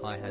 Hi.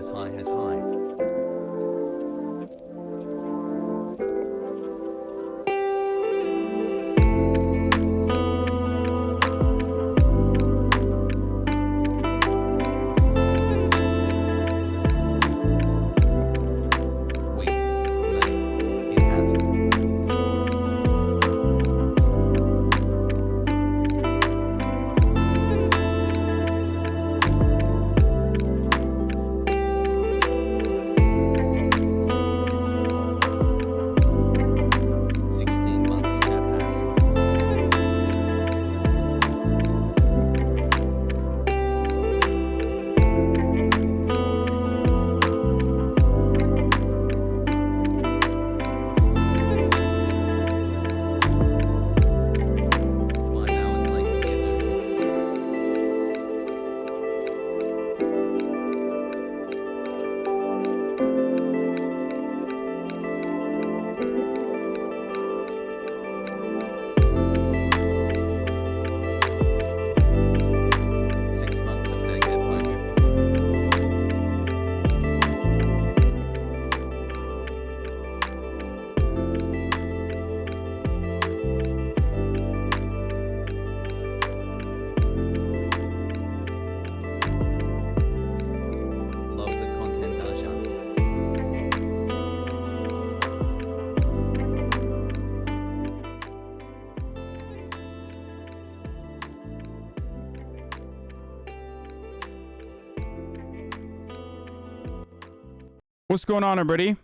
What's going on, everybody?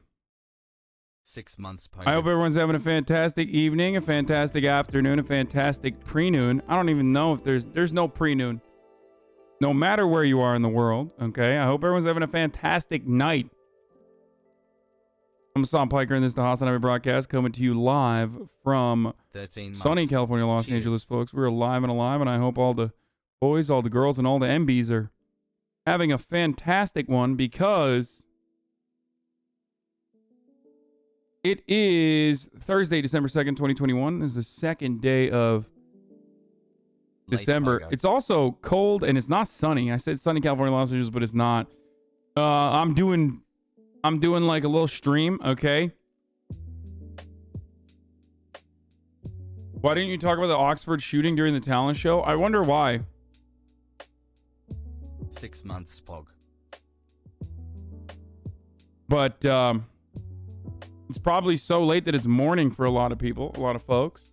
6 months. I hope everyone's having a fantastic evening, a fantastic afternoon, a fantastic pre-noon. I don't even know if there's no pre-noon. No matter where you are in the world, okay? I hope everyone's having a fantastic night. I'm Hasan Piker, and this is the HasanAbi broadcast coming to you live from sunny California, Los Angeles, folks. We're live and alive, and I hope all the boys, all the girls, and all the MBs are having a fantastic one because it is Thursday, December 2nd, 2021. This is the second day of December. It's also cold and it's not sunny. I said sunny California, Los Angeles, but it's not. I'm doing like a little stream, okay? Why didn't you talk about the Oxford shooting during the talent show? I wonder why. 6 months, Pog. But it's probably so late that it's morning for a lot of people, a lot of folks.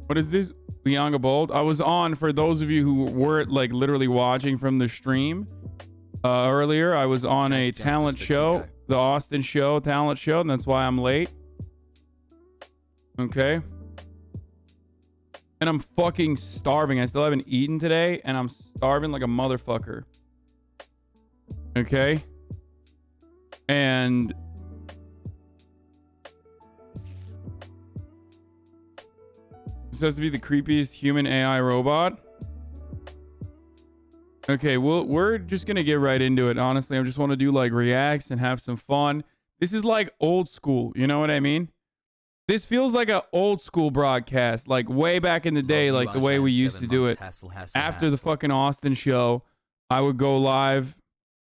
What is this? Lianga Bold. I was on, for those of you who weren't like literally watching from the stream earlier, I was on a talent show, the Austin show, talent show, and that's why I'm late. Okay. And I'm fucking starving. I still haven't eaten today, and I'm starving like a motherfucker. Okay. And has to be the creepiest human AI robot. Okay, well, we're just gonna get right into it. Honestly, I just want to do like reacts and have some fun. This is like old school, you know what I mean? This feels like an old school broadcast, like way back in the day, like the way we used to do it. After the fucking Austin show, I would go live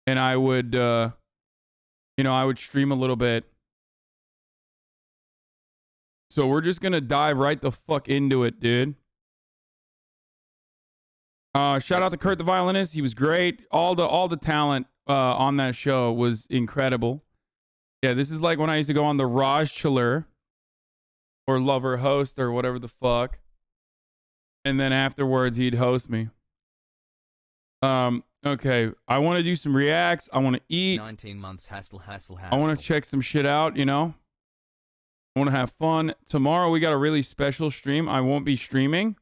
and I would I would stream a little bit. So we're just gonna dive right the fuck into it, dude. Shout out to Kurt the violinist. He was great. All the talent on that show was incredible. Yeah, this is like when I used to go on the Raj Chiller or Lover Host or whatever the fuck. And then afterwards he'd host me. Okay. I want to do some reacts. I want to eat. 19 months hassle. I want to check some shit out, you know? I want to have fun. Tomorrow we got a really special stream. I won't be streaming,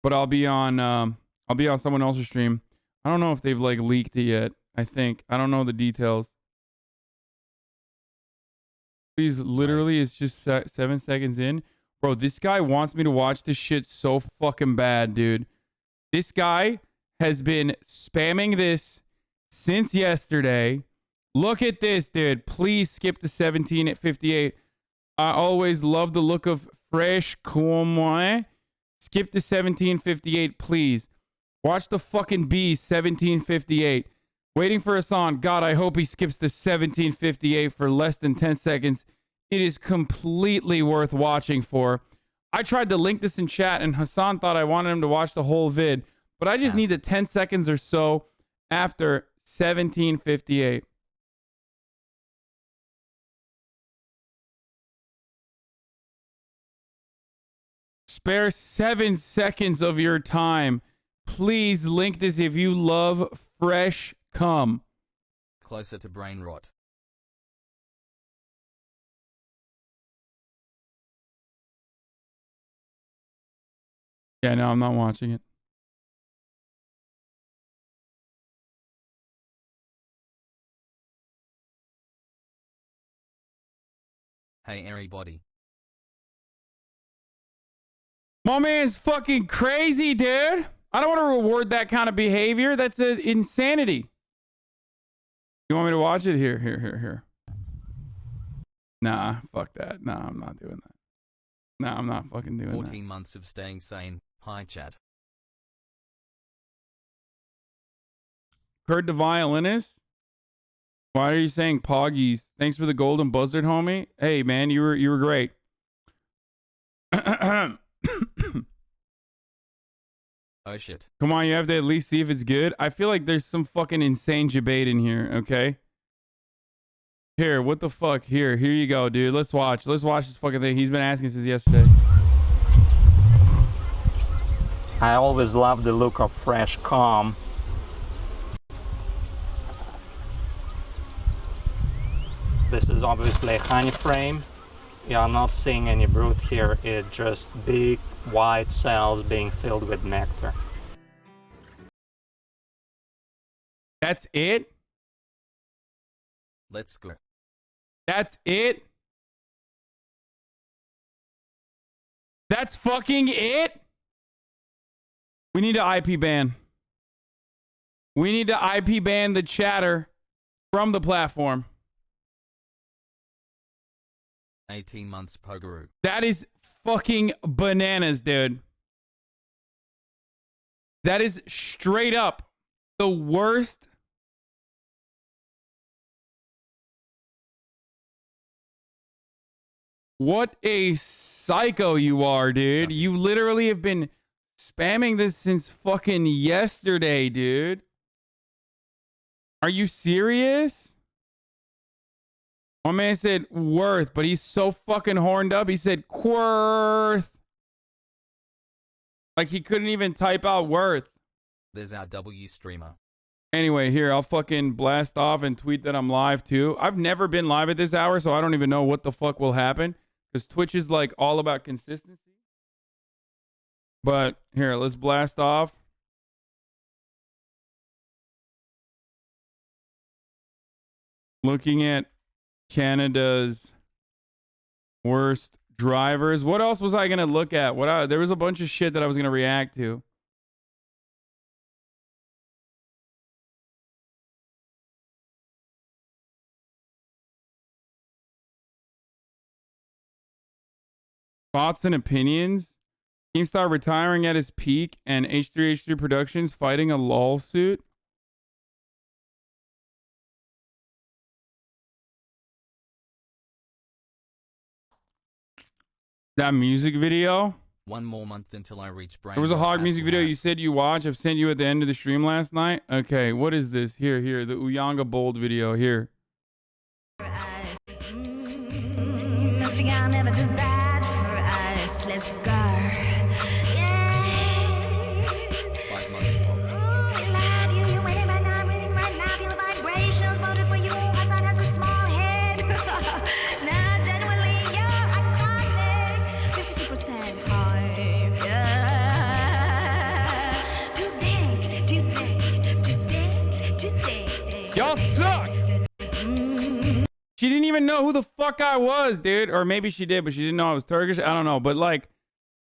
but I'll be on someone else's stream. I don't know if they've like leaked it yet. I don't know the details. Please, literally, it's just 7 seconds in. Bro, this guy wants me to watch this shit so fucking bad, dude. This guy has been spamming this since yesterday. Look at this, dude. Please skip to 17 at 58. I always love the look of fresh Kuomoi. Skip to 1758, please. Watch the fucking B 1758. Waiting for Hasan. God, I hope he skips the 1758 for less than 10 seconds. It is completely worth watching for. I tried to link this in chat, and Hasan thought I wanted him to watch the whole vid, but I just need the 10 seconds or so after 1758. Spare 7 seconds of your time. Please link this if you love fresh cum. Closer to brain rot. Yeah, no, I'm not watching it. Hey everybody. My man's fucking crazy, dude. I don't want to reward that kind of behavior. That's insanity. You want me to watch it? Here. Nah, fuck that. Nah, I'm not doing that. Nah, I'm not fucking doing 14 months of staying sane. Hi, chat. Kurt the violinist? Why are you saying poggies? Thanks for the golden buzzard, homie. Hey, man, you were great. Oh shit. Come on, you have to at least see if it's good. I feel like there's some fucking insane debate in here, okay? Here, what the fuck? Here you go, dude. Let's watch this fucking thing. He's been asking since yesterday. I always love the look of fresh calm. This is obviously a honey frame. You are not seeing any brood here, it's just big white cells being filled with nectar. That's it? Let's go. That's it? That's fucking it? We need to IP ban. We need to IP ban the chatter from the platform. 18 months Pogaroo. That is fucking bananas, dude. That is straight up the worst. What a psycho you are, dude. You literally have been spamming this since fucking yesterday, dude. Are you serious? My man said worth, but he's so fucking horned up. He said quirth. Like he couldn't even type out worth. There's our W streamer. Anyway, here, I'll fucking blast off and tweet that I'm live too. I've never been live at this hour, so I don't even know what the fuck will happen. Because Twitch is like all about consistency. But here, let's blast off. Looking at Canada's worst drivers. What else was I going to look at? There was a bunch of shit that I was going to react to. Thoughts and opinions. Keemstar retiring at his peak and H3H3 Productions fighting a lawsuit. That music video. 1 more month until I reach brain. There was a HOG music video you said you watch. I've sent you at the end of the stream last night. Okay, what is this? Here, the Uyanga Bold video. Here. Let's go. Y'all suck. She didn't even know who the fuck I was, dude. Or maybe she did, but she didn't know I was Turkish. I don't know. But like,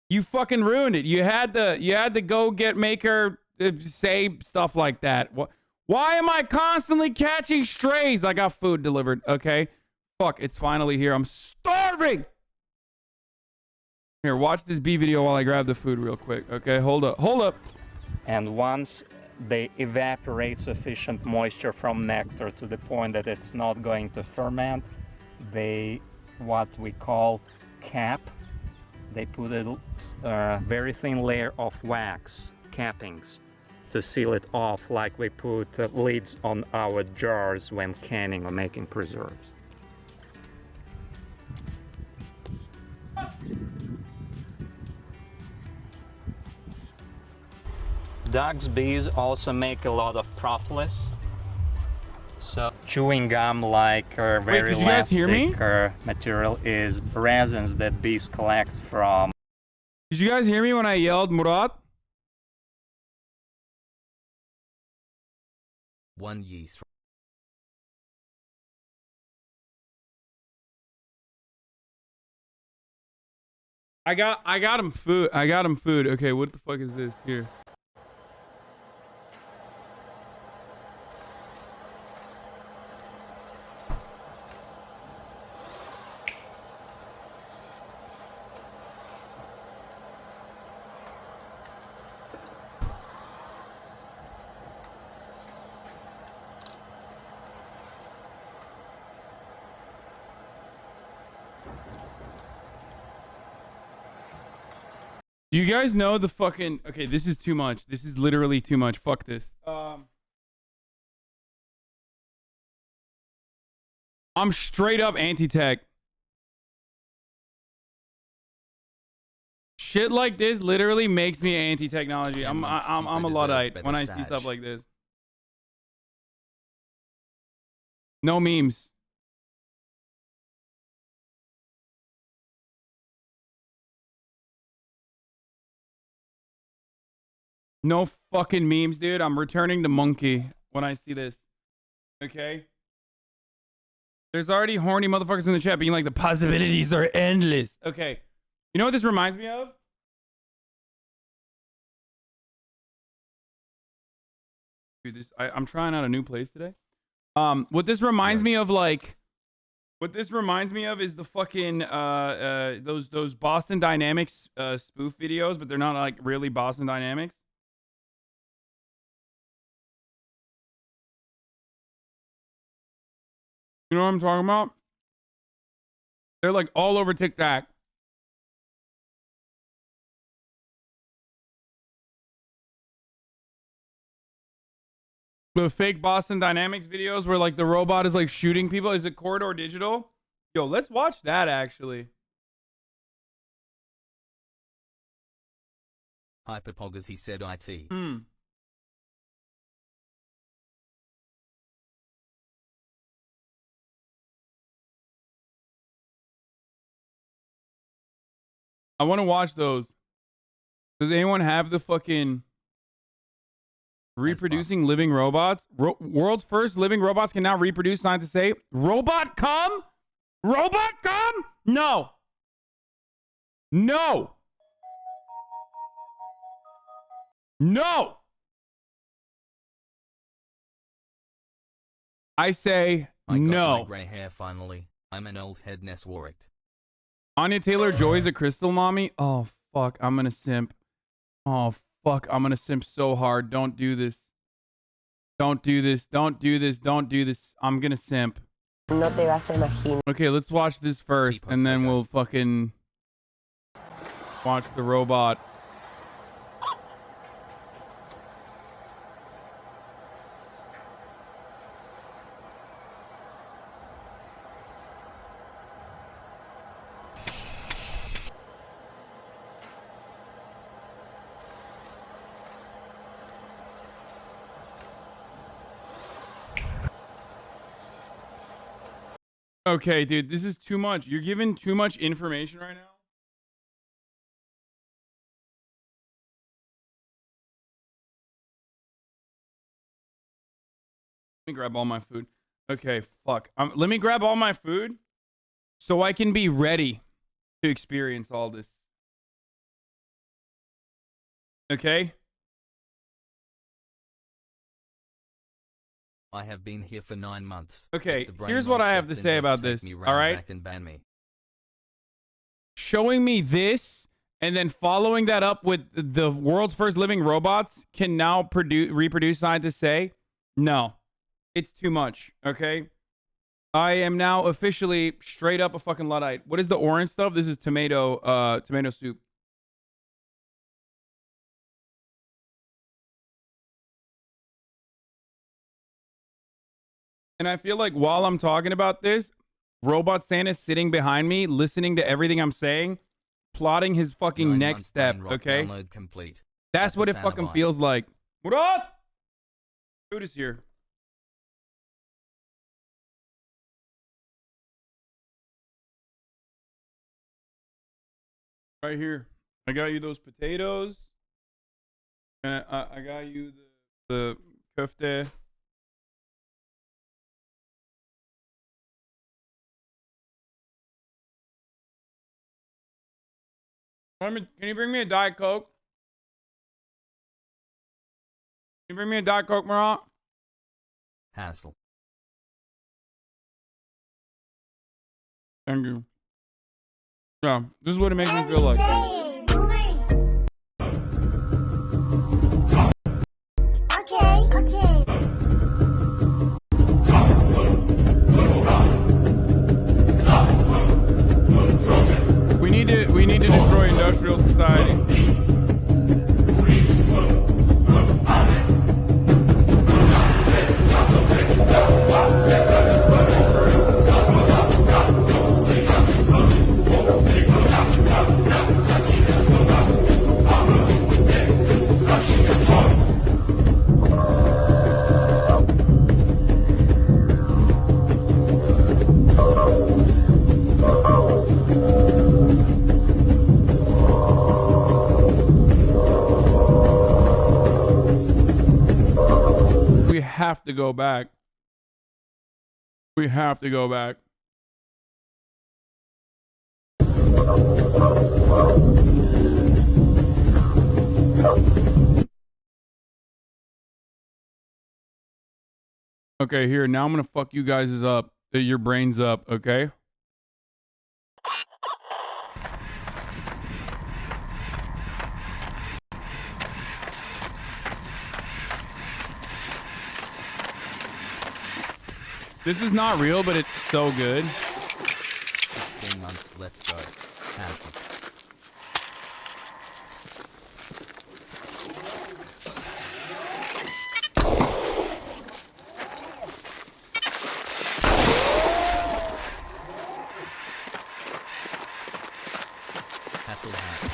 you fucking ruined it. You had to go get maker say stuff like that. Why am I constantly catching strays? I got food delivered. Okay. Fuck, it's finally here. I'm starving. Here, watch this B video while I grab the food real quick. Okay, hold up. And once they evaporate sufficient moisture from nectar to the point that it's not going to ferment. They, what we call cap, they put a very thin layer of wax cappings to seal it off, like we put lids on our jars when canning or making preserves. Dogs' bees also make a lot of propolis. So chewing gum, like very could you guys hear me? elastic material, is resins that bees collect from. Did you guys hear me when I yelled Murat? One yeast. I got him food. I got him food. Okay, what the fuck is this here? Do you guys know the fucking... Okay, this is too much. This is literally too much. Fuck this. I'm straight up anti-tech. Shit like this literally makes me anti-technology. I'm a Luddite when I see stuff like this. No memes. No fucking memes, dude. I'm returning to monkey when I see this. Okay? There's already horny motherfuckers in the chat being like, the possibilities are endless. Okay. You know what this reminds me of? Dude, I'm trying out a new place today. What this reminds me of, like... What this reminds me of is the fucking, those Boston Dynamics spoof videos, but they're not, like, really Boston Dynamics. You know what I'm talking about? They're like all over TikTok. The fake Boston Dynamics videos where like the robot is like shooting people. Is it Corridor Digital? Yo, let's watch that actually. Hyperpoggers, he said IT. I want to watch those. Does anyone have the fucking reproducing living robots? World's first living robots can now reproduce, science to say. Robot come? Robot come? No. No. No. I say I got no. my gray hair finally. I'm an old head Ness Warwick. Anya Taylor Joy is a crystal mommy. Oh, fuck. I'm going to simp. Oh, fuck. I'm going to simp so hard. Don't do this. Don't do this. Don't do this. Don't do this. I'm going to simp. No te vas a imaginar. Okay, let's watch this first, and then we'll fucking watch the robot. Okay, dude, this is too much. You're giving too much information right now. Let me grab all my food. Okay, fuck. Let me grab all my food so I can be ready to experience all this. Okay? I have been here for 9 months. Okay, here's what I have to say about this, all right? And ban me. Showing me this And then following that up with the world's first living robots can now reproduce, scientists say, no, it's too much. Okay. I am now officially straight up a fucking Luddite. What is the orange stuff? This is tomato soup. And I feel like while I'm talking about this, Robot Santa's sitting behind me, listening to everything I'm saying, plotting his fucking next step, okay? Download complete. That's what it fucking feels like. What up? Food is here. Right here. I got you those potatoes. And I got you the kofte. Can you bring me a Diet Coke? Can you bring me a Diet Coke, Marat? Hassle. Thank you. Yeah, this is what it makes me feel like. Okay. We need to destroy industrial society. We have to go back. We have to go back. Okay, here, now I'm gonna fuck you guys up, your brains up, okay? This is not real, but it's so good. 16 months, let's go. Hassle. Hassle, hassle.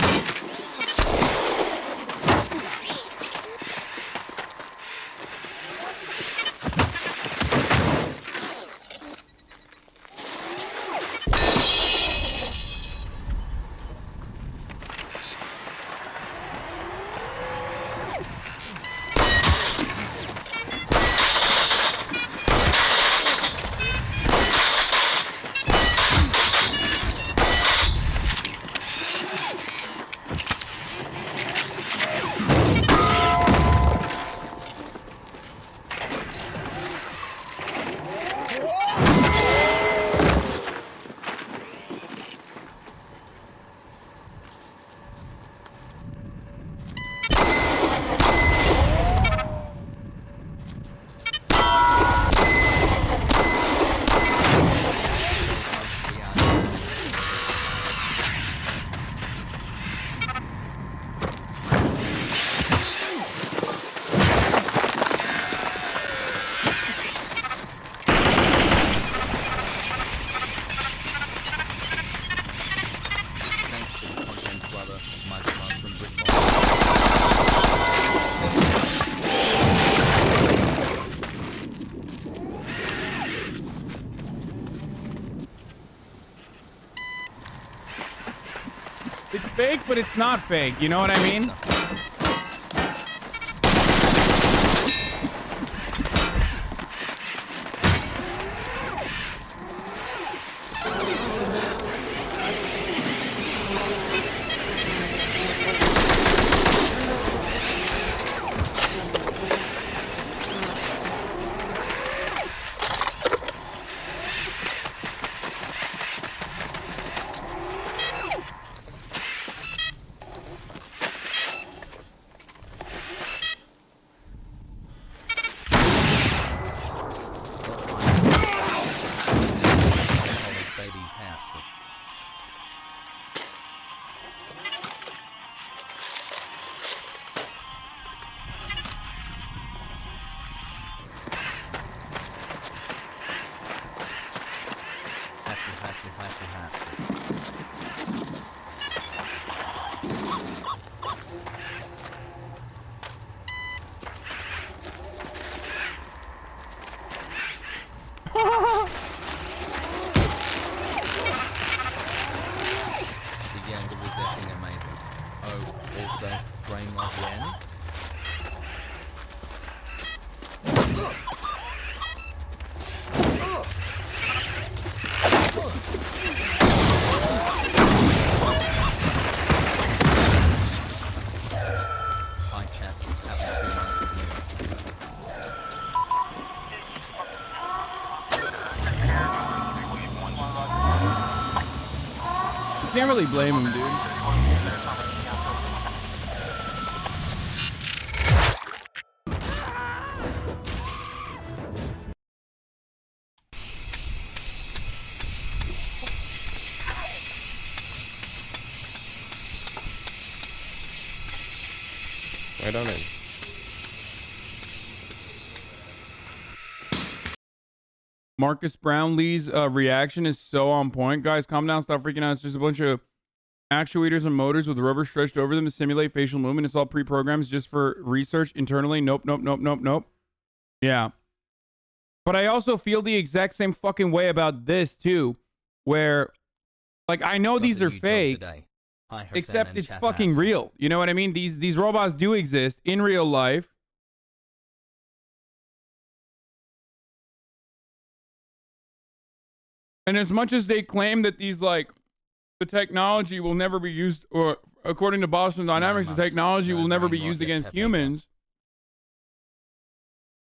It's fake, but it's not fake. You know what I mean? So, brain lock when? Hi chat, happy 2 months to me. Can't really blame him, dude. Right on in. Marcus Brownlee's reaction is so on point. Guys, calm down. Stop freaking out. It's just a bunch of actuators and motors with rubber stretched over them to simulate facial movement. It's all pre-programmed. It's just for research internally. Nope, nope, nope, nope, nope. Yeah. But I also feel the exact same fucking way about this, too. Where, like, I know these are fake. Hi, Hasan Except and it's chat fucking Hasan. real. You know what I mean? These robots do exist in real life. And as much as they claim that these, like, the technology will never be used, or according to Boston Dynamics, the months, technology no will never be brain used rocket against pepper. humans,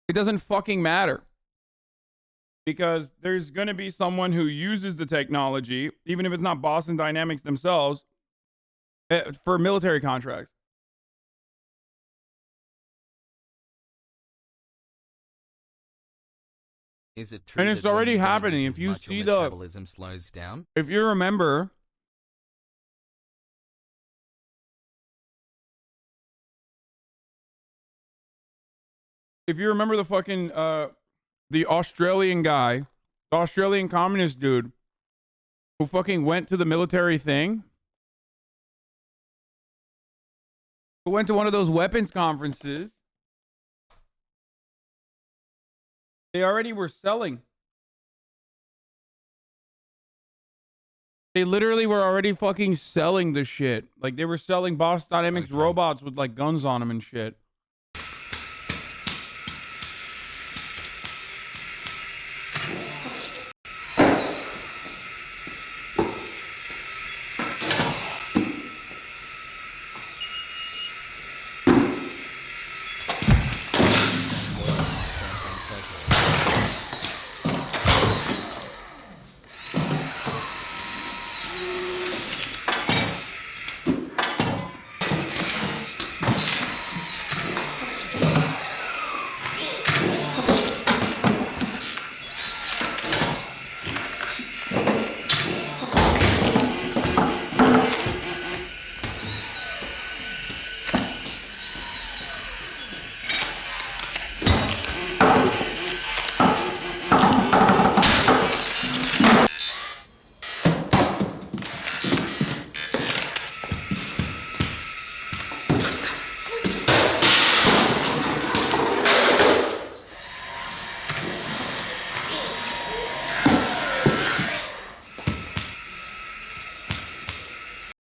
it doesn't fucking matter. Because there's going to be someone who uses the technology, even if it's not Boston Dynamics themselves, for military contracts. Is it true And it's that when already you don't happening. eat If as you much, your see the, metabolism slows down? if you remember, the fucking, the Australian guy, the Australian communist dude who fucking went to the military thing, who went to one of those weapons conferences, they already were selling. They literally were already fucking selling the shit. Like, they were selling Boston Dynamics Okay. robots with, like, guns on them and shit.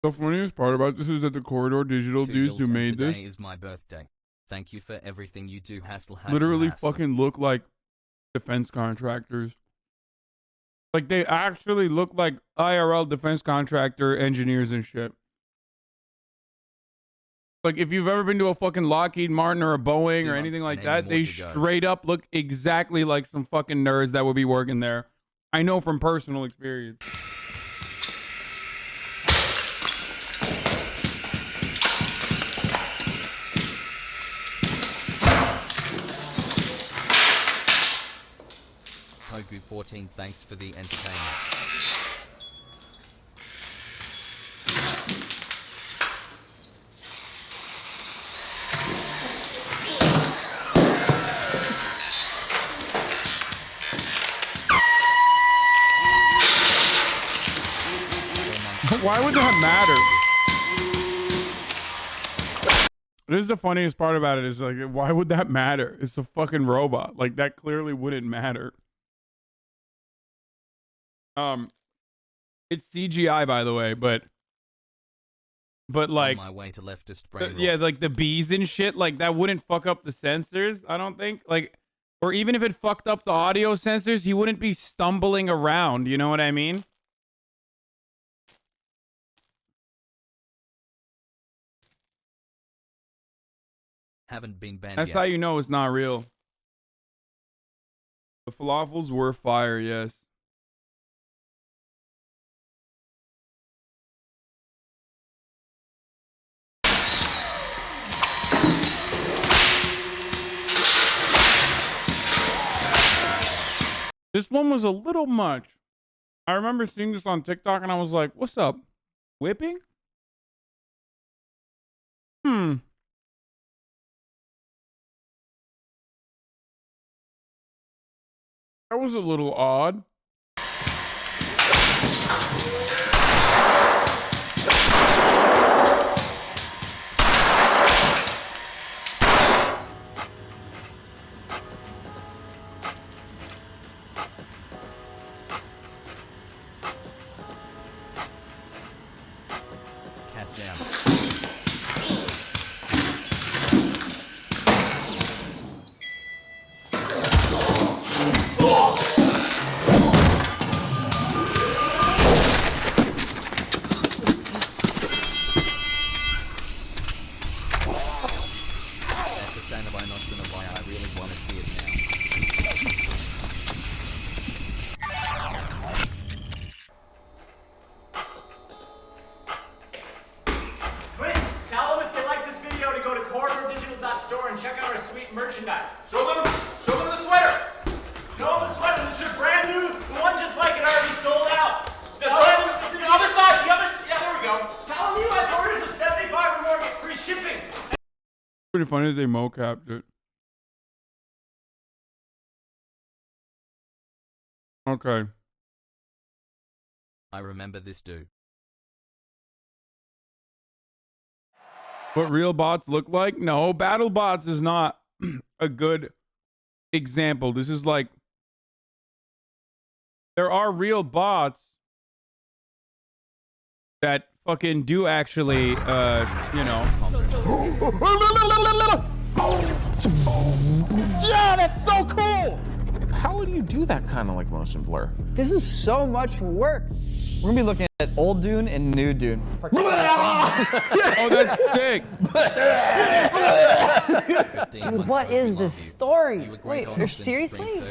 The funniest part about this is that the Corridor Digital 2 dudes bills who and made this today is my birthday. Thank you for everything you do, Hassel. literally fucking look like defense contractors. Like, they actually look like IRL defense contractor engineers and shit. Like, if you've ever been to a fucking Lockheed Martin or a Boeing 2 or anything months like and 80 that, more they to go. straight up look exactly like some fucking nerds that would be working there. I know from personal experience. Pogu 14, thanks for the entertainment. Why would that matter? This is the funniest part about it, is like, why would that matter? It's a fucking robot. Like, that clearly wouldn't matter. It's CGI, by the way, but But On like, my way to leftist brain rot. yeah, like the bees and shit, like that wouldn't fuck up the sensors, I don't think. Like, or even if it fucked up the audio sensors, he wouldn't be stumbling around. You know what I mean? Haven't been banned That's yet. how you know it's not real. The falafels were fire, yes. This one was a little much. I remember seeing this on TikTok and I was like, what's up? Whipping? That was a little odd. Cat down. That's a sign of I not gonna lie, I really want to see it now. Quick, tell them if they like this video to go to corridordigital.store and check out our sweet merchandise. Show them the sweater. Show them the sweater. This is brand new. The one just like it already sold out. The other side. Yeah, there we go. Tell them U.S. orders of 75 or more get free shipping. Pretty funny that they mocapped it. Okay. I remember this dude. What real bots look like? No, battle bots is not a good example. This is like, there are real bots that fucking do actually, you know. Yeah, that's so cool! How would you do that kind of like motion blur? This is so much work. We're gonna be looking at old Dune and new Dune. Oh, that's sick. Dude, what is this story? Wait, you're seriously?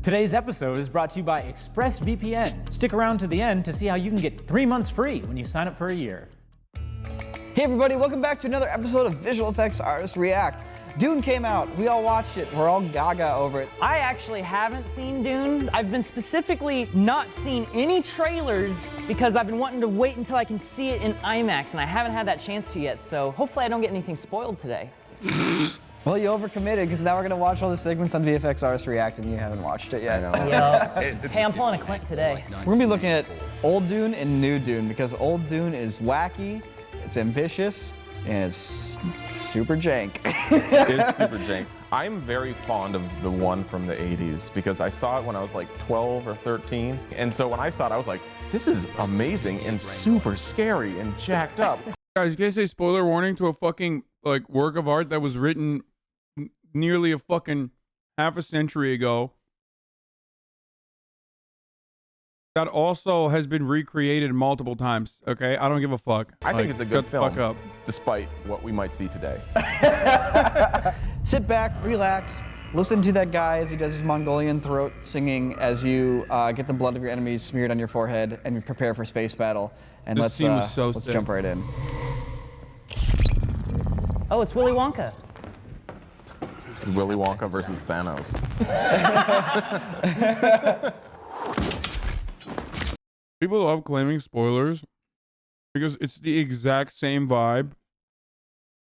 Today's episode is brought to you by ExpressVPN. Stick around to the end to see how you can get 3 months free when you sign up for a year. Hey everybody, welcome back to another episode of Visual Effects Artists React. Dune came out, we all watched it, we're all gaga over it. I actually haven't seen Dune. I've been specifically not seen any trailers because I've been wanting to wait until I can see it in IMAX, and I haven't had that chance to yet, so hopefully I don't get anything spoiled today. Well, you overcommitted because now we're gonna watch all the segments on VFX Artists React and you haven't watched it yet. Hey, I'm pulling a Clint today. We're gonna be looking at old Dune and new Dune because old Dune is wacky, it's ambitious, and it's super jank. It's super jank. I'm very fond of the one from the 80s because I saw it when I was like 12 or 13. And so when I saw it, I was like, this is amazing and super scary and jacked up. Guys, you guys say spoiler warning to a fucking like work of art that was written nearly a fucking half a century ago. That also has been recreated multiple times. Okay, I don't give a fuck. I think it's a good shut the film, fuck up. despite what we might see today. Sit back, relax, listen to that guy as he does his Mongolian throat singing as you get the blood of your enemies smeared on your forehead and you prepare for space battle. And This let's scene was so let's sick. jump right in. Oh, it's Willy Wonka. It's Willy Wonka versus Thanos. People love claiming spoilers because it's the exact same vibe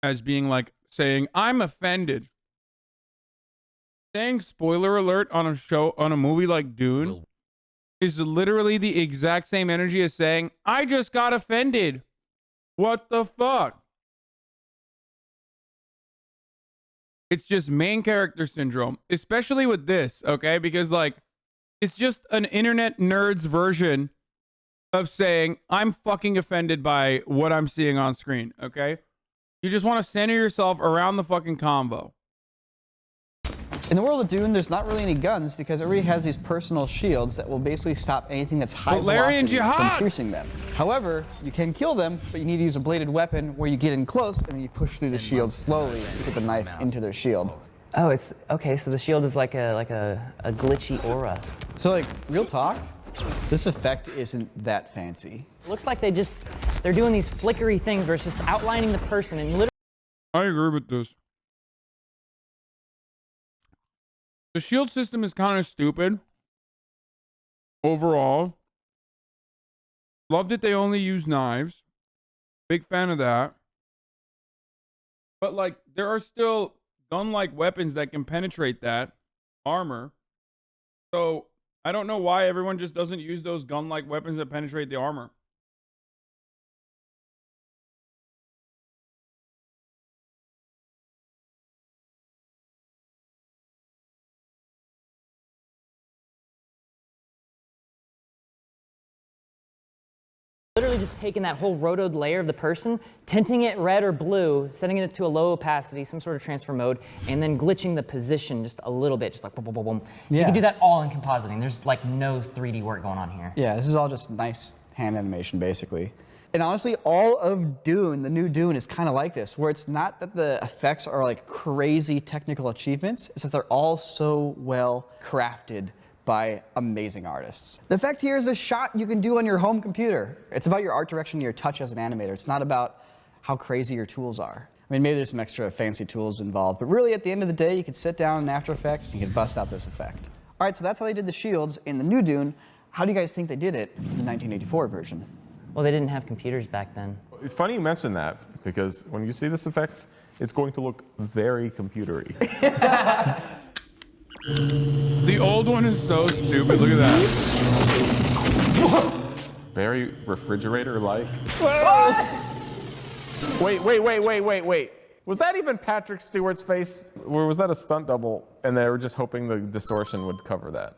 as being like saying, I'm offended. Saying spoiler alert on a show, on a movie like Dune is literally the exact same energy as saying, I just got offended. What the fuck? It's just main character syndrome, especially with this, okay? Because like, it's just an internet nerd's version of saying, I'm fucking offended by what I'm seeing on screen, okay? You just want to center yourself around the fucking combo. In the world of Dune, there's not really any guns because everybody has these personal shields that will basically stop anything that's high Valerian velocity Jihad! from piercing them. However, you can kill them, but you need to use a bladed weapon where you get in close and then you push through the shield slowly to get the knife into their shield. Oh, it's okay. So the shield is like a glitchy aura. So like, real talk, this effect isn't that fancy. Looks like they're doing these flickery things where it's just outlining the person and literally. I agree with this. The shield system is kind of stupid. Overall. Love that they only use knives. Big fan of that. But like, there are still gun-like weapons that can penetrate that armor. So I don't know why everyone just doesn't use those gun-like weapons that penetrate the armor. Literally just taking that whole rotoed layer of the person, tinting it red or blue, setting it to a low opacity, some sort of transfer mode, and then glitching the position just a little bit, just like boom, boom, boom, boom. Yeah. You can do that all in compositing. There's like no 3D work going on here. Yeah, this is all just nice hand animation, basically. And honestly, all of Dune, the new Dune, is kind of like this, where it's not that the effects are like crazy technical achievements, it's that they're all so well crafted by amazing artists. The effect here is a shot you can do on your home computer. It's about your art direction and your touch as an animator. It's not about how crazy your tools are. I mean, maybe there's some extra fancy tools involved, but really at the end of the day, you could sit down in After Effects and you could bust out this effect. All right, so that's how they did the shields in the new Dune. How do you guys think they did it in the 1984 version? Well, they didn't have computers back then. It's funny you mention that, because when you see this effect, it's going to look very computery. The old one is so stupid. Look at that. Very refrigerator-like. Wait. Was that even Patrick Stewart's face? Or was that a stunt double and they were just hoping the distortion would cover that?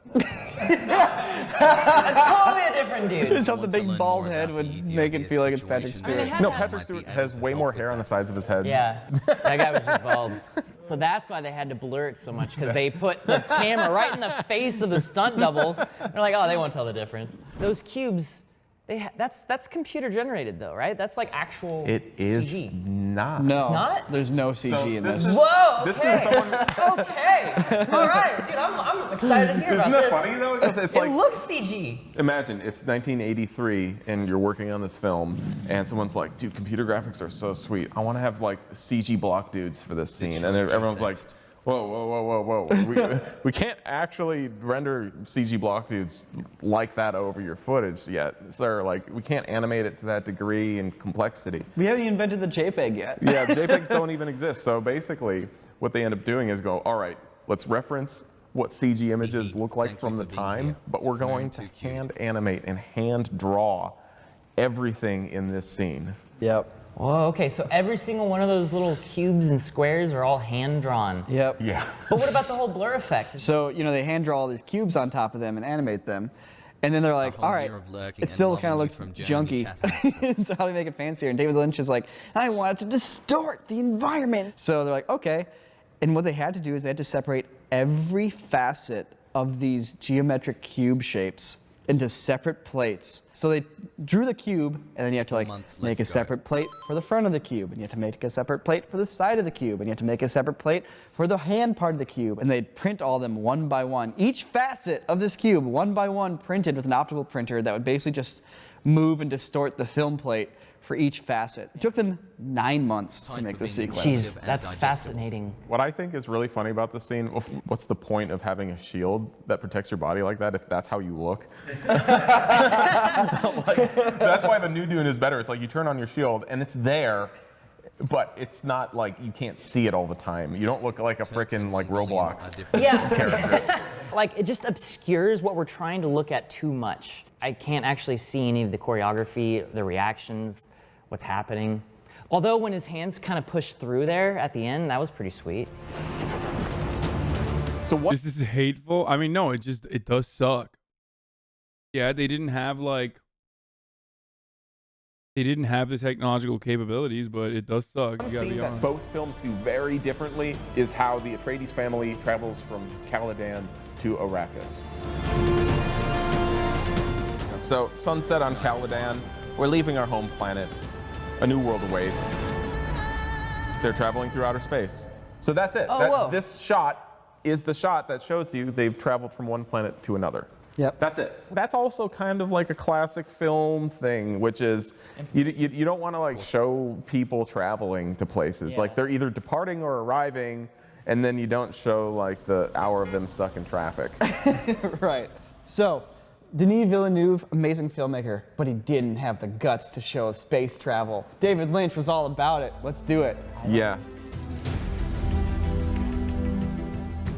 That's totally a different dude. Just hope the big bald head would make it feel like it's Patrick Stewart. No, Patrick Stewart has way more hair on the sides of his head. Yeah, that guy was just bald. So that's why they had to blur it so much, because they put the camera right in the face of the stunt double. They're like, oh, they won't tell the difference. Those cubes, that's computer generated though, right? That's like actual It is CG. not. No, It's not? there's no CG in this. Whoa, This okay. is someone. Okay, all right, dude, I'm excited to hear Isn't about that this. funny though? Because it's It like, looks CG. imagine it's 1983 and you're working on this film and someone's like, dude, computer graphics are so sweet. I want to have like CG block dudes for this scene. And then everyone's like, whoa. We can't actually render CG block dudes like that over your footage yet. So like, we can't animate it to that degree and complexity. We haven't even invented the JPEG yet. Yeah, JPEGs don't even exist. So basically, what they end up doing is go, all right, let's reference what CG images look like from the time, but we're going to hand animate and hand draw everything in this scene. Yep. Whoa, okay, so every single one of those little cubes and squares are all hand drawn. Yep. Yeah. But what about the whole blur effect? So, you know, they hand draw all these cubes on top of them and animate them. And then they're like, whole all right, year of lurking it and still loving kind of you looks from Germany, junky. So how do we make it fancier? And David Lynch is like, I want it to distort the environment. So they're like, okay. And what they had to do is they had to separate every facet of these geometric cube shapes into separate plates. So they drew the cube, and then you have to like make a separate plate for the front of the cube, and you have to make a separate plate for the side of the cube, and you have to make a separate plate for the hand part of the cube, and they'd print all them one by one. Each facet of this cube, one by one, printed with an optical printer that would basically just move and distort the film plate for each facet. It took them 9 months to make this sequence. Jeez, that's fascinating. What I think is really funny about this scene, what's the point of having a shield that protects your body like that if that's how you look? Like, that's why the new Dune is better. It's like you turn on your shield and it's there, but it's not like you can't see it all the time. You don't look like a frickin' like Roblox character. Like, it just obscures what we're trying to look at too much. I can't actually see any of the choreography, the reactions, what's happening. Although when his hands kind of push through there at the end, that was pretty sweet. So what? This is hateful. I mean, no, it does suck. Yeah, they didn't have like they didn't have the technological capabilities, but it does suck. One You gotta scene be that honest. both films do very differently is how the Atreides family travels from Caladan to Arrakis. So, sunset on Caladan. We're leaving our home planet. A new world awaits. They're traveling through outer space. So that's it. whoa. This shot is the shot that shows you they've traveled from one planet to another. Yep. That's it. That's also kind of like a classic film thing, which is you don't want to like show people traveling to places. Like they're either departing or arriving, and then you don't show like the hour of them stuck in traffic. Right. So, Denis Villeneuve, amazing filmmaker, but he didn't have the guts to show space travel. David Lynch was all about it. Let's do it. Yeah.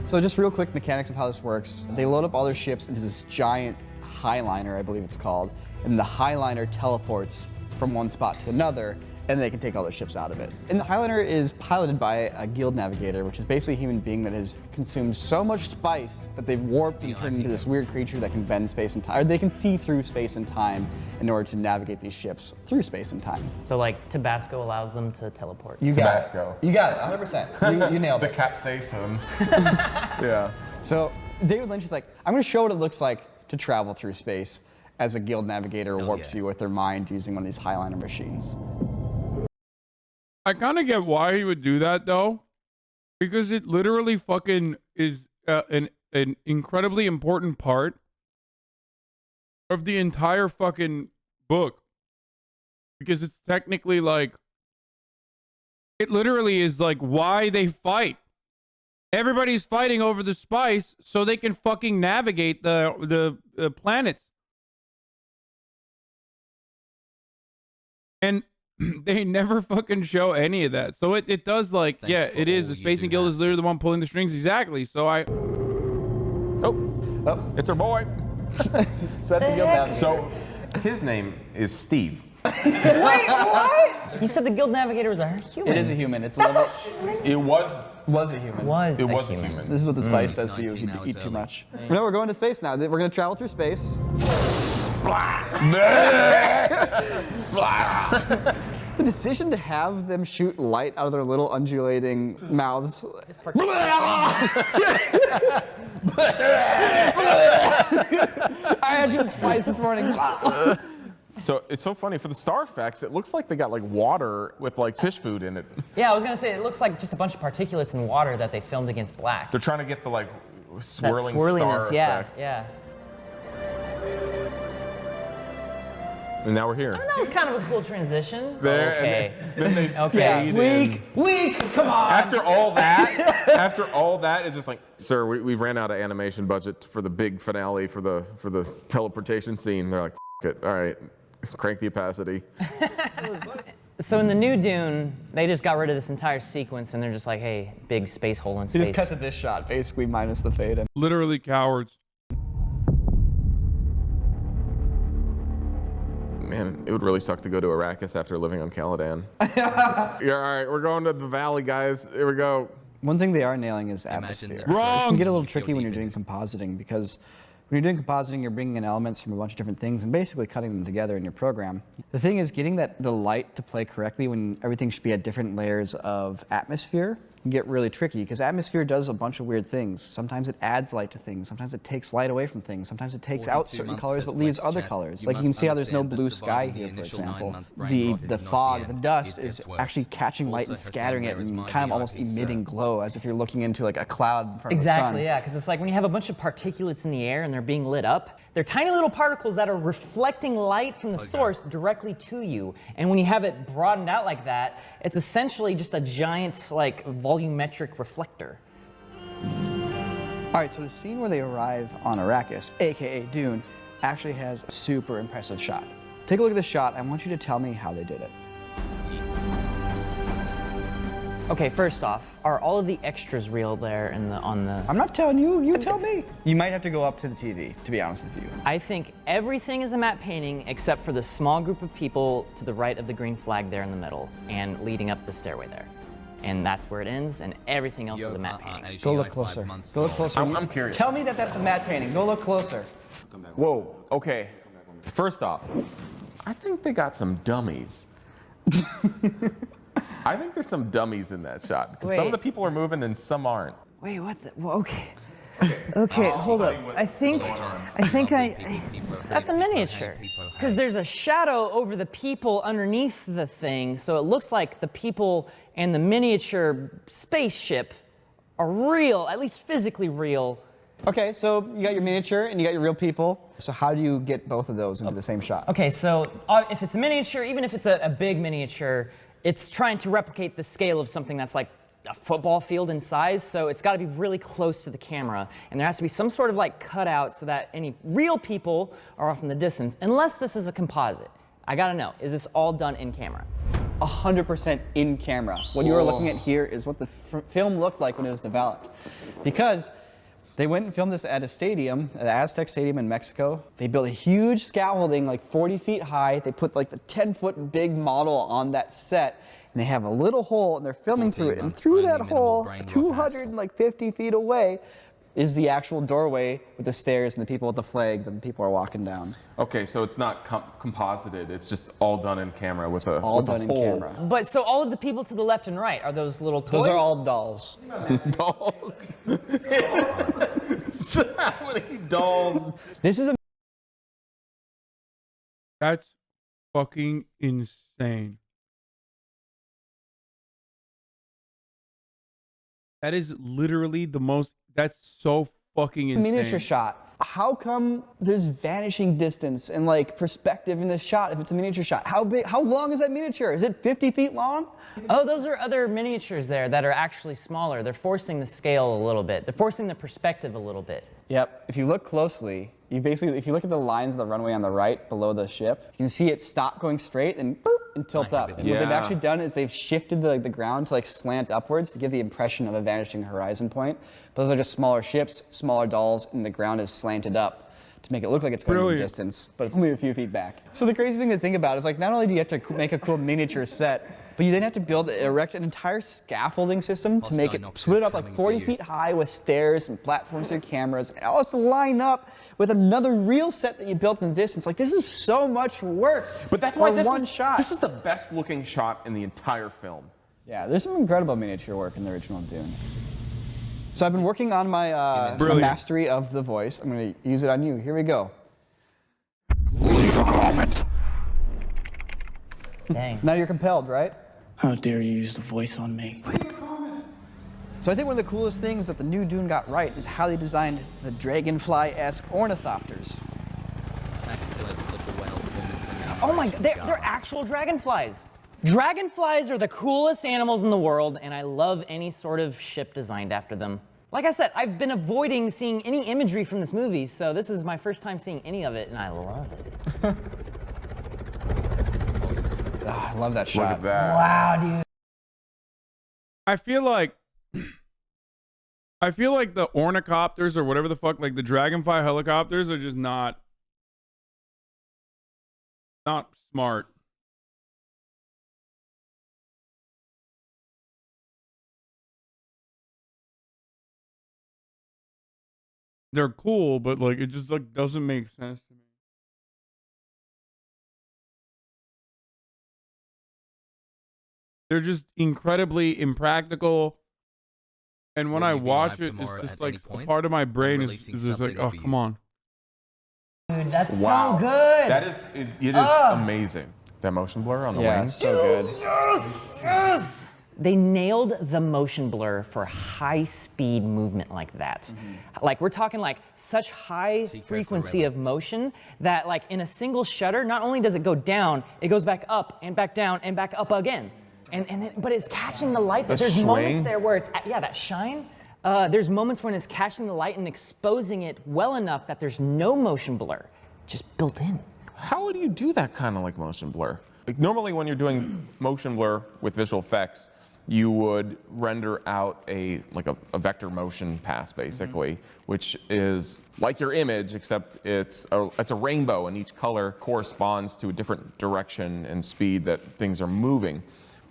So just real quick mechanics of how this works. They load up all their ships into this giant Highliner, I believe it's called, and the Highliner teleports from one spot to another, and they can take all their ships out of it. And the Highliner is piloted by a guild navigator, which is basically a human being that has consumed so much spice that they've warped and turned into this weird creature that can bend space and time, or they can see through space and time in order to navigate these ships through space and time. So like Tabasco allows them to teleport. You got Tabasco. it. You got it, 100%. You nailed The it. capsaicin. Yeah. So David Lynch is like, I'm gonna show what it looks like to travel through space as a guild navigator warps you with their mind using one of these Highliner machines. I kind of get why he would do that though, because it literally fucking is an incredibly important part of the entire fucking book, because it's technically like, it literally is like why they fight. Everybody's fighting over the spice so they can fucking navigate the planets. And they never fucking show any of that. So it does like, Thanks yeah, for it is. all The you Spacing do, Guild is Hasan. literally the one pulling the strings. Exactly. So Oh, it's our boy. So that's a guild navigator. So his name is Steve. Wait, what? You said the guild navigator was a human. It is a human. It's a level. It was Was a human. Was It a was a human. human. This is what the spice does to you if 19 you hours eat too early. much. No, we're going to space now. We're going to travel through space. The decision to have them shoot light out of their little undulating mouths. I had to spice this morning. So it's so funny for the star effects. It looks like they got like water with like fish food in it. Yeah, I was gonna say it looks like just a bunch of particulates in water that they filmed against black. They're trying to get the like That swirling swirliness, star yeah, effect. yeah. And now we're here. That was kind of a cool transition. There, Okay. and then they Okay. fade in. Weak, come on. After all that, it's just like, sir, we ran out of animation budget for the big finale for the teleportation scene. They're like, F it, all right, crank the opacity. So in the new Dune, they just got rid of this entire sequence and they're just like, hey, big space hole in He space. just cut to this shot, basically minus the fade. literally cowards. Man, it would really suck to go to Arrakis after living on Caladan. Yeah, all right, we're going to the valley, guys. Here we go. One thing they are nailing is atmosphere. that- It Wrong! can get a little Go tricky when deep you're doing in compositing because when you're doing compositing, you're bringing in elements from a bunch of different things and basically cutting them together in your program. The thing is getting the light to play correctly when everything should be at different layers of atmosphere can get really tricky because atmosphere does a bunch of weird things. Sometimes it adds light to things. Sometimes it takes light away from things. Sometimes it takes out 42 certain months colors says but leaves Flex other chat. colors. You Like you can must see how there's no understand blue that sky surviving here, the for initial example. 9-month brain The rot is not the fog, the end. dust It is gets worse. actually catching light Also, and Hasan, scattering it there is and my kind of almost VIP, sir. emitting glow as if you're looking into like a cloud in front of the sun. Exactly, yeah, because it's like when you have a bunch of particulates in the air and they're being lit up, they're tiny little particles that are reflecting light from the source directly to you. And when you have it broadened out like that, it's essentially just a giant like volumetric reflector. All right, so the scene where they arrive on Arrakis, aka Dune, actually has a super impressive shot. Take a look at this shot. I want you to tell me how they did it. Okay, first off, are all of the extras real there in on the? I'm not telling you, you tell me. You might have to go up to the TV, to be honest with you. I think everything is a matte painting except for the small group of people to the right of the green flag there in the middle and leading up the stairway there. And that's where it ends, and everything else is a matte painting. Go look closer. Go look closer. I'm curious. Tell me that that's a matte painting. Go look closer. Whoa, okay. First off, I think they got some dummies. I think there's some dummies in that shot. Because some of the people are moving and some aren't. Wait, what the? Well, okay. Okay, hold up. I think that's a miniature. Because there's a shadow over the people underneath the thing, so it looks like the people and the miniature spaceship are real, at least physically real. Okay, so you got your miniature and you got your real people. So how do you get both of those into the same shot? Okay, so if it's a miniature, even if it's a big miniature, it's trying to replicate the scale of something that's like a football field in size, so it's got to be really close to the camera, and there has to be some sort of like cutout so that any real people are off in the distance, unless this is a composite. I gotta know, is this all done in camera? 100% in camera. What you are looking at here is what the film looked like when it was developed. Because they went and filmed this at a stadium, at the Aztec Stadium in Mexico. They built a huge scaffolding, like 40 feet high. They put like the 10-foot big model on that set, and they have a little hole, and they're filming through it. And through that hole, 250 feet away, is the actual doorway with the stairs and the people with the flag that the people are walking down. Okay, so it's not composited. It's just all done in camera with a all done in camera. But so all of the people to the left and right, are those little toys? Those are all dolls. Dolls. So many dolls. This is a That's fucking insane. That is literally the most. That's so fucking insane. miniature shot. How come there's vanishing distance and like perspective in this shot if it's a miniature shot? How big? How long is that miniature? Is it 50 feet long? Oh, those are other miniatures there that are actually smaller. They're forcing the scale a little bit. They're forcing the perspective a little bit. Yep. If you look closely, if you look at the lines of the runway on the right below the ship, you can see it stop going straight and boop and tilt up. And what they've actually done is they've shifted the ground to like slant upwards to give the impression of a vanishing horizon point. Those are just smaller ships, smaller dolls, and the ground is slanted up to make it look like it's going in the distance, but it's only a few feet back. So the crazy thing to think about is like not only do you have to make a cool miniature set, but you then have to erect an entire scaffolding system to make it split up like 40 feet high with stairs and platforms and cameras. And all has to line up with another real set that you built in the distance. Like, this is so much work. But that's why this This is the best looking shot in the entire film. Yeah, there's some incredible miniature work in the original Dune. So I've been working on my mastery of the voice. I'm going to use it on you. Here we go. Leave a comment. Dang. Now you're compelled, right? How dare you use the voice on me? So I think one of the coolest things that the new Dune got right is how they designed the dragonfly-esque ornithopters. Oh my God, they're actual dragonflies. Dragonflies are the coolest animals in the world, and I love any sort of ship designed after them. Like I said, I've been avoiding seeing any imagery from this movie, so this is my first time seeing any of it, and I love it. Oh, I love that shot. Look at that. Wow, dude. I feel like the ornithopters or whatever the fuck, like the dragonfly helicopters are just not smart. They're cool, but like it just like doesn't make sense to me. They're just incredibly impractical. And when I watch it, it's just like a part of my brain is just like, oh, come on. Dude, that's Wow. so good. That is, it is amazing. That motion blur on the wings. So good. Yes! They nailed the motion blur for high-speed movement like that. Like, we're talking like such high frequency of motion that like in a single shutter, not only does it go down, it goes back up and back down and back up again. But it's catching the light. There's moments there where it's, that shine. There's moments when it's catching the light and exposing it well enough that there's no motion blur, just built in. How do you do that kind of like motion blur? Like normally when you're doing motion blur with visual effects, you would render out a vector motion pass basically, which is like your image, except it's a rainbow and each color corresponds to a different direction and speed that things are moving.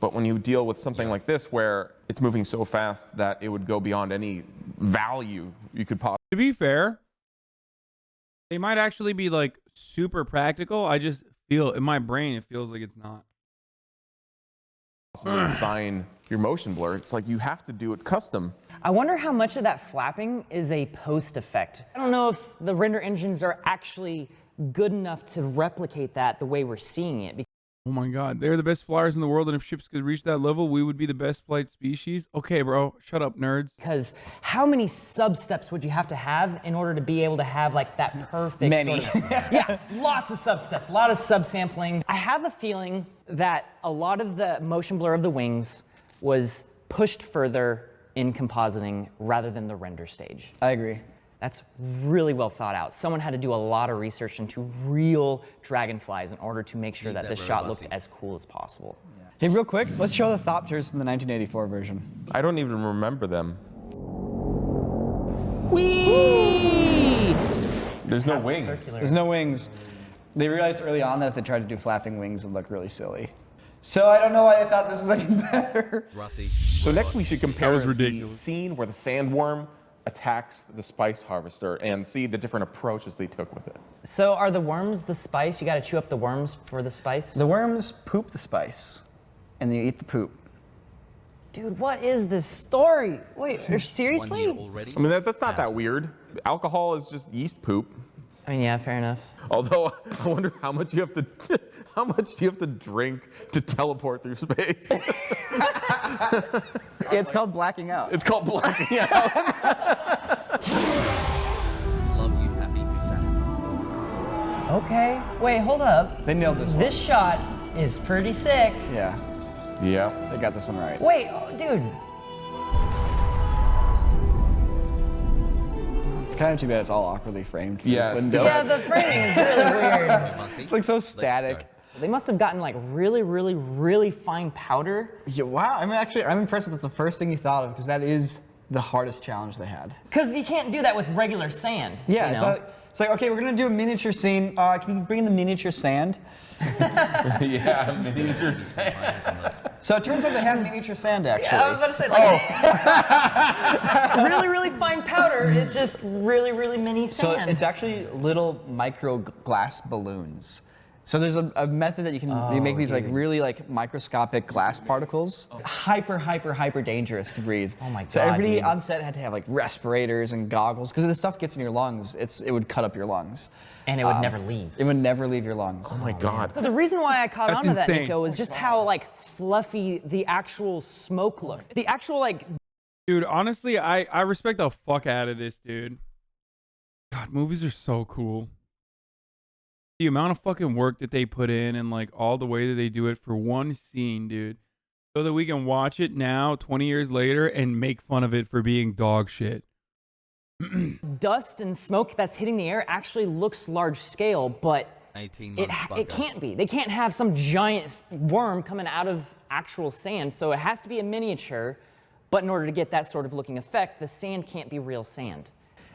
But when you deal with something like this, where it's moving so fast that it would go beyond any value you could possibly. To be fair, they might actually be like super practical. I just feel in my brain. It feels like it's not. Possible to design your motion blur. It's like you have to do it custom. I wonder how much of that flapping is a post effect. I don't know if the render engines are actually good enough to replicate that the way we're seeing it. Oh my God, they're the best flyers in the world, and if ships could reach that level, we would be the best flight species. Okay, bro, shut up, nerds. Because how many sub steps would you have to have in order to be able to have like that perfect Many. sort of, yeah, lots of sub steps, a lot of sub sampling. I have a feeling that a lot of the motion blur of the wings was pushed further in compositing rather than the render stage. I agree. That's really well thought out. Someone had to do a lot of research into real dragonflies in order to make sure that this shot looked as cool as possible. Hey, real quick, let's show the Thopters in the 1984 version. I don't even remember them. Whee! There's no wings. There's no wings. They realized early on that if they tried to do flapping wings, it'd look really silly. So I don't know why they thought this was any better. Rusty. So next we should compare was the ridiculous. scene where the sandworm attacks the spice harvester and see the different approaches they took with it. So are the worms the spice? You gotta chew up the worms for the spice? The worms poop the spice, and they eat the poop. Dude, what is this story? Wait, seriously? I mean, that's not that weird. Alcohol is just yeast poop. I mean, yeah, fair enough. Although I wonder how much you have to, how much do you have to drink to teleport through space? It's called blacking out. It's called blacking out. Love you, happy Hasan. Okay, wait, hold up. They nailed this one. This shot is pretty sick. Yeah, Yeah. they got this one right. Wait, oh, dude. It's kind of too bad it's all awkwardly framed for Yeah, this it's window. Yeah, the framing is really weird. It's like so static. They must have gotten like really, really, really fine powder. Yeah, wow, I'm impressed that that's the first thing you thought of, because that is the hardest challenge they had. Because you can't do that with regular sand. Yeah, you it's know? like, okay, we're gonna do a miniature scene. Can you bring in the miniature sand? Yeah, miniature sand. So it turns out they have miniature sand, actually. Yeah, I was about to say, like, really, really fine powder is just really, really mini So sand. it's actually little micro glass balloons. So there's a method that you can you make these like really like microscopic glass particles. Hyper dangerous to breathe. Oh my So God, everybody dude. on set had to have like respirators and goggles, because if this stuff gets in your lungs, it would cut up your lungs. And it would never leave. It would never leave your lungs. Oh my God. So the reason why I caught That's on to that, insane. Nico, is just how like fluffy the actual smoke looks. The actual like Dude, honestly, I respect the fuck out of this, dude. God, movies are so cool. The amount of fucking work that they put in and like all the way that they do it for one scene, dude. So that we can watch it now, 20 years later, and make fun of it for being dog shit. dust and smoke that's hitting the air actually looks large scale, but 18 it months can't be. They can't have some giant worm coming out of actual sand, so it has to be a miniature. But in order to get that sort of looking effect, the sand can't be real sand.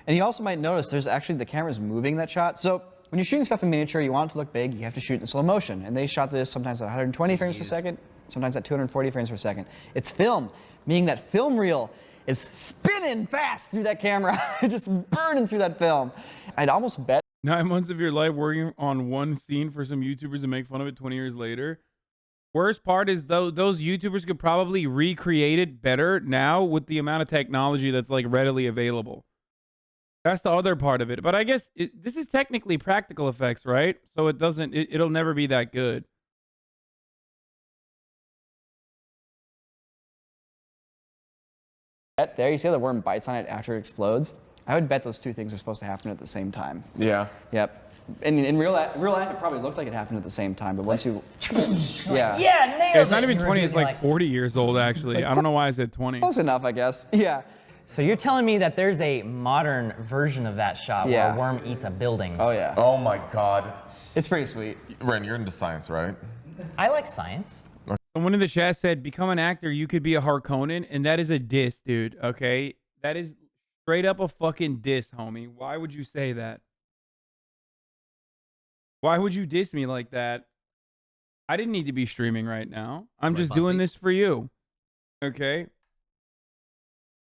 And you also might notice there's actually the camera's moving that shot. So when you're shooting stuff in miniature, you want it to look big, you have to shoot in slow motion. And they shot this sometimes at 120 frames per second, sometimes at 240 frames per second. It's film, meaning that film reel is spinning fast through that camera, just burning through that film. I'd almost bet 9 months of your life working on one scene for some YouTubers to make fun of it 20 years later. Worst part is though those YouTubers could probably recreate it better now with the amount of technology that's like readily available. That's the other part of it. But I guess this is technically practical effects, right? So it'll never be that good. there, you see how the worm bites on it after it explodes? I would bet those two things are supposed to happen at the same time. Yeah. Yep. And in real life, it probably looked like it happened at the same time, but once you, yeah. Yeah, nailed Yeah, it's not it. even 20, it's like 40 years old, actually. I don't know why I said 20. Close enough, I guess. Yeah. So you're telling me that there's a modern version of that shot where a worm eats a building? Oh, yeah. Oh my God. It's pretty sweet. Ren, you're into science, right? I like science. Someone in the chat said, become an actor, you could be a Harkonnen, and that is a diss, dude, okay? That is straight up a fucking diss, homie. Why would you say that? Why would you diss me like that? I didn't need to be streaming right now. I'm just doing this for you, okay?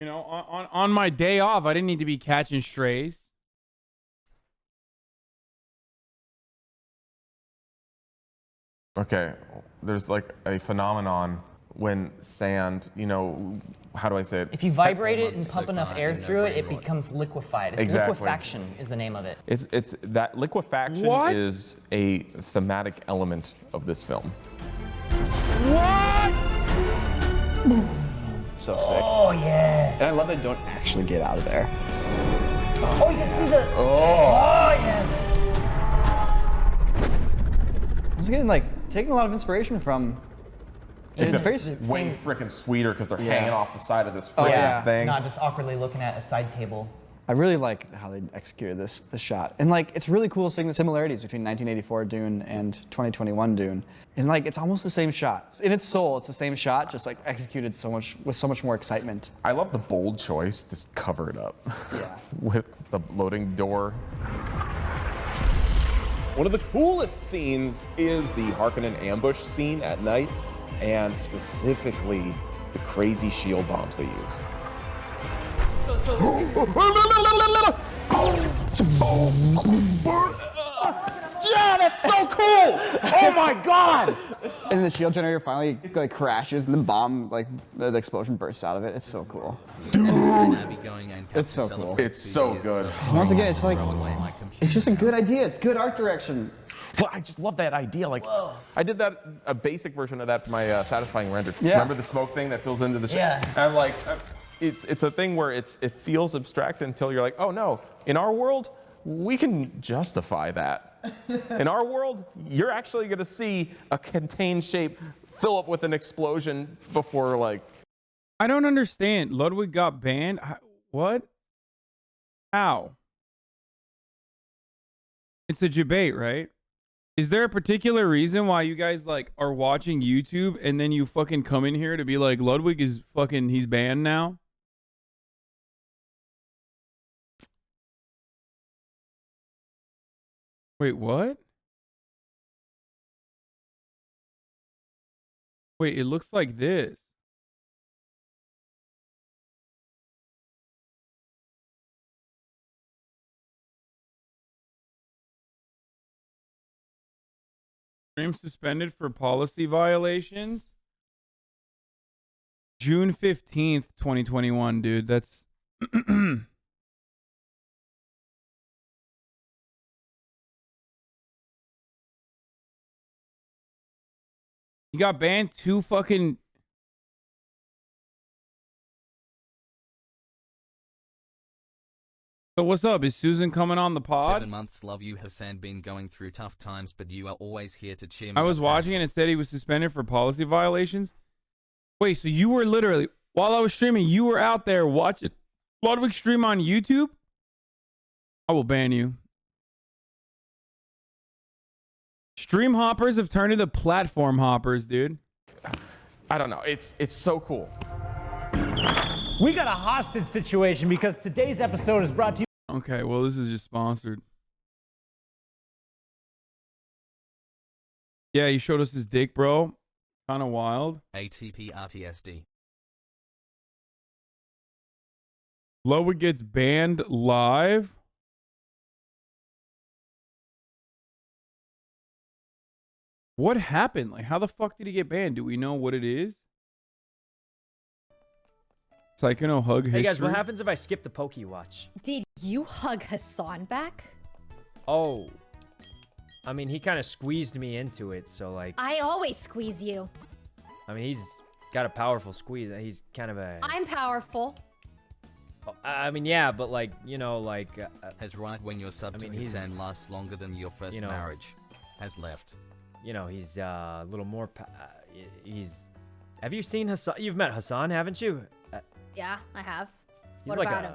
You know, on my day off, I didn't need to be catching strays. Okay, there's like a phenomenon when sand, you know, how do I say it? If you vibrate it and pump enough air through it, it becomes liquefied. It's Exactly. liquefaction is the name of it. It's that liquefaction is a thematic element of this film. What? So sick. Oh, yes. And I love that they don't actually get out of there. Oh, you can see the... Oh, yes. I was getting like, taking a lot of inspiration from... It's very... way freaking sweeter because they're Yeah. hanging off the side of this Oh, freaking yeah. thing. Not just awkwardly looking at a side table. I really like how they executed this shot. And like, it's really cool seeing the similarities between 1984 Dune and 2021 Dune. And like, it's almost the same shot. In its soul, it's the same shot, just like executed with so much more excitement. I love the bold choice, just cover it up. Yeah. With the loading door. One of the coolest scenes is the Harkonnen ambush scene at night, and specifically the crazy shield bombs they use. Yeah, that's so cool! Oh my god! And the shield generator finally like crashes, and the bomb, like the explosion bursts out of it. It's so cool. It's so cool. It's so good. Once again, it's like, it's just a good idea. It's good art direction. Well, I just love that idea. Like, I did that, a basic version of that for my satisfying render. Yeah. Remember the smoke thing that fills into the ship? Yeah. And like, it's a thing where it feels abstract until you're like, oh no, in our world, we can justify that. In our world, you're actually gonna see a contained shape fill up with an explosion before like. I don't understand. Ludwig got banned. What? How? It's a debate, right? Is there a particular reason why you guys like are watching YouTube and then you fucking come in here to be like, Ludwig is fucking, he's banned now? Wait, what? Wait, it looks like this. Stream suspended for policy violations. June 15th, 2021, dude. That's he got banned 2 fucking. So what's up? Is Susan coming on the pod? 7 months, love you, Hasan. Been going through tough times, but you are always here to cheer me I was up. watching it and it said he was suspended for policy violations. Wait, so you were literally, while I was streaming, you were out there watching Ludwig stream on YouTube? I will ban you. Stream hoppers have turned into platform hoppers, dude. I don't know. It's so cool. We got a hostage situation because today's episode is brought to you. Okay, well, this is just sponsored. Yeah, he showed us his dick, bro. Kind of wild. ATP RTSD. Ludwig gets banned live. What happened? Like, how the fuck did he get banned? Do we know what it is? Sykkuno hug history. Hey guys, what happens if I skip the Poke Watch? Did you hug Hasan back? Oh. I mean, he kind of squeezed me into it, so like... I always squeeze you. I mean, he's got a powerful squeeze. He's kind of a... I'm powerful. I mean, yeah, but like, you know, like... Has right when your sub to Hasan lasts longer than your first marriage. Has left. You know, he's a little more... he's... Have you seen Hasan? You've met Hasan, haven't you? Yeah, I have. He's What like about a... him?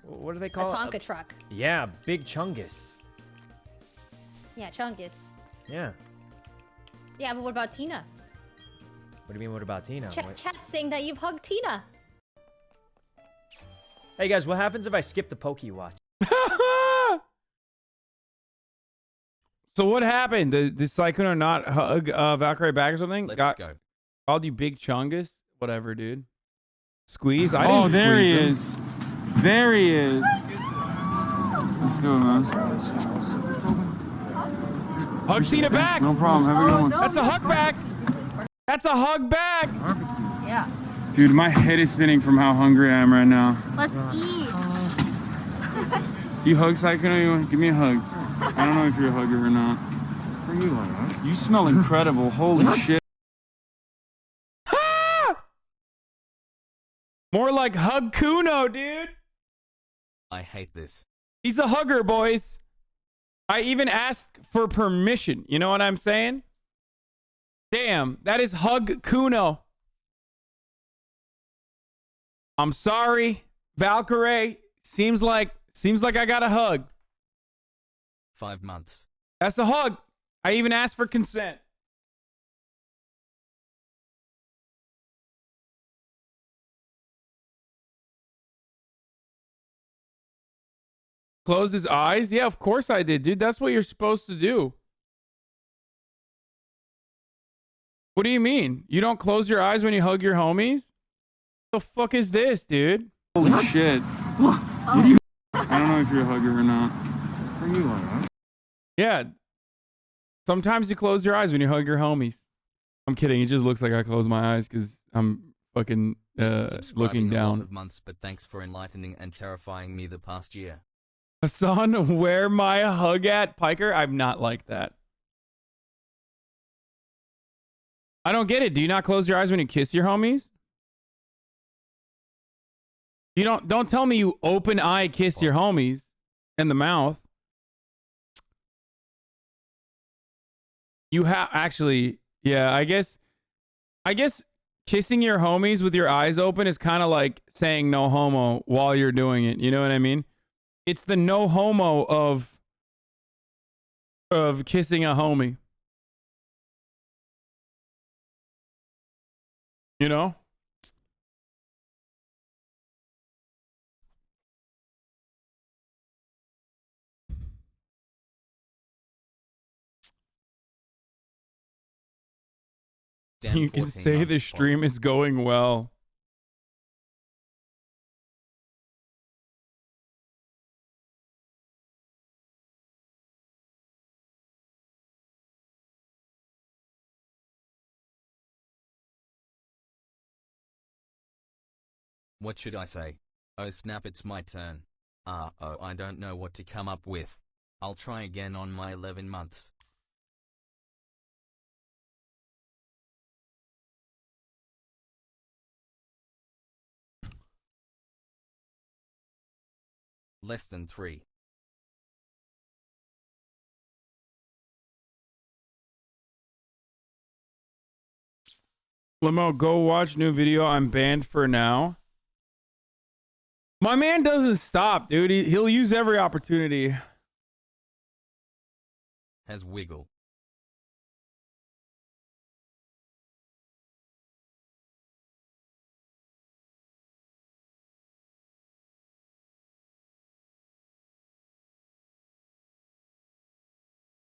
What do they A call it? Tonka truck. Yeah, big Chungus. Yeah, Chungus. Yeah. Yeah, but what about Tina? What do you mean, what about Tina? What- Chat's saying that you've hugged Tina. Hey guys, what happens if I skip the Poke Watch? So what happened? Did Sykkuno not hug Valkyrie back or something? Let's go. Called you Big Chungus? Whatever, dude. Squeeze? I Oh, didn't there squeeze he him. is. There he is. Let's go, man. Hug Tina back. No problem. Have a good one. That's a hug back. That's a hug back. Yeah. Dude, my head is spinning from how hungry I am right now. Let's eat. Do you hug Sykkuno? Give me a hug. I don't know if you're a hugger or not. You smell incredible. Holy shit. More like Hug Kuno, dude. I hate this. He's a hugger, boys. I even asked for permission. You know what I'm saying? Damn, that is Hug Kuno. I'm sorry, Valkyrie. Seems like I got a hug. 5 months. That's a hug. I even asked for consent. Closed his eyes? Yeah, of course I did, dude. That's what you're supposed to do. What do you mean? You don't close your eyes when you hug your homies? The fuck is this, dude? Holy shit. I don't know if you're a hugger or not. Yeah. Sometimes you close your eyes when you hug your homies. I'm kidding. It just looks like I close my eyes because I'm fucking looking A lot down. of months, but thanks for enlightening and terrifying me the past year. Hasan, where my hug at, Piker? I'm not like that. I don't get it. Do you not close your eyes when you kiss your homies? You don't tell me you open eye kiss your homies in the mouth. You have actually, yeah, I guess kissing your homies with your eyes open is kind of like saying no homo while you're doing it. You know what I mean? It's the no homo of kissing a homie. You know? Damn, You can 14 say the months, stream is going well. What should I say? Oh snap, it's my turn. Oh, I don't know what to come up with. I'll try again on my 11 months. Less than 3. Limo, go watch new video. I'm banned for now. My man doesn't stop, dude. He'll use every opportunity. Has wiggle.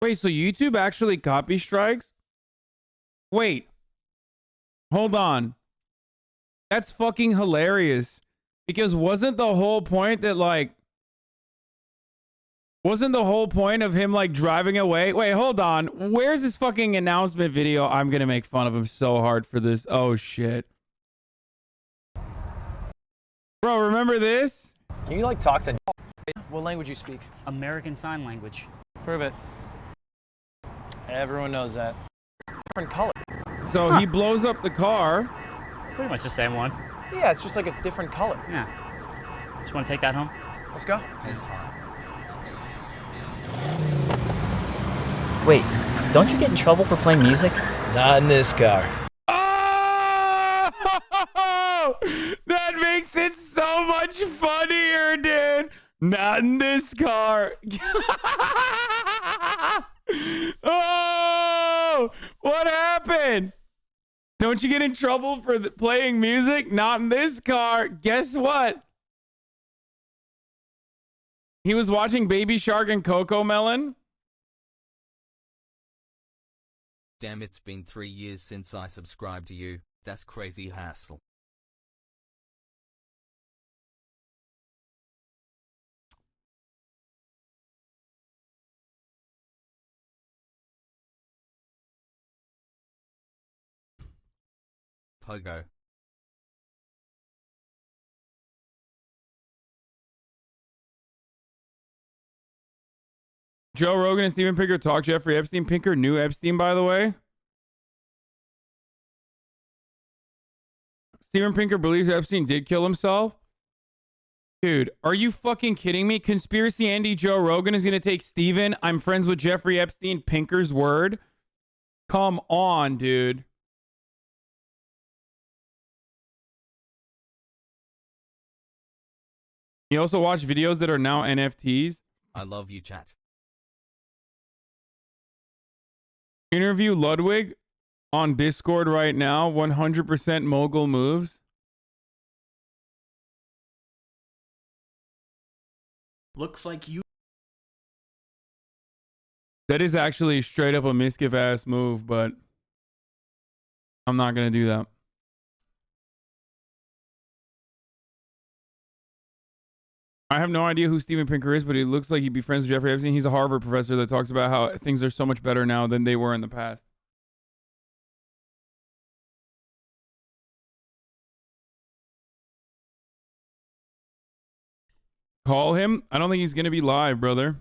Wait, so YouTube actually copy strikes? Wait. Hold on. That's fucking hilarious. Because wasn't the whole point that wasn't the whole point of him driving away? Wait, hold on. Where's this fucking announcement video? I'm gonna make fun of him so hard for this. Oh shit. Bro, remember this? Can you talk to... What language you speak? American Sign Language. Prove it. Everyone knows that. Different color. So he blows up the car. It's pretty much the same one. Yeah, it's just a different color. Yeah. Just want to take that home? Let's go. Wait, don't you get in trouble for playing music? Not in this car. Oh! That makes it so much funnier, dude. Not in this car. Oh! What happened? Don't you get in trouble for playing music? Not in this car. Guess what? He was watching Baby Shark and Coco Melon. Damn, it's been 3 years since I subscribed to you. That's crazy hassle. Pogo. Joe Rogan and Steven Pinker talk Jeffrey Epstein. Pinker knew Epstein, by the way. Steven Pinker believes Epstein did kill himself. Dude, are you fucking kidding me? Conspiracy Andy Joe Rogan is going to take Steven, I'm friends with Jeffrey Epstein, Pinker's word? Come on, dude. You also watch videos that are now NFTs? I love you, chat. Interview Ludwig on Discord right now. 100% mogul moves. Looks like you. That is actually straight up a mischief ass move, but I'm not going to do that. I have no idea who Steven Pinker is, but he looks like he'd be friends with Jeffrey Epstein. He's a Harvard professor that talks about how things are so much better now than they were in the past. Call him? I don't think he's going to be live, brother.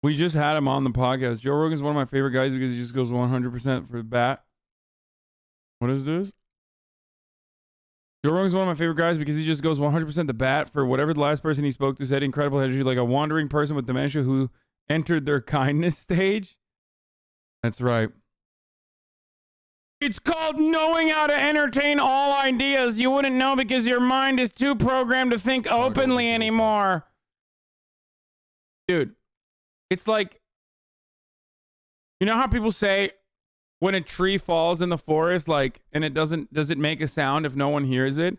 We just had him on the podcast. Joe Rogan's one of my favorite guys because he just goes 100% for the bat. What is this? Joe Rogan's one of my favorite guys because he just goes 100% the bat for whatever the last person he spoke to said. Incredible energy, like a wandering person with dementia who entered their kindness stage. That's right. It's called knowing how to entertain all ideas. You wouldn't know because your mind is too programmed to think openly anymore. Dude, it's like, you know how people say when a tree falls in the forest, like, and it does it make a sound if no one hears it?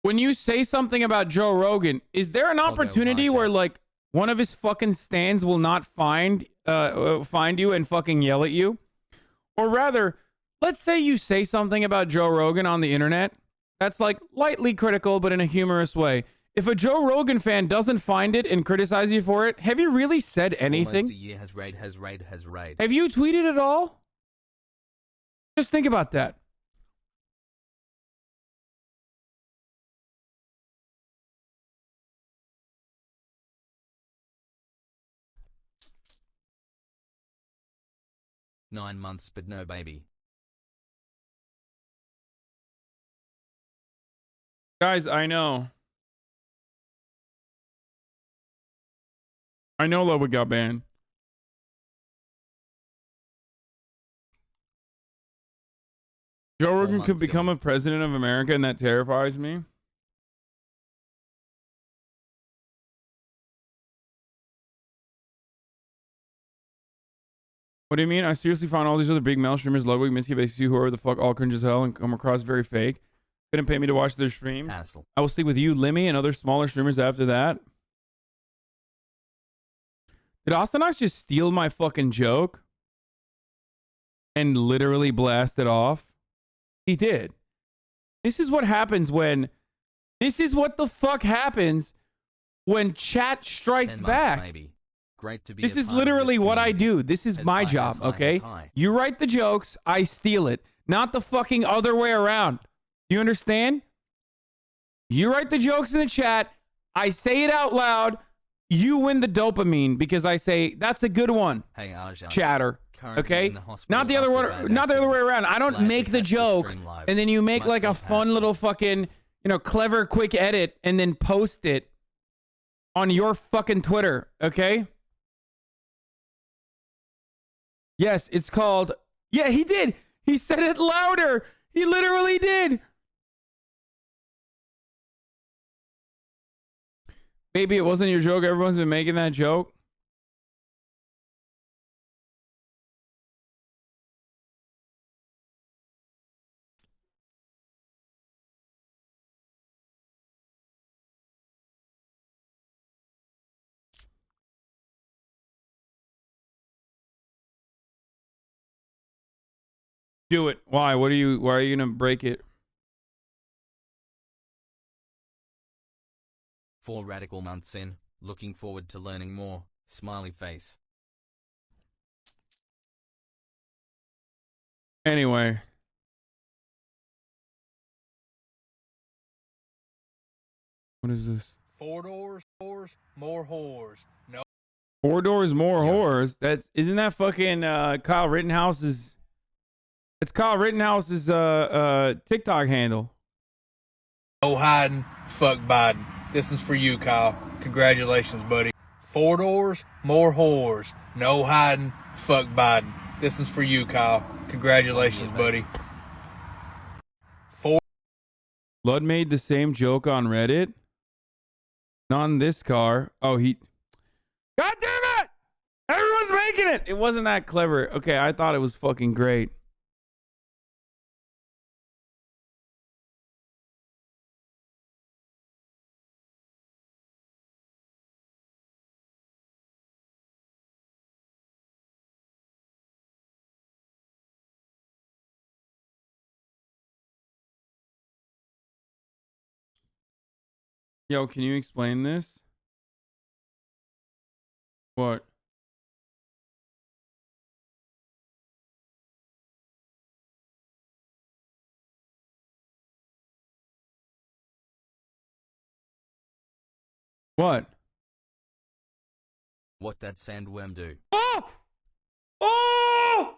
When you say something about Joe Rogan, is there an opportunity where like one of his fucking stands will not find you and fucking yell at you? Or rather, let's say you say something about Joe Rogan on the internet that's like lightly critical but in a humorous way. If a Joe Rogan fan doesn't find it and criticize you for it, have you really said anything? Almost a year has raid. Have you tweeted at all? Just think about that. Nine months but no baby. Guys, I know. I know Ludwig got banned. Joe Rogan could become a president of America, and that terrifies me. What do you mean? I seriously found all these other big male streamers, Ludwig, Misky, basically whoever the fuck, all cringe as hell, and come across very fake. Couldn't pay me to watch their streams. Hassle. I will sleep with you, Limmy, and other smaller streamers after that. Did Ostenox just steal my fucking joke and literally blast it off? He did. This is what happens when... This is what the fuck happens when chat strikes back. Maybe. Great to be This is literally what I do. This is my job, okay? You write the jokes, I steal it. Not the fucking other way around. You understand? You write the jokes in the chat, I say it out loud, you win the dopamine because I say that's a good one. Hey, Arjan. Chatter. Okay? Not the other way around. I don't make the joke and then you make like a fun little fucking, clever quick edit and then post it on your fucking Twitter, okay? Yes, it's called... Yeah, he did. He said it louder. He literally did. Maybe it wasn't your joke. Everyone's been making that joke. Do it. Why? Why are you gonna break it? 4 radical months in, looking forward to learning more. Smiley face. Anyway. What is this? 4 doors, more whores. No. 4 doors, more whores. Isn't that fucking Kyle Rittenhouse's? It's Kyle Rittenhouse's TikTok handle. No hiding. Fuck Biden. This is for you, Kyle. Congratulations, buddy. 4 doors, more whores. No hiding. Fuck Biden. This is for you, Kyle. Congratulations, buddy. Lud made the same joke on Reddit. Not in this car. Oh, he. God damn it! Everyone's making it. It wasn't that clever. Okay, I thought it was fucking great. Yo, can you explain this? What? What? What that sandworm do? Oh! Oh!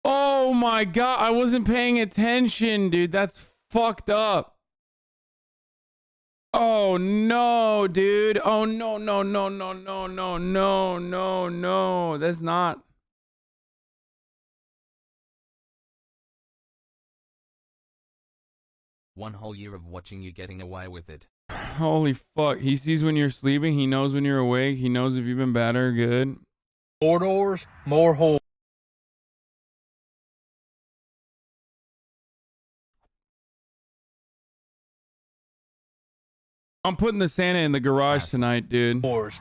Oh my god, I wasn't paying attention, dude. That's fucked up. Oh no, dude. Oh no, no, no, no, no, no, no, no, no. That's not. One whole year of watching you getting away with it. Holy fuck. He sees when you're sleeping. He knows when you're awake. He knows if you've been bad or good. 4 doors, more whores. I'm putting the Santa in the garage tonight, dude. Whores.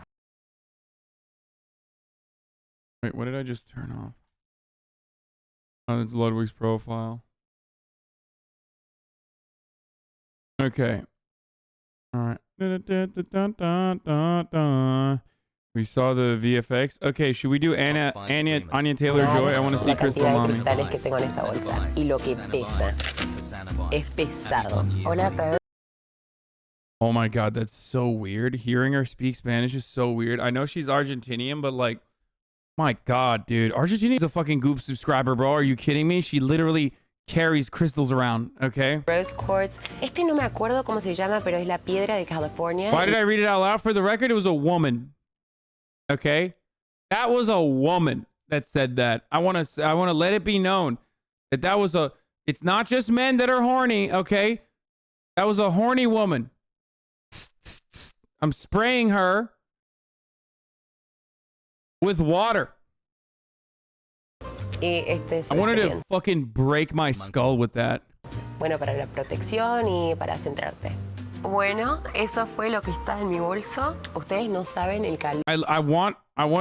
Wait, what did I just turn off? Oh, that's Ludwig's profile. Okay. All right. We saw the VFX. Okay, should we do Anya Taylor Joy? I want to see Crystal Mommy. Que tengo en esta bolsa y lo que pesa es pesado. Hola, Oh my god, that's so weird. Hearing her speak Spanish is so weird. I know she's Argentinian, but like, my god, dude. Argentinian's a fucking Goop subscriber, bro. Are you kidding me? She literally carries crystals around, okay? Rose quartz. Este no me acuerdo cómo se llama, pero es la piedra de California. Why did I read it out loud? For the record, it was a woman. Okay? That was a woman that said that. I want to let it be known that was a... It's not just men that are horny, okay? That was a horny woman. I'm spraying her with water. I I wanted to fucking break my skull with that. Bueno, para la protección y para centrarte. Bueno, eso fue lo que está en mi bolso. Ustedes no saben el calor. I want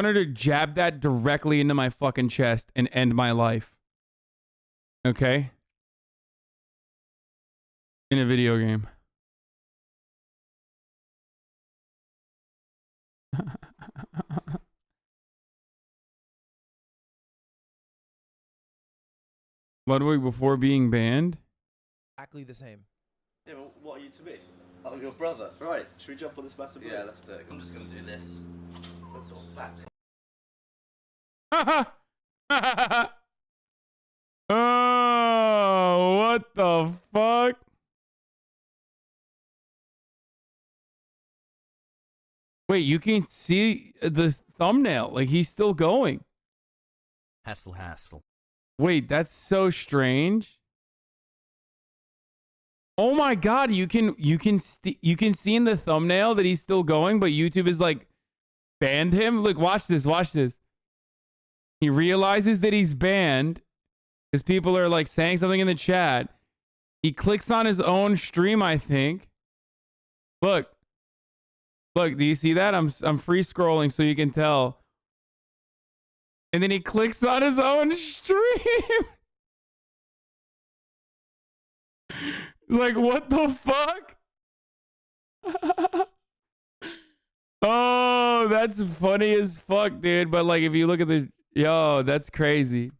her to jab that directly into my fucking chest and end my life. Okay? In a video game. Ludwig before being banned? Exactly the same. Yeah, well, what are you to me? I'm your brother. Right, should we jump on this massive Yeah, let's do it. I'm just going to do this. That's sort of back. Oh, what the fuck? Wait, you can see the thumbnail. Like, he's still going. Hassle. Wait, that's so strange. Oh my god, you can see in the thumbnail that he's still going, but YouTube is like banned him. Look, watch this. He realizes that he's banned because people are like saying something in the chat. He clicks on his own stream, I think. Look, do you see that? I'm free scrolling so you can tell. And then he clicks on his own stream. Like, what the fuck? Oh, that's funny as fuck, dude. But like, if you look at the, yo, that's crazy.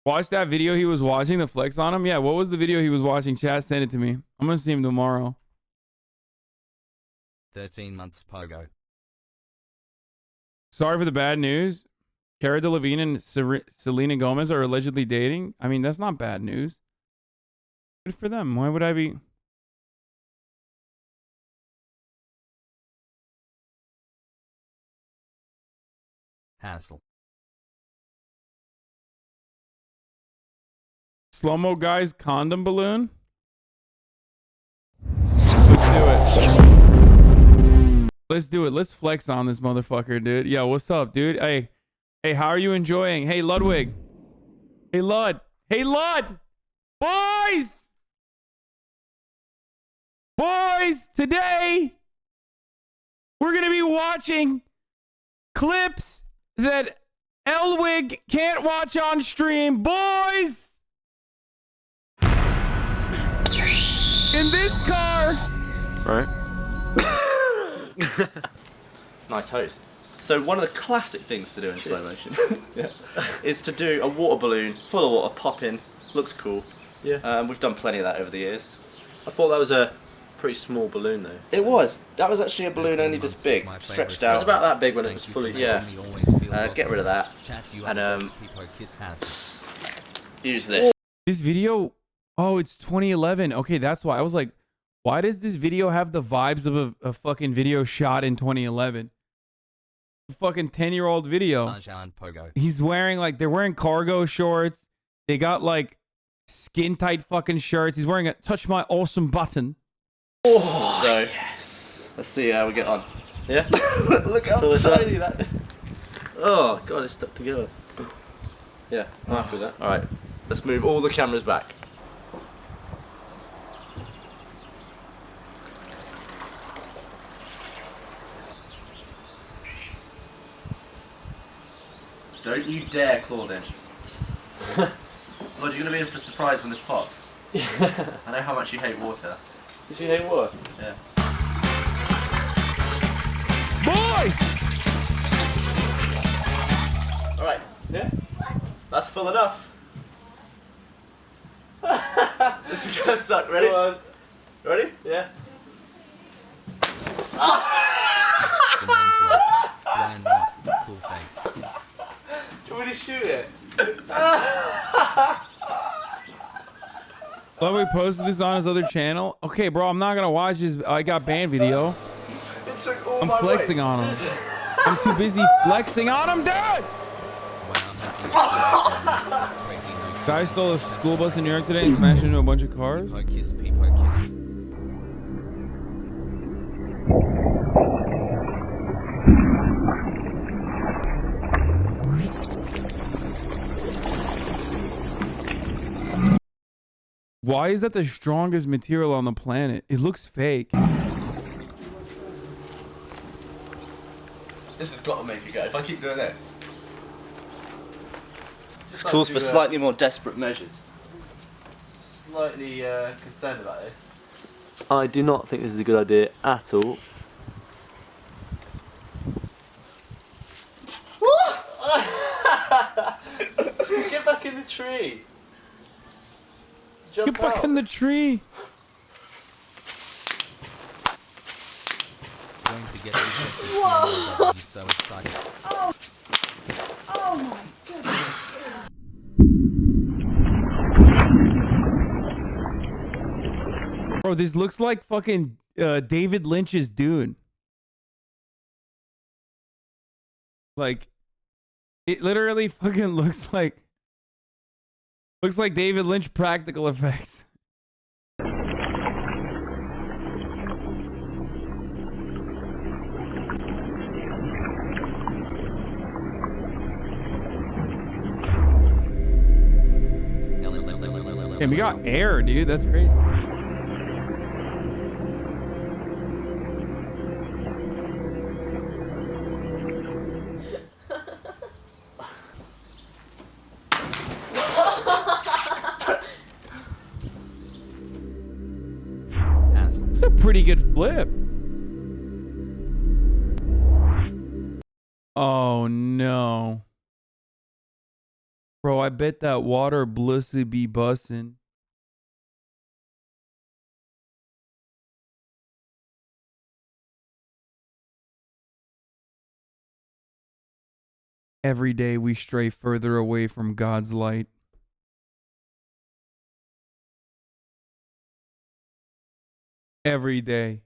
Watch that video he was watching, the flex on him. Yeah, what was the video he was watching? Chat, send it to me. I'm gonna see him tomorrow. 13 months pogo. Sorry for the bad news. Cara Delevingne and Selena Gomez are allegedly dating. I mean, that's not bad news. Good for them. Why would I be? Hassle. SloMo Guys condom balloon? Let's do it. Let's do it. Let's flex on this motherfucker, dude. Yo, what's up, dude? Hey, how are you enjoying? Hey, Ludwig. Hey, Lud. Hey, Lud. Boys! Boys, today we're going to be watching clips that Elwig can't watch on stream. Boys! In this car. Right. It's a nice hose. So one of the classic things to do in slow motion is to do a water balloon full of water, pop in, looks cool. Yeah. We've done plenty of that over the years. I thought that was a pretty small balloon though. It was. That was actually a balloon only this big, stretched out. It was about that big when it was fully full. Yeah. Get rid of that. And use this. This video, oh, it's 2011. Okay, that's why. I was like, why does this video have the vibes of a fucking video shot in 2011? A fucking 10-year-old video. He's wearing like, they're wearing cargo shorts. They got like skin tight fucking shirts. He's wearing a touch my awesome button. Oh, so, yes. Let's see how we get on. Yeah? Look how tiny that is. Oh, God, it's stuck together. Yeah, I'm happy with that. Alright, let's move all the cameras back. Don't you dare claw this. Lord, you're going to be in for a surprise when this pops. I know how much you hate water. Does you hate water? Yeah. Boys! Alright, yeah? That's full enough. This is gonna suck. Ready? Come on. Ready? Yeah. Cool face. Do you want me to shoot it? Ludwig posted this on his other channel. Okay, bro, I'm not gonna watch his I got banned video. It took all I'm my flexing weight. on him. I'm too busy flexing on him, dude! Guy stole a school bus in New York today and smashed into a bunch of cars. Kiss, peepo kiss. Why is that the strongest material on the planet? It looks fake. This has got to make it go. If I keep doing this. This calls for slightly more desperate measures. Slightly concerned about this. I do not think this is a good idea at all. Get back in the tree. Jump Get back out. in the tree. Going to get Whoa! He's so excited. Oh, oh my goodness. Bro, this looks like fucking David Lynch's Dune. Like, it literally fucking looks like David Lynch practical effects. And we got air, dude. That's crazy. pretty good flip. Oh no. Bro, I bet that water blussy be bussin'. Every day we stray further away from God's light. Every day.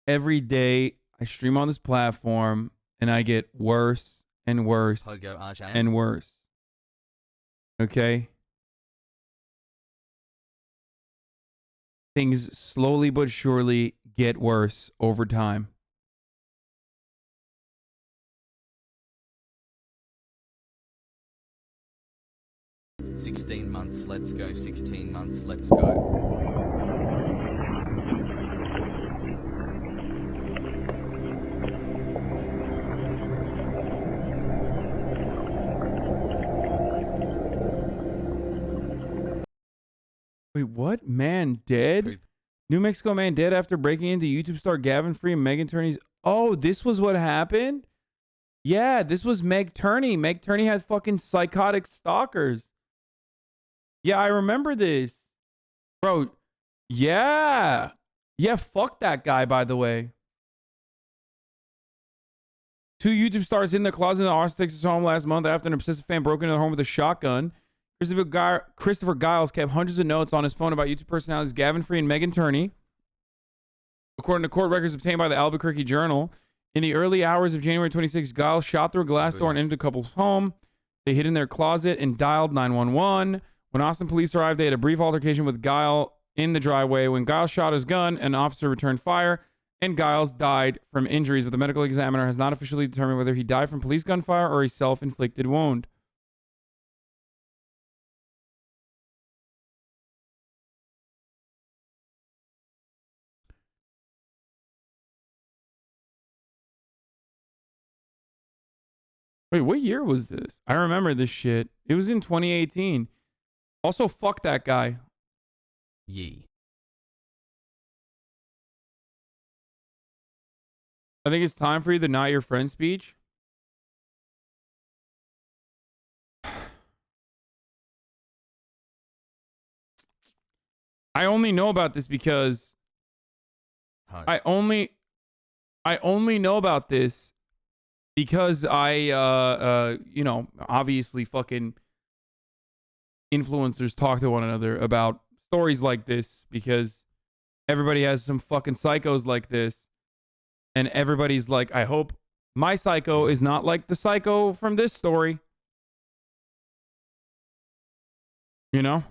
Every day I stream on this platform and I get worse and worse and worse. Okay? Things slowly but surely get worse over time. $16 let's go. 16 months, let's go. Wait, what? Man dead? New Mexico man dead after breaking into YouTube star Gavin Free and Megan Turney's. Oh, this was what happened? Yeah, this was Meg Turney. Meg Turney had fucking psychotic stalkers. Yeah, I remember this. Bro, yeah. Yeah, fuck that guy, by the way. 2 YouTube stars in the closet in the Austin, Texas home last month after an obsessive fan broke into the home with a shotgun. Christopher Giles kept hundreds of notes on his phone about YouTube personalities Gavin Free and Megan Turney. According to court records obtained by the Albuquerque Journal, in the early hours of January 26, Giles shot through a glass door and entered the couple's home. They hid in their closet and dialed 911. When Austin police arrived, they had a brief altercation with Giles in the driveway. When Giles shot his gun, an officer returned fire, and Giles died from injuries, but the medical examiner has not officially determined whether he died from police gunfire or a self-inflicted wound. Wait, what year was this? I remember this shit. It was in 2018. Also, fuck that guy. Yee. I think it's time for you to not your friend speech. I only know about this because I only know about this because I you know, obviously fucking influencers talk to one another about stories like this because everybody has some fucking psychos like this, and everybody's like, I hope my psycho is not like the psycho from this story. You know?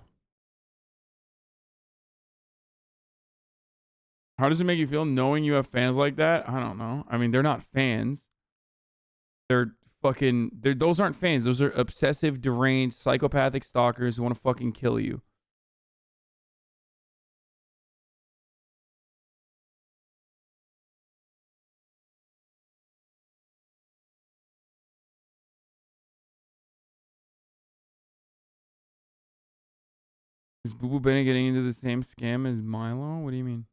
How does it make you feel knowing you have fans like that? I don't know. I mean, they're not fans. They're fucking... those aren't fans. Those are obsessive, deranged, psychopathic stalkers who want to fucking kill you. Is Boo Boo Bennett getting into the same scam as Milo? What do you mean?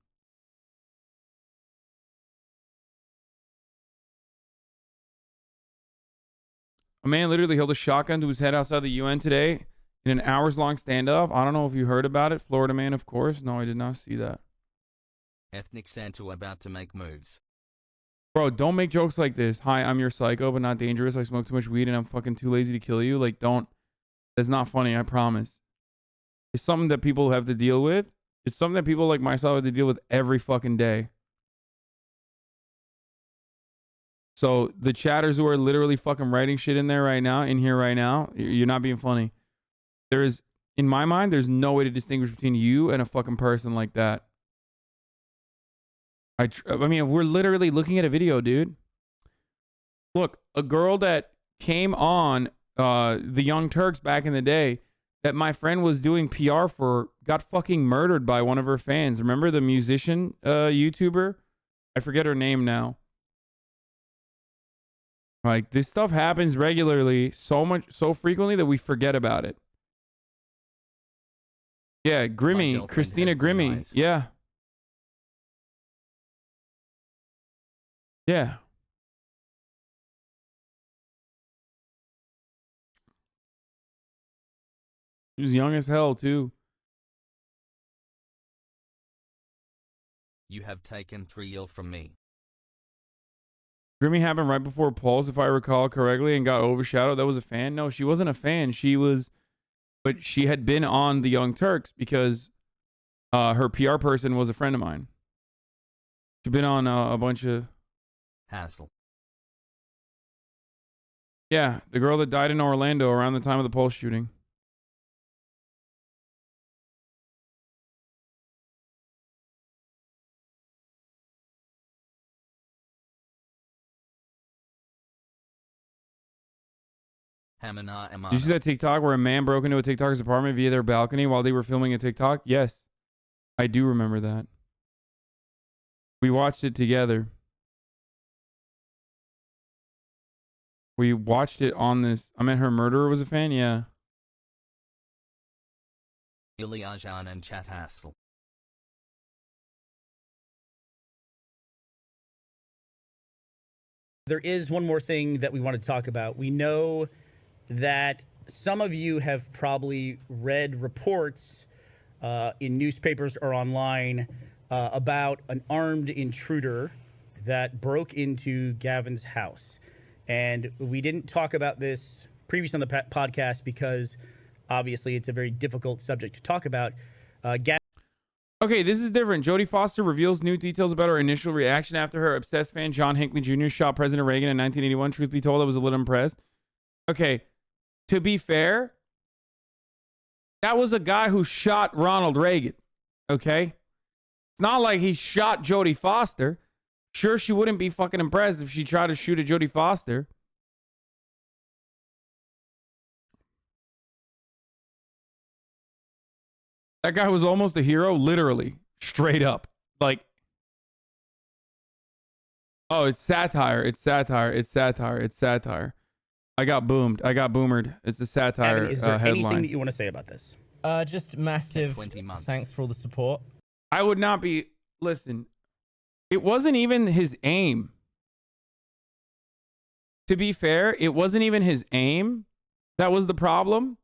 A man literally held a shotgun to his head outside the UN today in an hours-long standoff. I don't know if you heard about it. Florida man, of course. No, I did not see that. Ethnic Santa about to make moves. Bro, don't make jokes like this. Hi, I'm your psycho, but not dangerous. I smoke too much weed and I'm fucking too lazy to kill you. Like, don't. That's not funny, I promise. It's something that people have to deal with. It's something that people like myself have to deal with every fucking day. So the chatters who are literally fucking writing shit in there right now, in here right now, you're not being funny. There is, in my mind, there's no way to distinguish between you and a fucking person like that. I mean, we're literally looking at a video, dude. Look, a girl that came on the Young Turks back in the day that my friend was doing PR for got fucking murdered by one of her fans. Remember the musician YouTuber? I forget her name now. Like, this stuff happens regularly, so frequently that we forget about it. Yeah, Grimmy, Christina Grimmy. Yeah. Yeah. He was young as hell, too. You have taken 3 ill from me. Grimmy happened right before Pulse, if I recall correctly, and got overshadowed. That was a fan? No, she wasn't a fan. She was... But she had been on the Young Turks because her PR person was a friend of mine. She'd been on a bunch of... Hassle. Yeah, the girl that died in Orlando around the time of the Pulse shooting. Hamana Did you see that TikTok where a man broke into a TikToker's apartment via their balcony while they were filming a TikTok? Yes, I do remember that. We watched it together. We watched it on this. I mean, her murderer was a fan? Yeah. Iliajan and chat hassle. There is one more thing that we want to talk about. We know that some of you have probably read reports in newspapers or online about an armed intruder that broke into Gavin's house. And we didn't talk about this previously on the podcast because obviously it's a very difficult subject to talk about. Okay, this is different. Jodie Foster reveals new details about her initial reaction after her obsessed fan John Hinckley Jr. shot President Reagan in 1981. Truth be told, I was a little impressed. Okay, to be fair, that was a guy who shot Ronald Reagan. Okay? It's not like he shot Jodie Foster. Sure, she wouldn't be fucking impressed if she tried to shoot at Jodie Foster. That guy was almost a hero, literally, straight up. Like, oh, it's satire. It's satire. It's satire. It's satire. I got boomed. I got boomered. It's a satire Gavin, is there headline. anything that you want to say about this? Just massive thanks for all the support. I would not be... Listen, it wasn't even his aim. To be fair, it wasn't even his aim. That was the problem.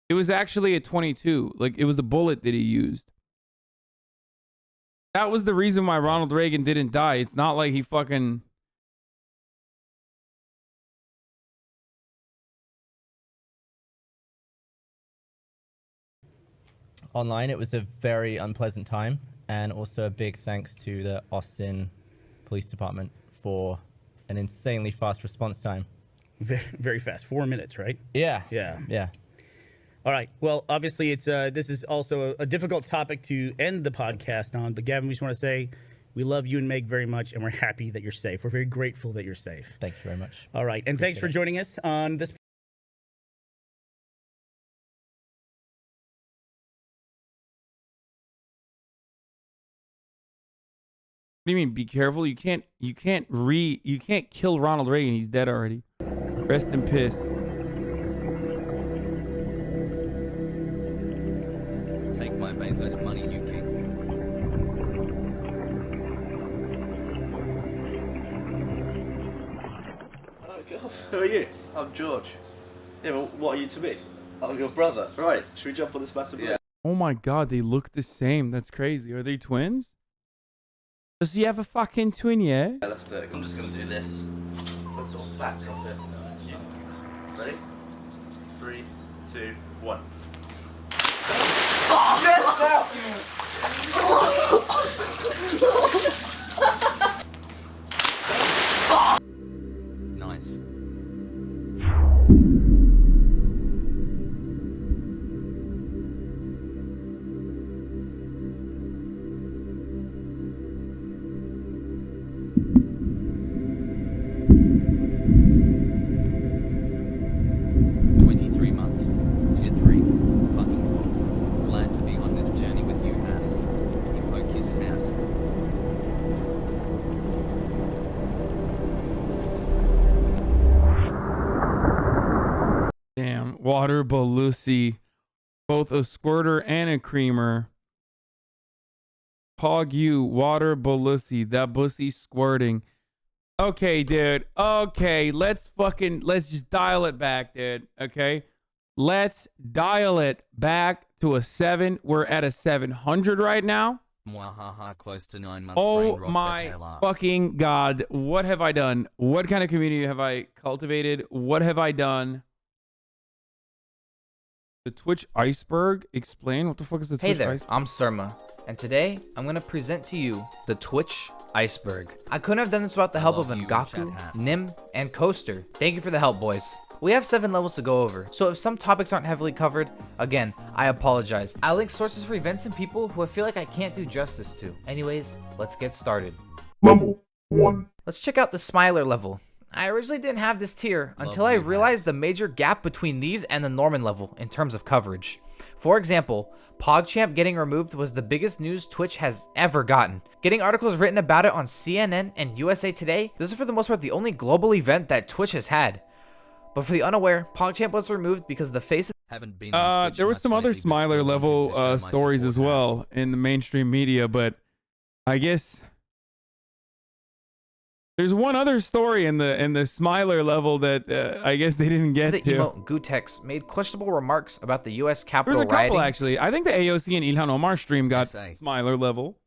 It was actually a 22. Like, it was the bullet that he used. That was the reason why Ronald Reagan didn't die. It's not like he fucking... Online, it was a very unpleasant time, and also a big thanks to the Austin Police Department for an insanely fast response time. Very, very fast. 4 minutes, right? Yeah. Yeah. Yeah. All right. Well, obviously, it's this is also a difficult topic to end the podcast on. But Gavin, we just want to say we love you and Meg very much, and we're happy that you're safe. We're very grateful that you're safe. Thank you very much. All right, and thanks for joining us on this. What do you mean? Be careful. You can't kill Ronald Reagan. He's dead already. Rest in piss. Take my Bezos money, you king. Oh, God. Who are you? I'm George. Yeah, well, what are you to me? I'm your brother. Right, should we jump on this massive boat? Oh my god, they look the same. That's crazy. Are they twins? Does he have a fucking twin, yeah? Yeah, let's do it. I'm just going to do this. Let's sort of backdrop it. Ready? 3, 2, 1. Nice. Water Belusi, both a squirter and a creamer. HOG you, Water Belusi, that bussy squirting. Okay, dude. Okay, let's just dial it back, dude. Okay, let's dial it back to a 7. We're at a 700 right now. Mwahaha, close to 9 months. Oh my fucking god! What have I done? What kind of community have I cultivated? What have I done? The Twitch Iceberg. Explain what the fuck is the Twitch Hey there, Iceberg? I'm Surma, and today I'm gonna present to you the Twitch Iceberg. I couldn't have done this without the help of Ngaku, Nim, and Coaster. Thank you for the help, boys. We have 7 levels to go over, so if some topics aren't heavily covered, again, I apologize. I'll link sources for events and people who I feel like I can't do justice to. Anyways, let's get started. Level 1. Let's check out the Smiler level. I originally didn't have this tier until I realized the major gap between these and the Norman level in terms of coverage. For example, PogChamp getting removed was the biggest news Twitch has ever gotten. Getting articles written about it on CNN and USA Today, this is for the most part the only global event that Twitch has had. But for the unaware, PogChamp was removed because the face haven't been there was some other Smiler level stories as well in the mainstream media, but I guess there's one other story in the Smiler level that I guess they didn't get the to. emote Gutex made questionable remarks about the U.S. Capitol There's a couple rioting. actually. I think the AOC and Ilhan Omar stream got Smiler level,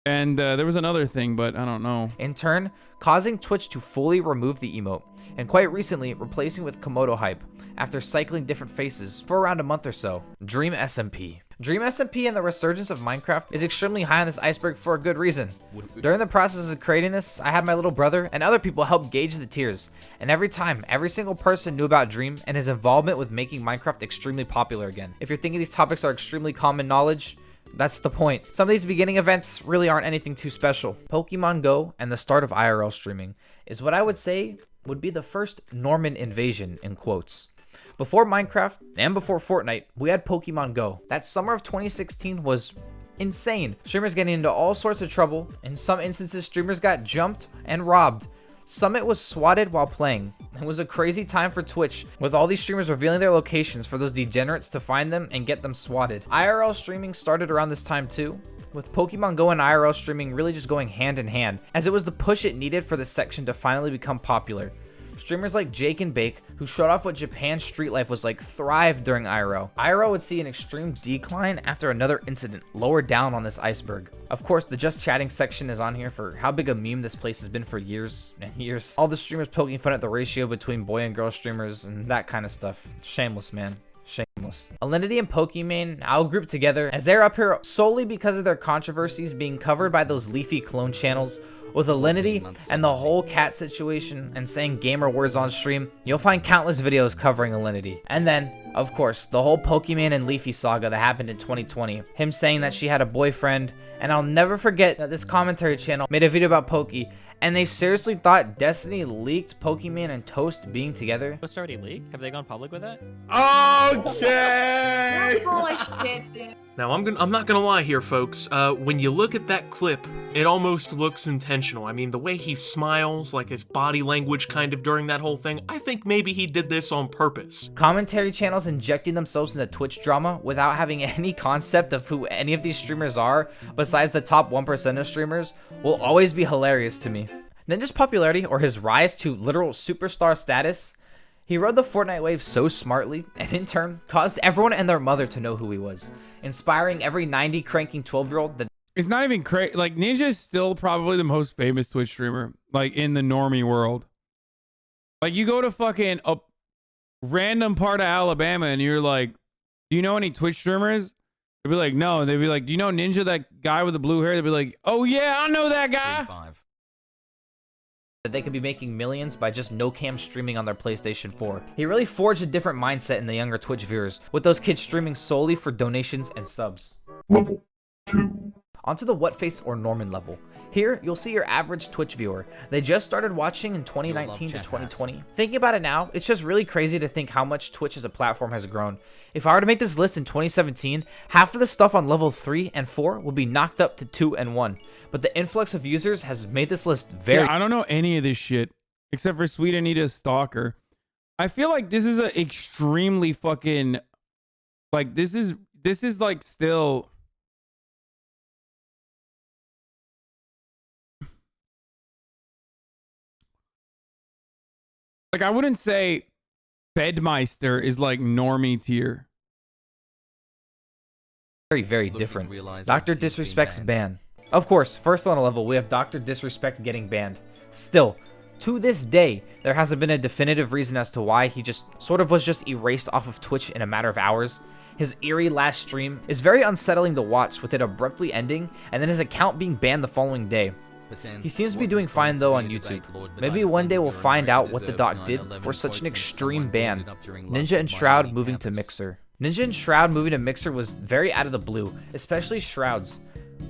and there was another thing, but I don't know. In turn, causing Twitch to fully remove the emote, and quite recently replacing with Komodo hype after cycling different faces for around a month or so. Dream SMP. Dream SMP and the resurgence of Minecraft is extremely high on this iceberg for a good reason. During the process of creating this, I had my little brother and other people help gauge the tiers, and every time, every single person knew about Dream and his involvement with making Minecraft extremely popular again. If you're thinking these topics are extremely common knowledge, that's the point. Some of these beginning events really aren't anything too special. Pokemon Go and the start of IRL streaming is what I would say would be the first Norman invasion in quotes. Before Minecraft and before Fortnite, we had Pokemon Go. That summer of 2016 was insane. Streamers getting into all sorts of trouble. In some instances, streamers got jumped and robbed. Summit was swatted while playing. It was a crazy time for Twitch, with all these streamers revealing their locations for those degenerates to find them and get them swatted. IRL streaming started around this time too, with Pokemon Go and IRL streaming really just going hand in hand, as it was the push it needed for this section to finally become popular. Streamers like Jake and Bake, who showed off what Japan's street life was like, thrived during IRL. IRL would see an extreme decline after another incident lower down on this iceberg. Of course, the Just Chatting section is on here for how big a meme this place has been for years and years. All the streamers poking fun at the ratio between boy and girl streamers and that kind of stuff. Shameless, man. Shameless. Alinity and Pokimane now group together as they're up here solely because of their controversies being covered by those leafy clone channels. With Alinity and the whole cat situation and saying gamer words on stream, you'll find countless videos covering Alinity. And then, of course, the whole Pokimane and Leafy saga that happened in 2020. Him saying that she had a boyfriend, and I'll never forget that this commentary channel made a video about Poki, and they seriously thought Destiny leaked Pokimane and Toast being together. Post already leaked? Have they gone public with that? Okay. You're full of shit, dude. Now, I'm not gonna lie here, folks. When you look at that clip, it almost looks intentional. I mean, the way he smiles, like his body language kind of during that whole thing, I think maybe he did this on purpose. Commentary channels injecting themselves into Twitch drama without having any concept of who any of these streamers are, besides the top 1% of streamers, will always be hilarious to me. Ninja's popularity, or his rise to literal superstar status, he rode the Fortnite wave so smartly, and in turn, caused everyone and their mother to know who he was, inspiring every 90 cranking 12-year-old that It's not even crazy. Like, Ninja is still probably the most famous Twitch streamer, like, in the normie world. Like, you go to fucking a random part of Alabama and you're like, do you know any Twitch streamers? They'd be like, no. And they'd be like, do you know Ninja, that guy with the blue hair? They'd be like, oh yeah, I know that guy. that they could be making millions by just no-cam streaming on their PlayStation 4. He really forged a different mindset in the younger Twitch viewers, with those kids streaming solely for donations and subs. Level 2. Onto the Whatface or Norman level. Here, you'll see your average Twitch viewer. They just started watching in 2019 to 2020. Thinking about it now, it's just really crazy to think how much Twitch as a platform has grown. If I were to make this list in 2017, half of the stuff on level 3 and 4 would be knocked up to 2 and 1. But the influx of users has made this list very... Yeah, I don't know any of this shit, except for Sweet Anita Stalker. I feel like this is an extremely fucking... Like, this is like still... Like, I wouldn't say Bedmeister is like normie tier. Very different. Dr. Disrespect's ban. Of course, first on a level, we have Dr. Disrespect getting banned. Still, to this day, there hasn't been a definitive reason as to why he just sort of was just erased off of Twitch in a matter of hours. His eerie last stream is very unsettling to watch, with it abruptly ending and then his account being banned the following day. He seems to be doing fine though on YouTube. Maybe one day we'll find out what the doc did for such an extreme ban. Ninja and Shroud moving to Mixer. Ninja and Shroud moving to Mixer was very out of the blue, especially Shroud's.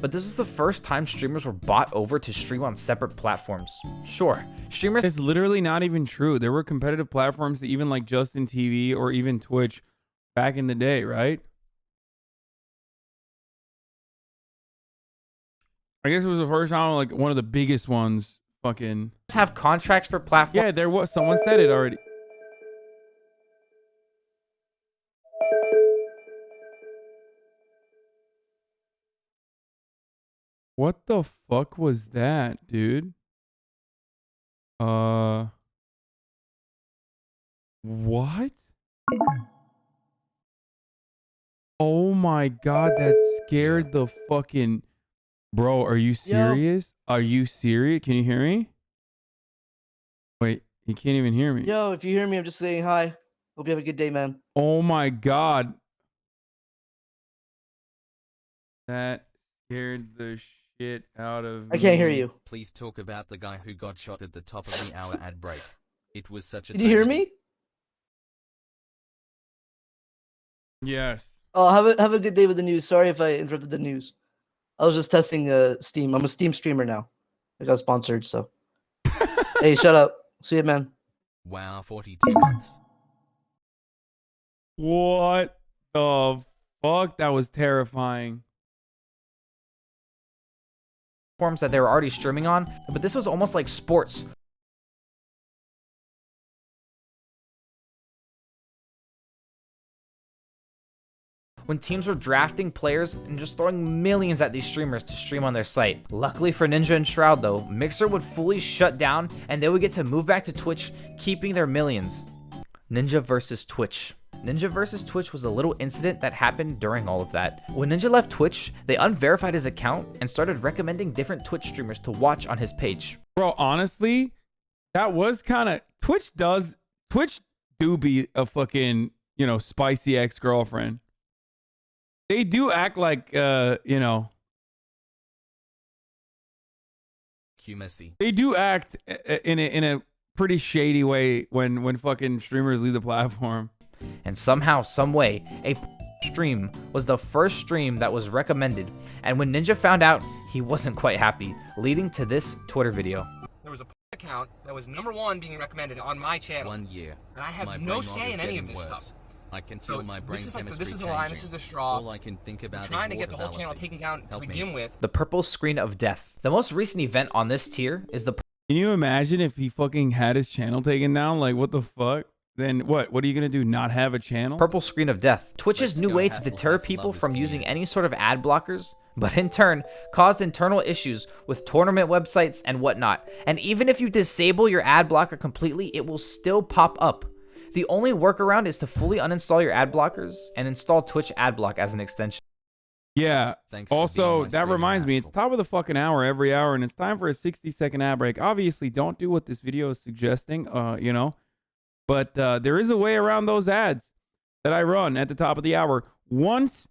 But this was the first time streamers were bought over to stream on separate platforms. Sure, streamers— It's literally not even true. There were competitive platforms that even like Justin TV or even Twitch back in the day, right? I guess it was the first time, like one of the biggest ones. Fucking have contracts for platforms. Yeah, there was. Someone said it already. What the fuck was that, dude? What? Oh my god, that scared the fucking... Bro, are you serious? Are you serious? Can you hear me? Wait, he can't even hear me. Yo, if you hear me, I'm just saying hi. Hope you have a good day, man. Oh my god. That scared the shit out of me. I can't hear you. Please talk about the guy who got shot at the top of the hour ad break. It was such a... Did you hear me? Yes. Oh, have a good day with the news. Sorry if I interrupted the news. I was just testing Steam. I'm a Steam streamer now. I got sponsored, so. Hey, shut up. See you, man. Wow, 42 months. What the fuck? That was terrifying. Platforms that they were already streaming on, but this was almost like sports. When teams were drafting players and just throwing millions at these streamers to stream on their site. Luckily for Ninja and Shroud though, Mixer would fully shut down and they would get to move back to Twitch, keeping their millions. Ninja versus Twitch. Ninja versus Twitch was a little incident that happened during all of that. When Ninja left Twitch, they unverified his account and started recommending different Twitch streamers to watch on his page. Bro, honestly, that was kind of... Twitch do be a fucking, you know, spicy ex-girlfriend. They do act like, you know... Messy. They do act in a pretty shady way when fucking streamers leave the platform. And somehow, some way, a stream was the first stream that was recommended. And when Ninja found out, he wasn't quite happy, leading to this Twitter video. There was a account that was #1 being recommended on my channel. 1 year. And I have no say in any of this stuff. I can feel my brain chemistry this is the line, this is the straw. All I can think about I'm trying is to get the whole water channel fallacy. taken down to begin with. The purple screen of death. The most recent event on this tier is the... Can you imagine if he fucking had his channel taken down? Like, what the fuck? Then what? What are you gonna do? Not have a channel? Purple screen of death. Twitch's new way to deter people from using any sort of ad blockers, but in turn caused internal issues with tournament websites and whatnot. And even if you disable your ad blocker completely, it will still pop up. The only workaround is to fully uninstall your ad blockers and install Twitch Adblock as an extension. Yeah. Also, that reminds me, it's top of the fucking hour every hour, and it's time for a 60-second ad break. Obviously, don't do what this video is suggesting, you know. But there is a way around those ads that I run at the top of the hour. Once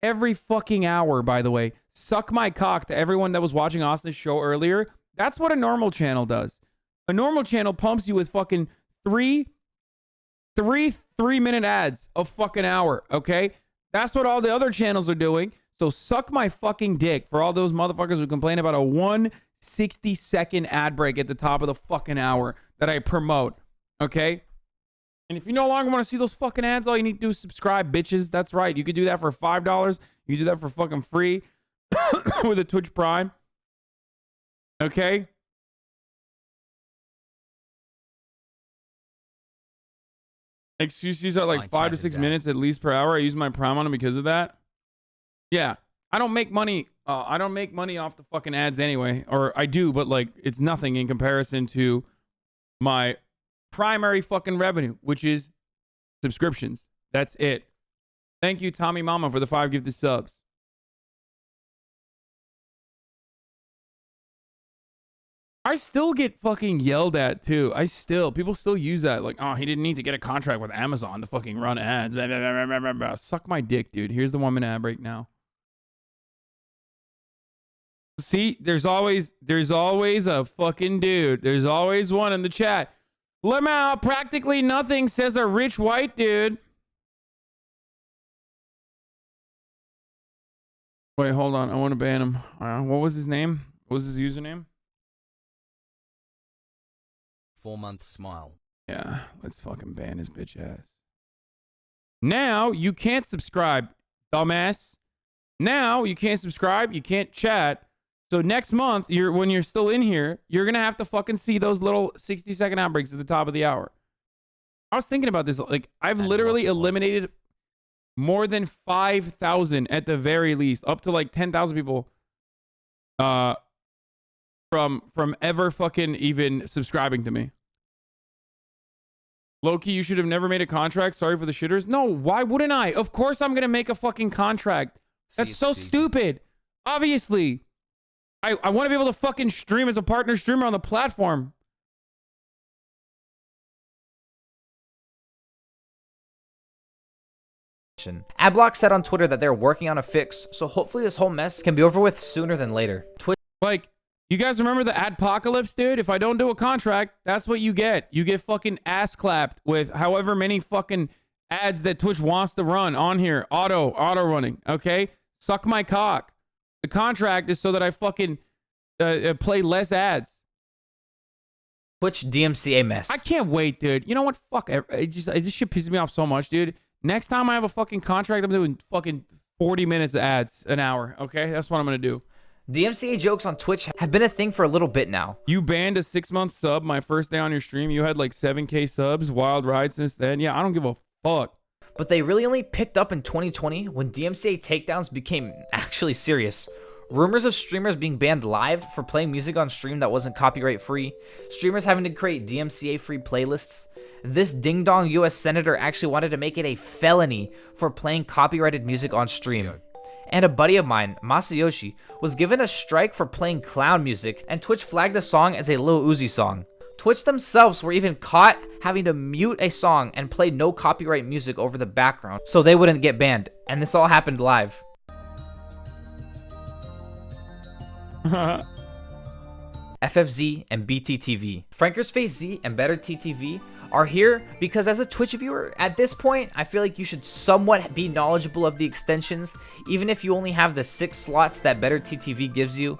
every fucking hour, by the way. Suck my cock to everyone that was watching Austin's show earlier. That's what a normal channel does. A normal channel pumps you with fucking three 3-minute ads a fucking hour, okay? That's what all the other channels are doing. So suck my fucking dick for all those motherfuckers who complain about a 160-second ad break at the top of the fucking hour that I promote, okay? And if you no longer want to see those fucking ads, all you need to do is subscribe, bitches. That's right. You could do that for $5. You can do that for fucking free with a Twitch Prime, okay? Excuses are like 5 to 6 minutes at least per hour. I use my Prime on them because of that. Yeah, I don't make money. I don't make money off the fucking ads anyway, or I do, but like it's nothing in comparison to my primary fucking revenue, which is subscriptions. That's it. Thank you, Tommy Mama, for the 5 gifted subs. I still get fucking yelled at too. People still use that. Like, oh, he didn't need to get a contract with Amazon to fucking run ads. Blah, blah, blah, blah, blah, blah. Suck my dick, dude. Here's the 1 minute ad break now. See, there's always a fucking dude. There's always one in the chat. LMAO, practically nothing, says a rich white dude. Wait, hold on. I want to ban him. What was his name? What was his username? 4-month smile. Yeah, let's fucking ban his bitch ass. Now you can't subscribe, dumbass. Now you can't subscribe. You can't chat. So next month, when you're still in here, you're gonna have to fucking see those little 60-second outbreaks at the top of the hour. I was thinking about this. Like, I've literally eliminated more than 5,000 at the very least, up to like 10,000 people. From ever fucking even subscribing to me. Loki, you should have never made a contract. Sorry for the shitters. No, why wouldn't I? Of course I'm gonna make a fucking contract. That's so stupid. Obviously. I want to be able to fucking stream as a partner streamer on the platform. Adblock said on Twitter that they're working on a fix, so hopefully this whole mess can be over with sooner than later. Like, you guys remember the adpocalypse, dude? If I don't do a contract, that's what you get. You get fucking ass clapped with however many fucking ads that Twitch wants to run on here. Auto running, okay? Suck my cock. The contract is so that I fucking play less ads. Twitch DMCA mess. I can't wait, dude. You know what? Fuck. This shit pisses me off so much, dude. Next time I have a fucking contract, I'm doing fucking 40 minutes of ads an hour, okay? That's what I'm going to do. DMCA jokes on Twitch have been a thing for a little bit now. You banned a 6-month sub my first day on your stream. You had like 7K subs. Wild ride since then. Yeah, I don't give a fuck. But they really only picked up in 2020 when DMCA takedowns became actually serious. Rumors of streamers being banned live for playing music on stream that wasn't copyright free. Streamers having to create DMCA free playlists. This ding-dong US senator actually wanted to make it a felony for playing copyrighted music on stream. And a buddy of mine, Masayoshi, was given a strike for playing clown music, and Twitch flagged the song as a Lil Uzi song. Twitch themselves were even caught having to mute a song and play no copyright music over the background so they wouldn't get banned, and this all happened live. FFZ and BTTV. Franker's Face Z and Better TTV are here because as a Twitch viewer, at this point, I feel like you should somewhat be knowledgeable of the extensions, even if you only have the 6 slots that Better TTV gives you.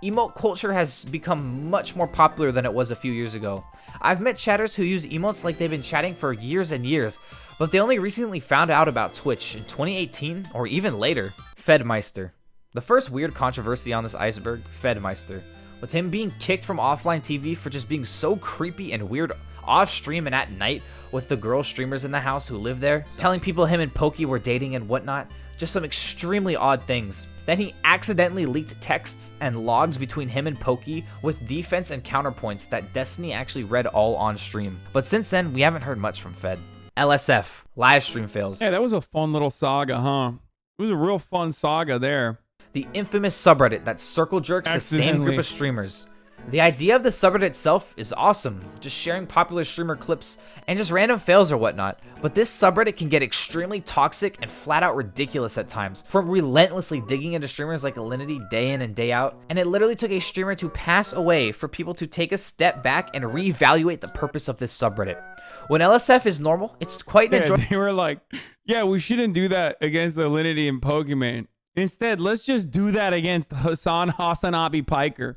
Emote culture has become much more popular than it was a few years ago. I've met chatters who use emotes like they've been chatting for years and years, but they only recently found out about Twitch in 2018 or even later. Fedmeister. The first weird controversy on this iceberg, Fedmeister, with him being kicked from offline TV for just being so creepy and weird off stream and at night with the girl streamers in the house who live there, telling people him and Pokey were dating and whatnot, just some extremely odd things. Then he accidentally leaked texts and logs between him and Pokey with defense and counterpoints that Destiny actually read all on stream. But since then, we haven't heard much from Fed. LSF, live stream fails. Hey, that was a fun little saga, huh? It was a real fun saga there. The infamous subreddit that circle jerks the same group of streamers. The idea of the subreddit itself is awesome, just sharing popular streamer clips and just random fails or whatnot, but this subreddit can get extremely toxic and flat out ridiculous at times, from relentlessly digging into streamers like Alinity day in and day out, and it literally took a streamer to pass away for people to take a step back and reevaluate the purpose of this subreddit. When LSF is normal, it's quite enjoyable. They were like, yeah, we shouldn't do that against Alinity and Pokemon. Instead, let's just do that against HasanAbi Piker.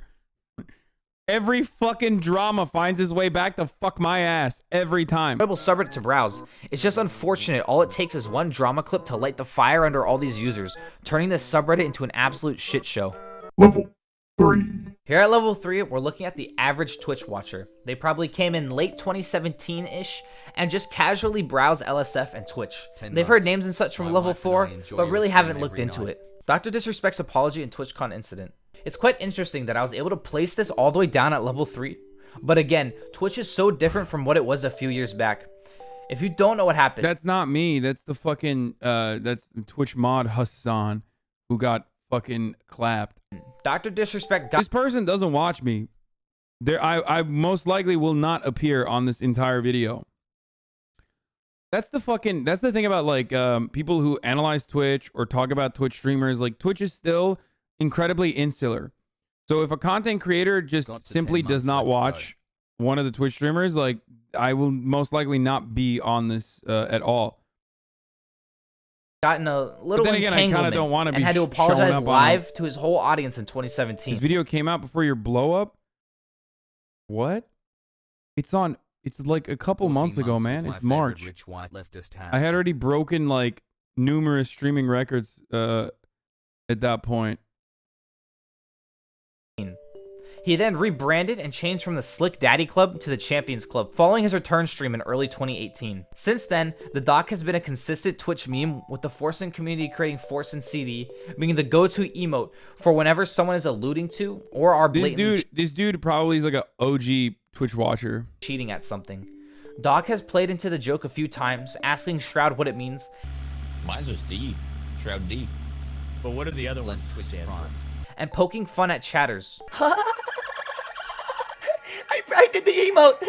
Every fucking drama finds his way back to fuck my ass every time. Subreddit to browse. It's just unfortunate. All it takes is one drama clip to light the fire under all these users, turning this subreddit into an absolute shit show. Level 3. Here at level 3, we're looking at the average Twitch watcher. They probably came in late 2017-ish and just casually browse LSF and Twitch. They've heard names and such from level 4, but really haven't looked into it. Dr. Disrespect's apology and TwitchCon incident. It's quite interesting that I was able to place this all the way down at level 3, But again, Twitch is so different from what it was a few years back. If you don't know what happened, That's not me. That's the fucking that's Twitch mod Hasan who got fucking clapped. Dr. Disrespect got This person doesn't watch me. I most likely will not appear on this entire video. That's the thing about like people who analyze Twitch or talk about Twitch streamers. Like Twitch is still incredibly insular. So if a content creator just simply does not watch one of the Twitch streamers, like I will most likely not be on this at all. got in a little then again, I kinda entanglement don't wanna and be had to showing apologize up on live to his whole audience in 2017. This video came out before your blow up. What? It's like a couple months ago, man. It's March. Rich white leftist I had already broken like numerous streaming records at that point. He then rebranded and changed from the Slick Daddy Club to the Champions Club following his return stream in early 2018. Since then, the doc has been a consistent Twitch meme, with the Forsen community creating Forsen CD being the go-to emote for whenever someone is alluding to or are blatantly This dude probably is like a OG Twitch watcher. cheating at something. Doc has played into the joke a few times, asking Shroud what it means. Mine's just D. Shroud D. But what are the other ones stand for? And poking fun at chatters. I did the emote.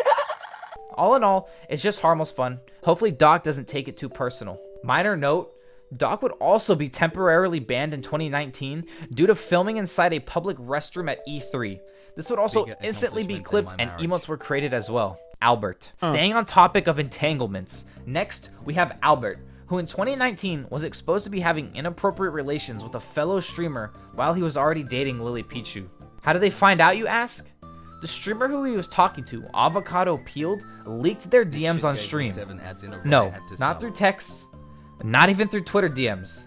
All in all, it's just harmless fun. Hopefully Doc doesn't take it too personal. Minor note, Doc would also be temporarily banned in 2019 due to filming inside a public restroom at E3. This would also instantly be clipped and emotes were created as well. Albert. Staying on topic of entanglements, next we have Albert, who in 2019 was exposed to be having inappropriate relations with a fellow streamer while he was already dating Lily Pichu. How did they find out, you ask? The streamer who he was talking to, Avocado Peeled, leaked their DMs on stream. No, not through texts, not even through Twitter DMs,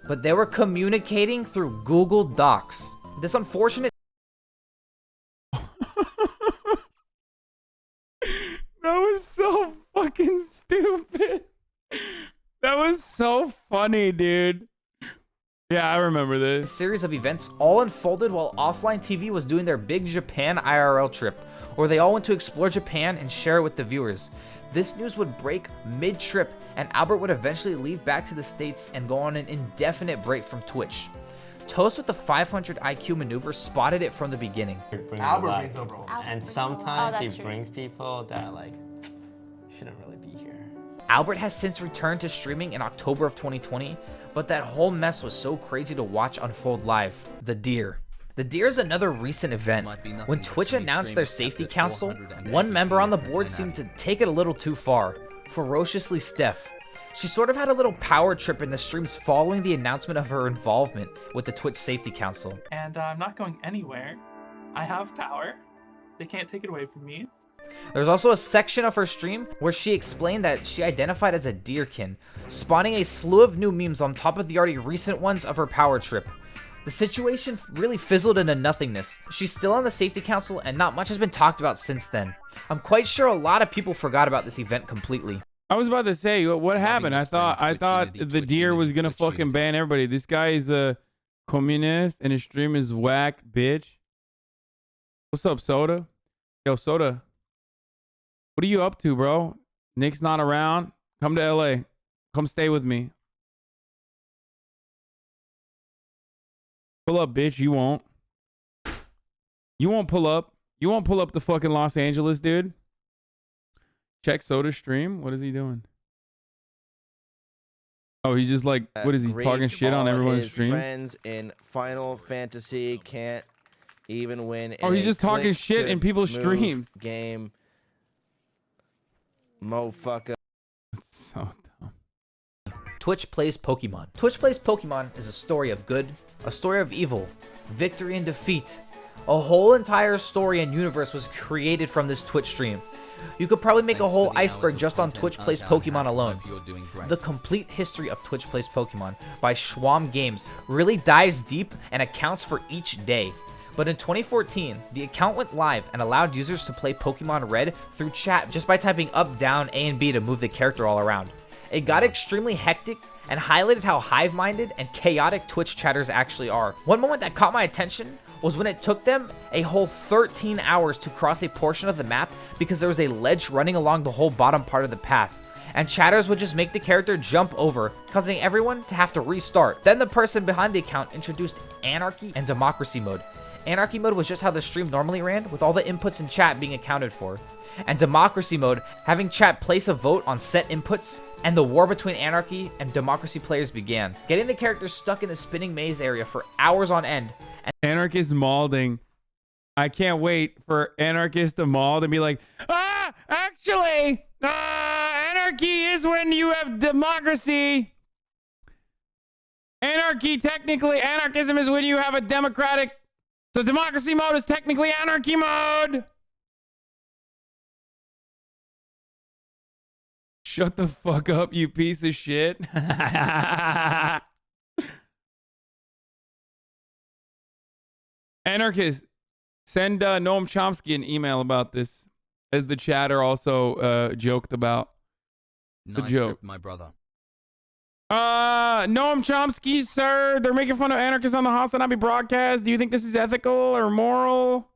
but they were communicating through Google Docs. This unfortunate That was so fucking stupid. That was so funny, dude. Yeah, I remember this. Series of events all unfolded while Offline TV was doing their big Japan IRL trip, where they all went to explore Japan and share it with the viewers. This news would break mid-trip, and Albert would eventually leave back to the States and go on an indefinite break from Twitch. Toast with the 500 IQ maneuver spotted it from the beginning. Albert brings overall. And sometimes he brings people that like shouldn't really be here. Albert has since returned to streaming in October of 2020, but that whole mess was so crazy to watch unfold live. The Deer. The Deer is another recent event. When Twitch announced their safety council, one member on the board seemed to take it a little too far. Ferociously Steph. She sort of had a little power trip in the streams following the announcement of her involvement with the Twitch Safety Council. And I'm not going anywhere. I have power. They can't take it away from me. There's also a section of her stream where she explained that she identified as a deerkin, spawning a slew of new memes on top of the already recent ones of her power trip. The situation really fizzled into nothingness. She's still on the Safety Council and not much has been talked about since then. I'm quite sure a lot of people forgot about this event completely. I was about to say, what happened? I thought the Deer was gonna fucking ban everybody. This guy is a communist and his stream is whack, bitch. What's up, Soda? Yo, Soda. What are you up to, bro? Nick's not around. Come to LA. Come stay with me. Pull up, bitch. You won't. You won't pull up. You won't pull up to fucking Los Angeles, dude. Check Soda's stream. What is he doing? Oh, he's just like, what is he talking shit on everyone's streams? Friends in Final Fantasy can't even win. Oh, he's just talking shit in people's streams. Game. Mofucker. So dumb. Twitch Plays Pokemon. Twitch Plays Pokemon is a story of good, a story of evil, victory and defeat. A whole entire story and universe was created from this Twitch stream. You could probably make a whole iceberg just on Twitch Plays Pokemon alone. The complete history of Twitch Plays Pokemon by Schwam Games really dives deep and accounts for each day. But in 2014, the account went live and allowed users to play Pokemon Red through chat just by typing up, down, A, and B to move the character all around. It got extremely hectic and highlighted how hive-minded and chaotic Twitch chatters actually are. One moment that caught my attention was when it took them a whole 13 hours to cross a portion of the map because there was a ledge running along the whole bottom part of the path. And chatters would just make the character jump over, causing everyone to have to restart. Then the person behind the account introduced Anarchy and Democracy mode. Anarchy mode was just how the stream normally ran, with all the inputs in chat being accounted for. And Democracy mode, having chat place a vote on set inputs, and the war between Anarchy and Democracy players began, getting the characters stuck in the spinning maze area for hours on end. Anarchist malding. I can't wait for Anarchist to mauld and be like, actually, anarchy is when you have democracy. Anarchism is when you have a democratic. So democracy mode is technically anarchy mode. Shut the fuck up, you piece of shit. Anarchist, send Noam Chomsky an email about this, as the chatter also joked about the Nice joke. trip, my brother. Noam Chomsky, sir, they're making fun of anarchists on the HasanAbi broadcast. Do you think this is ethical or moral?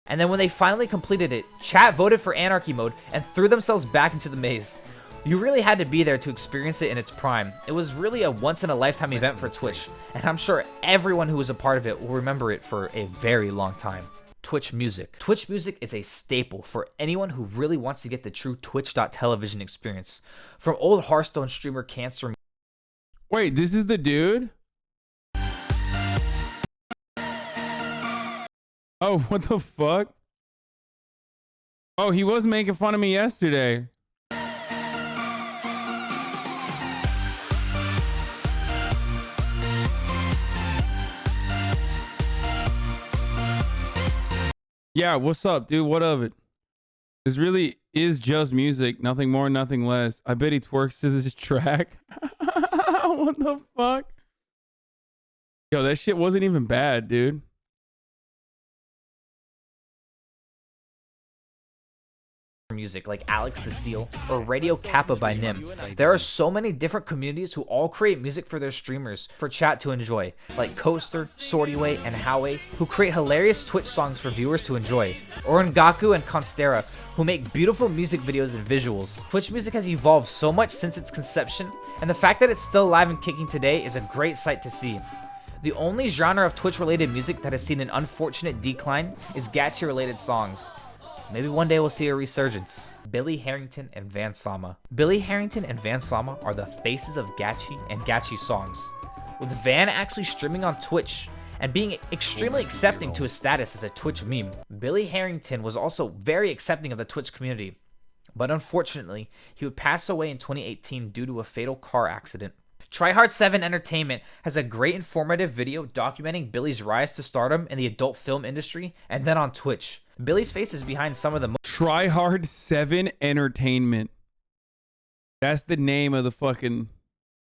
And then when they finally completed it, chat voted for Anarchy mode and threw themselves back into the maze. You really had to be there to experience it in its prime. It was really a once-in-a-lifetime event for Twitch, and I'm sure everyone who was a part of it will remember it for a very long time. Twitch music. Twitch music is a staple for anyone who really wants to get the true Twitch.television experience. From old Hearthstone streamer Cancer. Wait, this is the dude? Oh, what the fuck? Oh, he was making fun of me yesterday. Yeah, what's up, dude? What of it? This really is just music. Nothing more, nothing less. I bet he twerks to this track. What the fuck? Yo, that shit wasn't even bad, dude. Music like Alex the Seal or Radio Kappa by Nim. There are so many different communities who all create music for their streamers for chat to enjoy, like Coaster, Sortyway, and Howay, who create hilarious Twitch songs for viewers to enjoy, or Ngaku and Constera, who make beautiful music videos and visuals. Twitch music has evolved so much since its conception, and the fact that it's still alive and kicking today is a great sight to see. The only genre of Twitch-related music that has seen an unfortunate decline is gacha-related songs. Maybe one day we'll see a resurgence. Billy Harrington and Van Sama. Billy Harrington and Van Sama are the faces of gachi and gachi songs, with Van actually streaming on Twitch and being extremely accepting to his status as a Twitch meme. Billy Harrington was also very accepting of the Twitch community, but unfortunately, he would pass away in 2018 due to a fatal car accident. Tryhard7 Entertainment has a great informative video documenting Billy's rise to stardom in the adult film industry and then on Twitch. Billy's face is behind some of the Tryhard7 Entertainment. That's the name of the fucking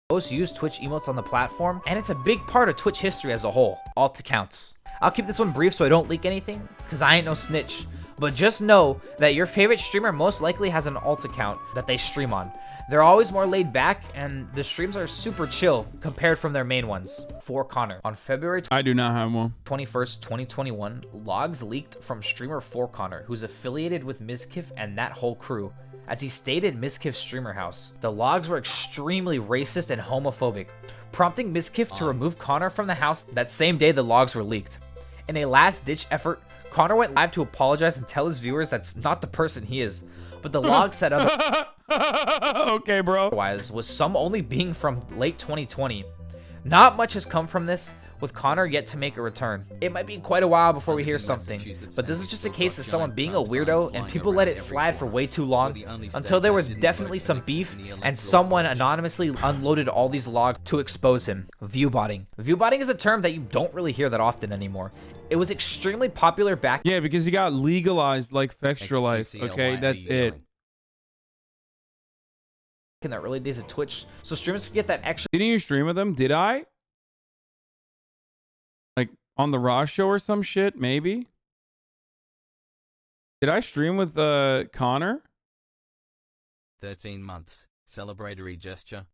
most used Twitch emotes on the platform, and it's a big part of Twitch history as a whole. Alt accounts. I'll keep this one brief so I don't leak anything, because I ain't no snitch. But just know that your favorite streamer most likely has an alt account that they stream on. They're always more laid back, and the streams are super chill compared from their main ones. For Connor, on February I do not have one. 21st, 2021, logs leaked from streamer For Connor, who's affiliated with Mizkif and that whole crew. As he stayed at Mizkif's streamer house, the logs were extremely racist and homophobic, prompting Mizkif to remove Connor from the house that same day the logs were leaked. In a last-ditch effort, Connor went live to apologize and tell his viewers that's not the person he is, but the log said other okay, bro. Otherwise, with some only being from late 2020. Not much has come from this, with Connor yet to make a return. It might be quite a while before we hear something, but this is just a case of someone being a weirdo and people let it slide for way too long until there was definitely some beef and someone anonymously unloaded all these logs to expose him. Viewbotting. Viewbotting is a term that you don't really hear that often anymore. It was extremely popular back. Yeah, because he got legalized like Fextralize. Okay, that's it. In the early days of Twitch, so streamers could get that extra. Didn't you stream with them? Did I? Like on the Raw show or some shit, maybe? Did I stream with Connor? 13 months. Celebratory gesture.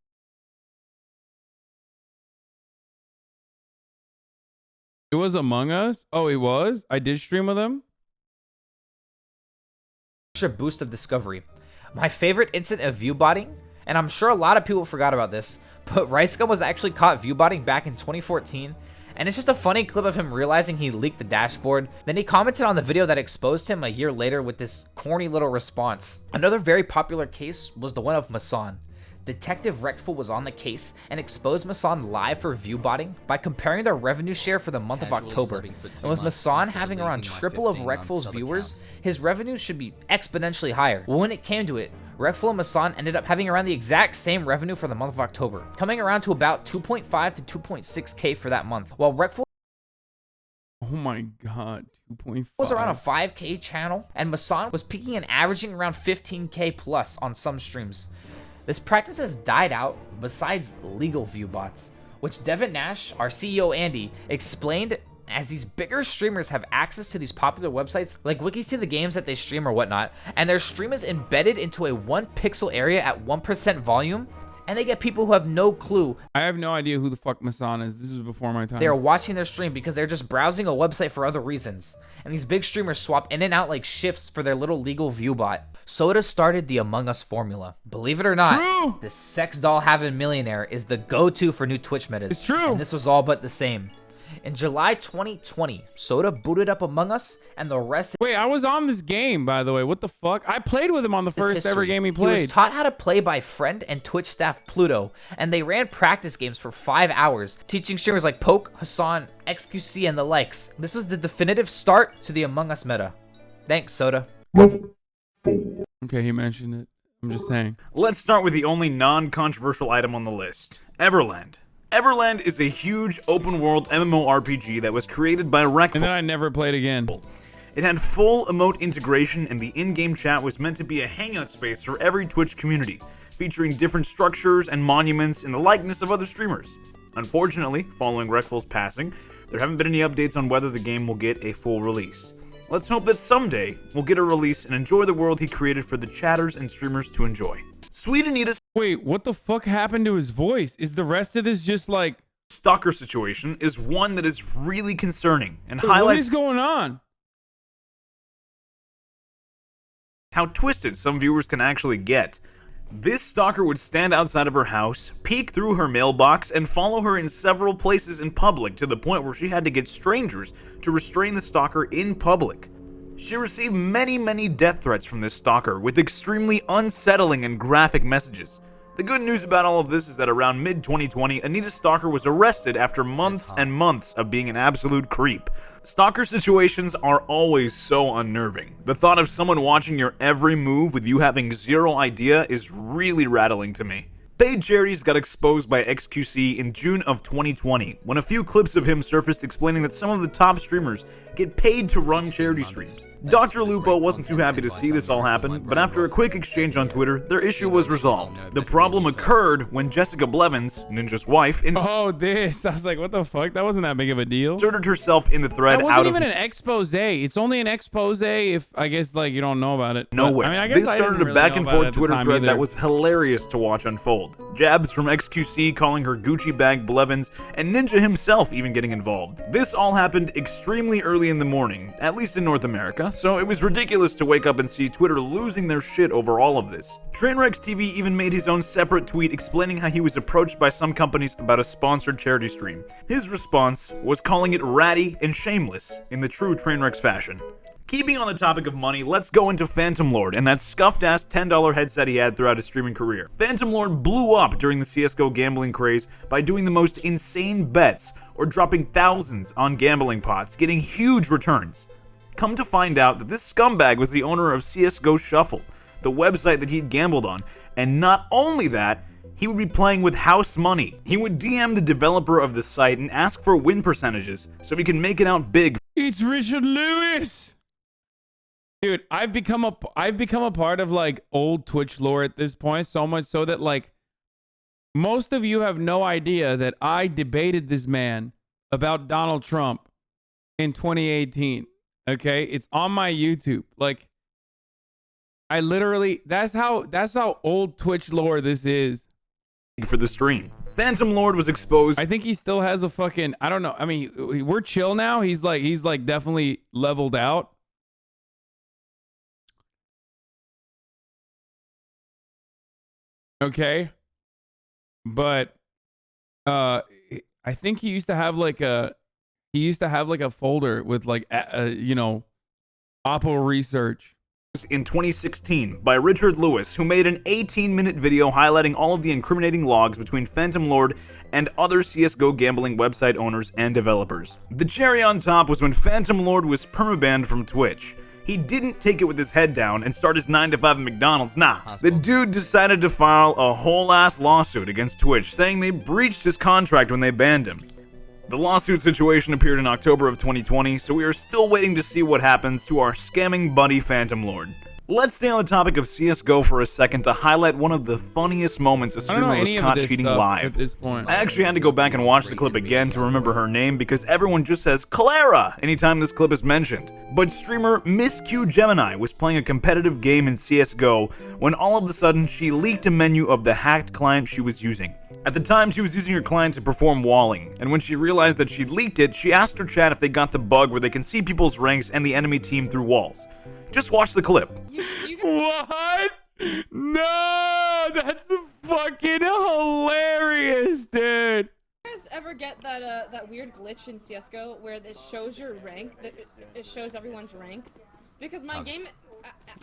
It was Among Us? Oh, it was? I did stream with him? Boost of discovery. My favorite incident of viewbotting, and I'm sure a lot of people forgot about this, but RiceGum was actually caught viewbotting back in 2014, and it's just a funny clip of him realizing he leaked the dashboard. Then he commented on the video that exposed him a year later with this corny little response. Another very popular case was the one of Hasan. Detective Rectful was on the case and exposed Hasan live for viewbotting by comparing their revenue share for the month of October. And with Hasan having around triple of Rectful's viewers, his revenue should be exponentially higher. Well, when it came to it, Rectful and Hasan ended up having around the exact same revenue for the month of October, coming around to about 2.5 to 2.6K for that month, while Rectful Oh my god, 2.5 was around a 5K channel, and Hasan was peaking and averaging around 15K plus on some streams. This practice has died out besides legal view bots, which Devin Nash, our CEO Andy, explained as these bigger streamers have access to these popular websites like wikis to the games that they stream or whatnot, and their stream is embedded into a 1 pixel area at 1% volume, and they get people who have no clue. I have no idea who the fuck Hasan is. This was before my time. They're watching their stream because they're just browsing a website for other reasons. And these big streamers swap in and out like shifts for their little legal view bot. Soda started the Among Us formula. Believe it or not, the sex doll having millionaire is the go-to for new Twitch metas. It's true. And this was all but the same. In July 2020, Soda booted up Among Us, and the rest... Wait, I was on this game, by the way. What the fuck? I played with him on the first ever game he played. He was taught how to play by friend and Twitch staff Pluto, and they ran practice games for 5 hours, teaching streamers like Poke, Hasan, XQC, and the likes. This was the definitive start to the Among Us meta. Thanks, Soda. Okay, he mentioned it. I'm just saying. Let's start with the only non-controversial item on the list, Everland. Everland is a huge open-world MMORPG that was created by Rectful. And then I never played again. It had full emote integration, and the in-game chat was meant to be a hangout space for every Twitch community, featuring different structures and monuments in the likeness of other streamers. Unfortunately, following Rectful's passing, there haven't been any updates on whether the game will get a full release. Let's hope that someday we'll get a release and enjoy the world he created for the chatters and streamers to enjoy. Sweet Anita. Wait, what the fuck happened to his voice? Is the rest of this just like... Stalker situation is one that is really concerning and Dude, highlights... What is going on? How twisted some viewers can actually get. This stalker would stand outside of her house, peek through her mailbox, and follow her in several places in public to the point where she had to get strangers to restrain the stalker in public. She received many death threats from this stalker with extremely unsettling and graphic messages. The good news about all of this is that around mid-2020, Anita Stalker was arrested after months and months of being an absolute creep. Stalker situations are always so unnerving. The thought of someone watching your every move with you having zero idea is really rattling to me. Paid charities got exposed by XQC in June of 2020, when a few clips of him surfaced explaining that some of the top streamers get paid to run charity streams. Dr. Lupo wasn't too happy to see this all happen, but after a quick exchange on Twitter, their issue was resolved. The problem occurred when Jessica Blevins, Ninja's wife, I was like, what the fuck? That wasn't that big of a deal. Inserted herself in the thread That wasn't even an expose. It's only an expose if, I guess, like, you don't know about it. Nowhere. I mean, I guess This I started didn't a really back know and about it forth at the Twitter time thread either. that was hilarious to watch unfold. Jabs from XQC calling her Gucci bag Blevins, and Ninja himself even getting involved. This all happened extremely early in the morning, at least in North America, so it was ridiculous to wake up and see Twitter losing their shit over all of this. Trainwrecks TV even made his own separate tweet explaining how he was approached by some companies about a sponsored charity stream. His response was calling it ratty and shameless in the true Trainwrecks fashion. Keeping on the topic of money, let's go into Phantom Lord and that scuffed-ass $10 headset he had throughout his streaming career. Phantom Lord blew up during the CSGO gambling craze by doing the most insane bets or dropping thousands on gambling pots, getting huge returns. Come to find out that this scumbag was the owner of CSGO Shuffle, the website that he'd gambled on, and not only that, he would be playing with house money. He would DM the developer of the site and ask for win percentages so he can make it out big. It's Richard Lewis! Dude, I've become a part of like old Twitch lore at this point, so much so that like most of you have no idea that I debated this man about Donald Trump in 2018. Okay, it's on my YouTube. Like, I literally that's how old Twitch lore this is. For the stream. Phantom Lord was exposed. I think he still has a fucking, I don't know. I mean, we're chill now. He's like definitely leveled out. Okay. But I think he used to have like a folder with like you know, Oppo research in 2016 by Richard Lewis, who made an 18-minute video highlighting all of the incriminating logs between Phantom Lord and other CSGO gambling website owners and developers. The cherry on top was when Phantom Lord was permabanned from Twitch. He didn't take it with his head down and start his 9 to 5 at McDonald's, nah. The dude decided to file a whole-ass lawsuit against Twitch, saying they breached his contract when they banned him. The lawsuit situation appeared in October of 2020, so we are still waiting to see what happens to our scamming buddy Phantom Lord. Let's stay on the topic of CSGO for a second to highlight one of the funniest moments a streamer was caught cheating live. At this point. I actually had to go back and watch the clip again to remember her name because everyone just says Clara anytime this clip is mentioned. But streamer Miss Q Gemini was playing a competitive game in CSGO when all of a sudden she leaked a menu of the hacked client she was using. At the time, she was using her client to perform walling, and when she realized that she'd leaked it, she asked her chat if they got the bug where they can see people's ranks and the enemy team through walls. Just watch the clip. What? No, that's fucking hilarious, dude. You guys ever get that weird glitch in CS:GO where it shows your rank, that it shows everyone's rank? Because my game,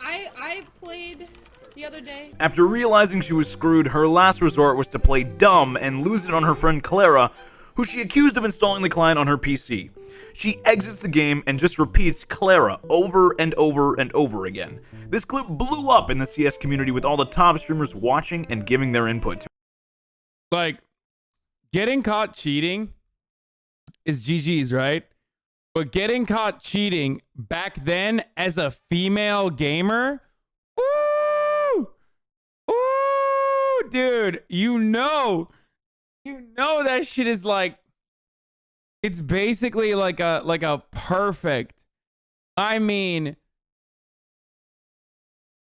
I played the other day. After realizing she was screwed, her last resort was to play dumb and lose it on her friend Clara, who she accused of installing the client on her PC. She exits the game and just repeats Clara over and over and over again. This clip blew up in the CS community with all the top streamers watching and giving their input to it. Like, getting caught cheating is GG's, right? But getting caught cheating back then as a female gamer, woo! Woo! Dude, you know that shit is like, it's basically like a perfect, I mean,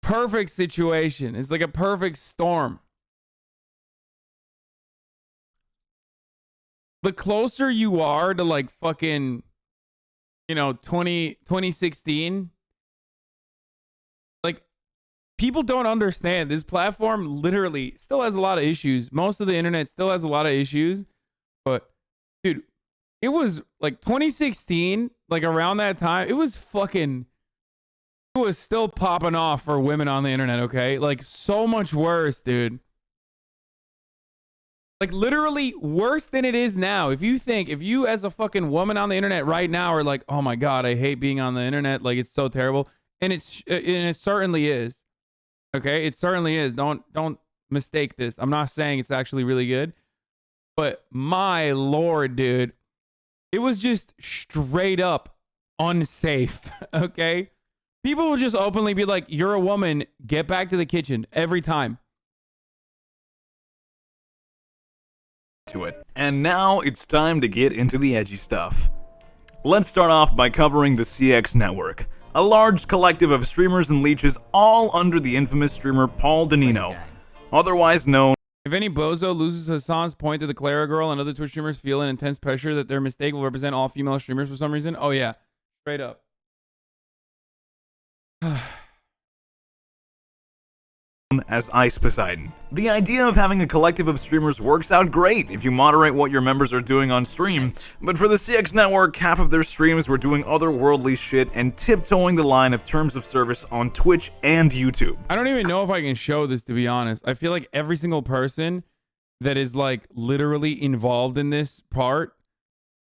perfect situation. It's like a perfect storm. The closer you are to like fucking, you know, 2016, like, people don't understand. This platform literally still has a lot of issues. Most of the internet still has a lot of issues. But, dude, it was like 2016, like around that time, it was still popping off for women on the internet, okay? Like, so much worse, dude. Like, literally worse than it is now. If you as a fucking woman on the internet right now are like, oh my God, I hate being on the internet. Like, it's so terrible. And it certainly is. Okay? It certainly is. Don't mistake this. I'm not saying it's actually really good. But my Lord, dude. It was just straight up unsafe. Okay? People will just openly be like, you're a woman. Get back to the kitchen every time. To it. And now it's time to get into the edgy stuff. Let's start off by covering the CX network, a large collective of streamers and leeches all under the infamous streamer Paul Danino, otherwise known. If any bozo loses Hasan's point to the Clara girl and other Twitch streamers feel an intense pressure that their mistake will represent all female streamers for some reason, oh yeah, straight up. As Ice Poseidon. The idea of having a collective of streamers works out great if you moderate what your members are doing on stream, but for the CX network, half of their streams were doing otherworldly shit and tiptoeing the line of terms of service on Twitch and YouTube. I don't even know if I can show this, to be honest. I feel like every single person that is like literally involved in this part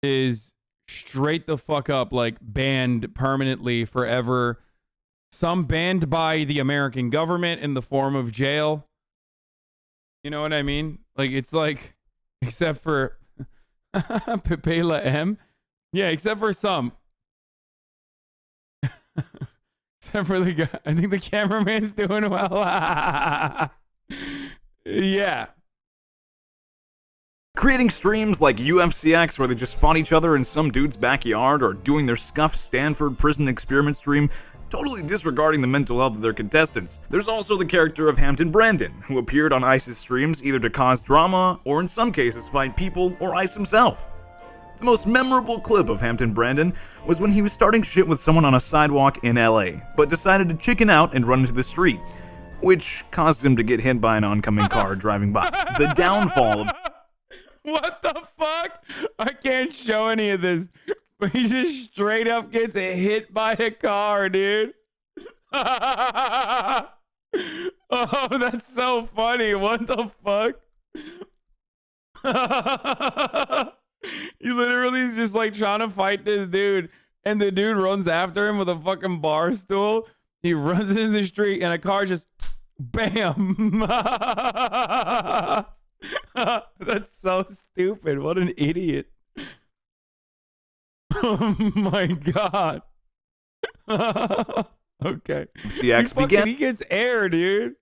is straight the fuck up, like banned permanently forever. Some banned by the American government in the form of jail. You know what I mean? Like, it's like, except for Pepela M. Yeah, except for some. Except for the guy. I think the cameraman's doing well. Yeah. Creating streams like UFCX where they just fought each other in some dude's backyard, or doing their scuffed Stanford prison experiment stream totally disregarding the mental health of their contestants. There's also the character of Hampton Brandon, who appeared on Ice's streams either to cause drama or in some cases fight people or Ice himself. The most memorable clip of Hampton Brandon was when he was starting shit with someone on a sidewalk in LA, but decided to chicken out and run into the street, which caused him to get hit by an oncoming car driving by. The downfall of... What the fuck? I can't show any of this. But he just straight up gets hit by a car, dude. Oh, that's so funny. What the fuck? You literally is just like trying to fight this dude, and the dude runs after him with a fucking bar stool. He runs into the street, and a car just bam. That's so stupid. What an idiot. Oh my god. Okay. CX began. He gets air, dude.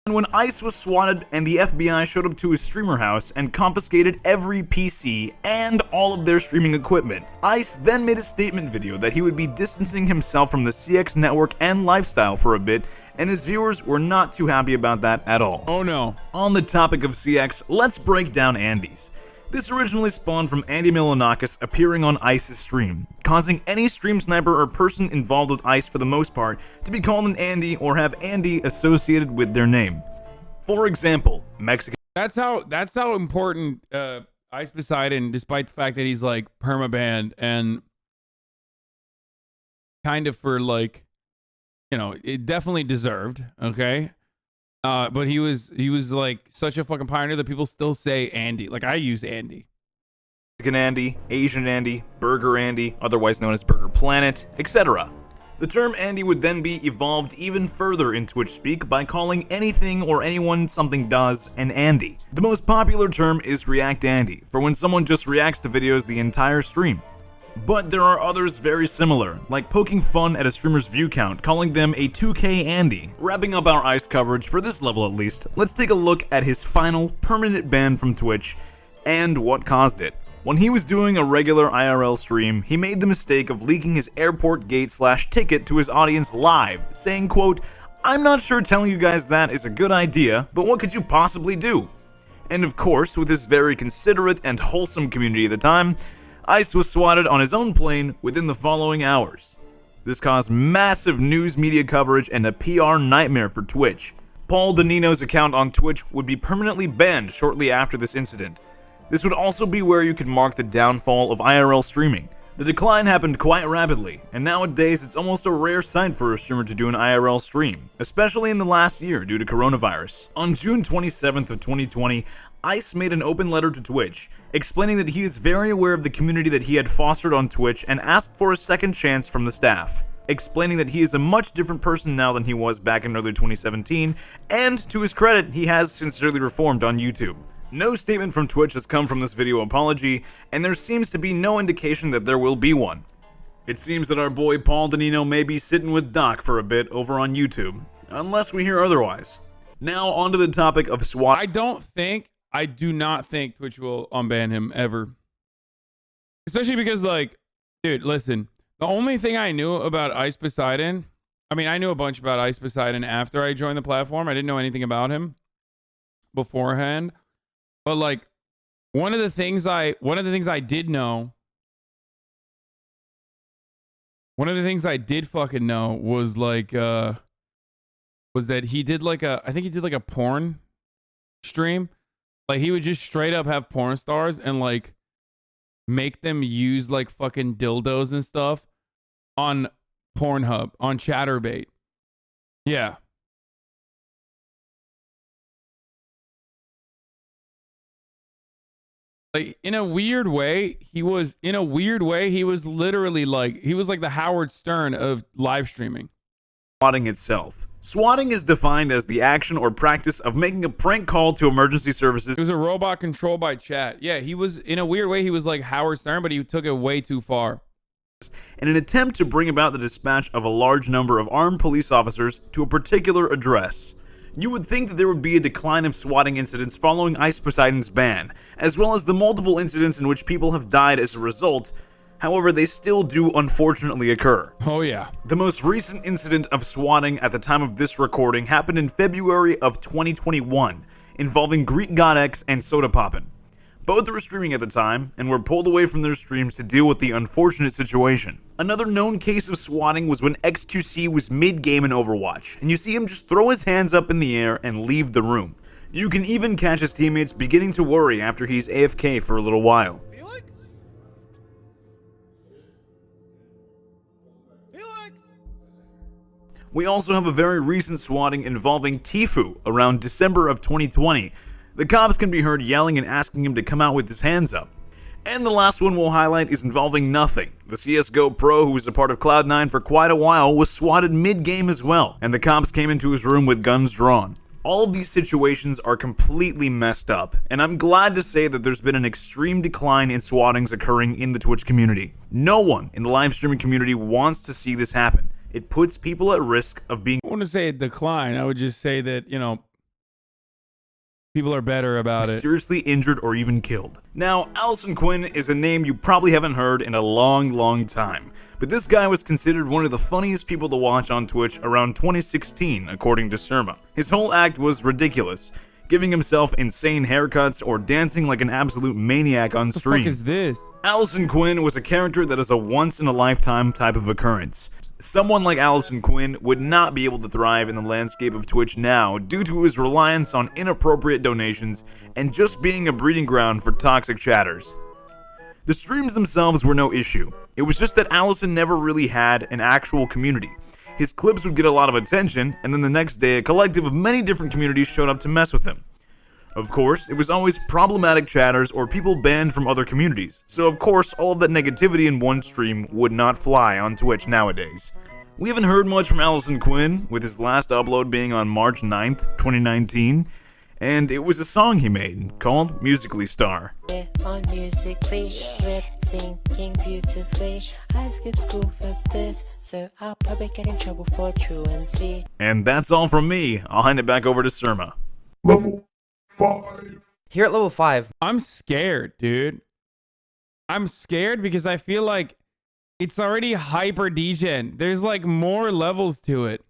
When Ice was swatted and the FBI showed up to his streamer house and confiscated every PC and all of their streaming equipment. Ice then made a statement video that he would be distancing himself from the CX network and lifestyle for a bit, and his viewers were not too happy about that at all. Oh no. On the topic of CX, let's break down Andy's. This originally spawned from Andy Milonakis appearing on Ice's stream, causing any stream sniper or person involved with Ice for the most part to be called an Andy or have Andy associated with their name. For example, Mexican... That's how important Ice Poseidon, despite the fact that he's like permabanned and kind of for like, you know, it definitely deserved, okay? But he was like such a fucking pioneer that people still say Andy. Like I use Andy. Mexican Andy, Asian Andy, Burger Andy, otherwise known as Burger Planet, etc. The term Andy would then be evolved even further in Twitch speak by calling anything or anyone something does an Andy. The most popular term is React Andy, for when someone just reacts to videos the entire stream. But there are others very similar, like poking fun at a streamer's view count, calling them a 2K Andy. Wrapping up our Ice coverage, for this level at least, let's take a look at his final permanent ban from Twitch and what caused it. When he was doing a regular IRL stream, he made the mistake of leaking his airport gate / ticket to his audience live, saying, quote, "I'm not sure telling you guys that is a good idea, but what could you possibly do?" And of course, with his very considerate and wholesome community at the time, Ice was swatted on his own plane within the following hours. This caused massive news media coverage and a PR nightmare for Twitch. Paul Danino's account on Twitch would be permanently banned shortly after this incident. This would also be where you could mark the downfall of IRL streaming. The decline happened quite rapidly, and nowadays it's almost a rare sight for a streamer to do an IRL stream, especially in the last year due to coronavirus. On June 27th of 2020, Ice made an open letter to Twitch, explaining that he is very aware of the community that he had fostered on Twitch and asked for a second chance from the staff, explaining that he is a much different person now than he was back in early 2017, and to his credit, he has sincerely reformed on YouTube. No statement from Twitch has come from this video apology, and there seems to be no indication that there will be one. It seems that our boy Paul Danino may be sitting with Doc for a bit over on YouTube, unless we hear otherwise. Now onto the topic of SWAT. I do not think Twitch will unban him ever. Especially because, like, dude, listen, the only thing I knew about Ice Poseidon, I mean, I knew a bunch about Ice Poseidon after I joined the platform. I didn't know anything about him beforehand. But like one of the things I did know, one of the things I did fucking know was like was that he did like I think he did like a porn stream. Like he would just straight up have porn stars and like make them use like fucking dildos and stuff on Pornhub, on Chatterbait. Yeah. Like in a weird way, he was literally like, he was like the Howard Stern of live streaming. Swatting itself. Swatting is defined as the action or practice of making a prank call to emergency services. It was a robot controlled by chat. Yeah, he was, in a weird way, he was like Howard Stern, but he took it way too far. In an attempt to bring about the dispatch of a large number of armed police officers to a particular address. You would think that there would be a decline of swatting incidents following Ice Poseidon's ban, as well as the multiple incidents in which people have died as a result, However, they still do unfortunately occur. Oh yeah. The most recent incident of swatting at the time of this recording happened in February of 2021, involving Greek God X and Soda Poppin'. Both were streaming at the time, and were pulled away from their streams to deal with the unfortunate situation. Another known case of swatting was when XQC was mid-game in Overwatch, and you see him just throw his hands up in the air and leave the room. You can even catch his teammates beginning to worry after he's AFK for a little while. We also have a very recent swatting involving Tfue around December of 2020. The cops can be heard yelling and asking him to come out with his hands up. And the last one we'll highlight is involving Nothing. The CSGO pro who was a part of Cloud9 for quite a while was swatted mid-game as well, and the cops came into his room with guns drawn. All of these situations are completely messed up, and I'm glad to say that there's been an extreme decline in swattings occurring in the Twitch community. No one in the live streaming community wants to see this happen. It puts people at risk of being— I wouldn't say a decline. I would just say that, people are better about it. seriously injured or even killed. Now, Allison Quinn is a name you probably haven't heard in a long time, but this guy was considered one of the funniest people to watch on Twitch around 2016, according to Surma. His whole act was ridiculous, giving himself insane haircuts or dancing like an absolute maniac on stream. What the fuck is this? Allison Quinn was a character that is a once-in-a-lifetime type of occurrence. Someone like Allison Quinn would not be able to thrive in the landscape of Twitch now due to his reliance on inappropriate donations and just being a breeding ground for toxic chatters. The streams themselves were no issue. It was just that Allison never really had an actual community. His clips would get a lot of attention, and then the next day a collective of many different communities showed up to mess with him. Of course, it was always problematic chatters or people banned from other communities, so of course all of that negativity in one stream would not fly on Twitch nowadays. We haven't heard much from Allison Quinn, with his last upload being on March 9th, 2019, and it was a song he made called Musically Star. On Musically, lip syncing beautifully. I skip school for this, so I'll probably get in trouble for truancy. And that's all from me. I'll hand it back over to Surma. Level 5. Here at level 5, I'm scared, dude. I'm scared because I feel like it's already hyper degen. There's like more levels to it.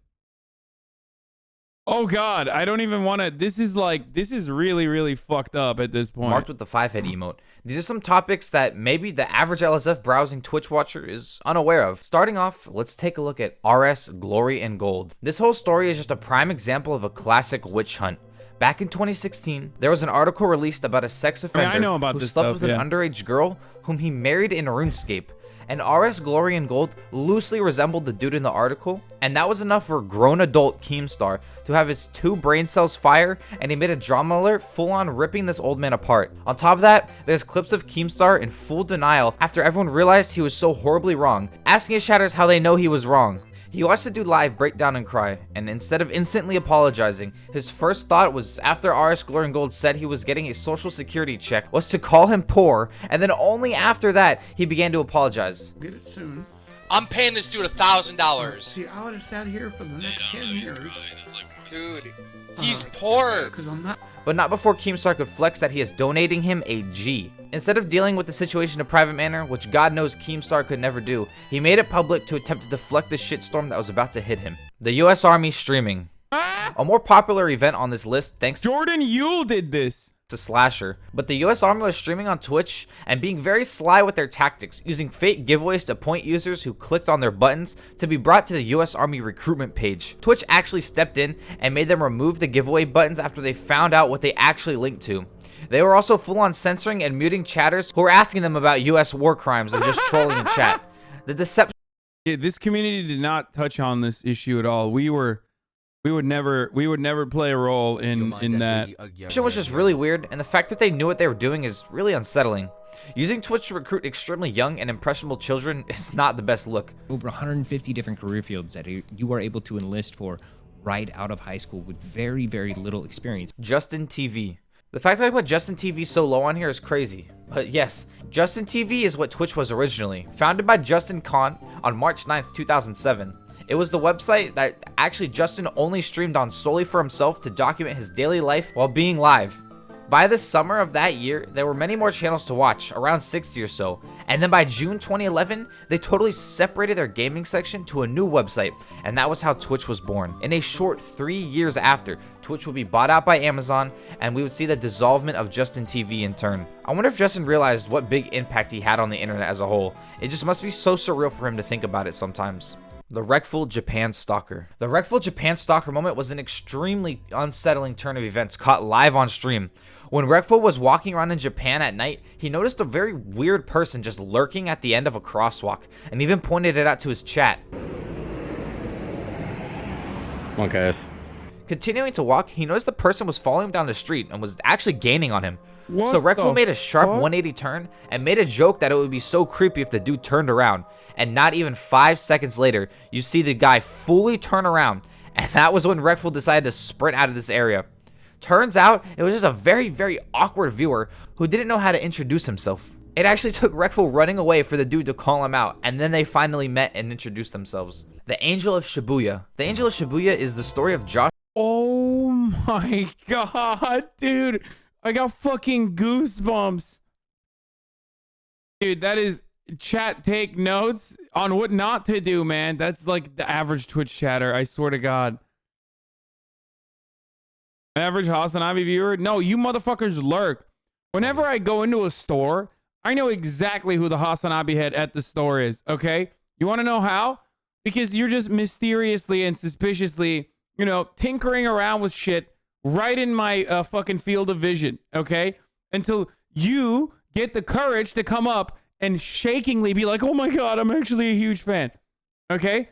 Oh god, I don't even want to. This is really fucked up at this point. marked with the 5-head emote. These are some topics that maybe the average LSF browsing Twitch watcher is unaware of. Starting off, let's take a look at RS Glory and Gold. This whole story is just a prime example of a classic witch hunt. Back in 2016, there was an article released about a sex offender I know about who this slept stuff, with an underage girl whom he married in RuneScape. And RS Glory and Gold loosely resembled the dude in the article, and that was enough for grown adult Keemstar to have his 2 brain cells fire, and he made a drama alert full on ripping this old man apart. On top of that, there's clips of Keemstar in full denial after everyone realized he was so horribly wrong, asking his chatters how they know he was wrong. He watched the dude live break down and cry, and instead of instantly apologizing, his first thought was, after RS Glory and Gold said he was getting a social security check, was to call him poor, and then only after that, he began to apologize. Get it soon. I'm paying this dude $1,000. See, I would have sat here for the next 10 years. Dude, he's poor. Because I'm not. But not before Keemstar could flex that he is donating him a G. Instead of dealing with the situation in a private manner, which God knows Keemstar could never do, he made it public to attempt to deflect the shitstorm that was about to hit him. The US Army streaming. A more popular event on this list, thanks Jordan Yule did this. to Slasher, but the US Army was streaming on Twitch and being very sly with their tactics, using fake giveaways to point users who clicked on their buttons to be brought to the US Army recruitment page. Twitch actually stepped in and made them remove the giveaway buttons after they found out what they actually linked to. They were also full on censoring and muting chatters who were asking them about US war crimes and just trolling in chat. The deception— this community did not touch on this issue at all. We would never play a role in that. It was just really weird, and the fact that they knew what they were doing is really unsettling. Using Twitch to recruit extremely young and impressionable children is not the best look. Over 150 different career fields that you are able to enlist for right out of high school with very, very little experience. Justin TV. The fact that I put Justin TV so low on here is crazy. But yes, Justin TV is what Twitch was originally. Founded by Justin Kahn on March 9th, 2007. It was the website that actually Justin only streamed on solely for himself to document his daily life while being live. By the summer of that year, there were many more channels to watch, around 60 or so, and then by June 2011, they totally separated their gaming section to a new website, and that was how Twitch was born. In a short 3 years after, Twitch would be bought out by Amazon, and we would see the dissolvement of Justin TV in turn. I wonder if Justin realized what big impact he had on the internet as a whole. It just must be so surreal for him to think about it sometimes. The Wreckful Japan Stalker. The Wreckful Japan Stalker moment was an extremely unsettling turn of events caught live on stream. When Wreckful was walking around in Japan at night, he noticed a very weird person just lurking at the end of a crosswalk, and even pointed it out to his chat. Come on, guys. Continuing to walk, he noticed the person was following down the street and was actually gaining on him. What So Wreckful made a sharp fuck? 180 turn and made a joke that it would be so creepy if the dude turned around. And not even 5 seconds later, you see the guy fully turn around, and that was when Wreckful decided to sprint out of this area. Turns out, it was just a very, very awkward viewer who didn't know how to introduce himself. It actually took Wreckful running away for the dude to call him out, and then they finally met and introduced themselves. The Angel of Shibuya. The Angel of Shibuya is the story of Josh. Oh my god, dude. I got fucking goosebumps. Dude, that is... Chat, take notes on what not to do, man. That's like the average Twitch chatter, I swear to God. Average HasanAbi viewer? No, you motherfuckers lurk. Whenever I go into a store, I know exactly who the HasanAbi head at the store is, okay? You want to know how? Because you're just mysteriously and suspiciously, you know, tinkering around with shit right in my fucking field of vision, okay? Until you get the courage to come up and shakingly be like, oh my god, I'm actually a huge fan. Okay?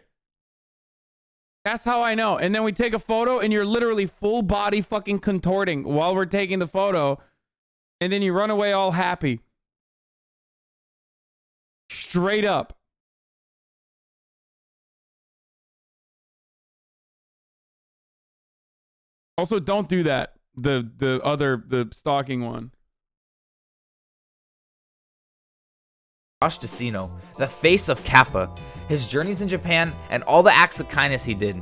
That's how I know. And then we take a photo and you're literally full body fucking contorting while we're taking the photo. And then you run away all happy. Straight up. Also, don't do that. The stalking one. Josh Decino, the face of Kappa, his journeys in Japan, and all the acts of kindness he did.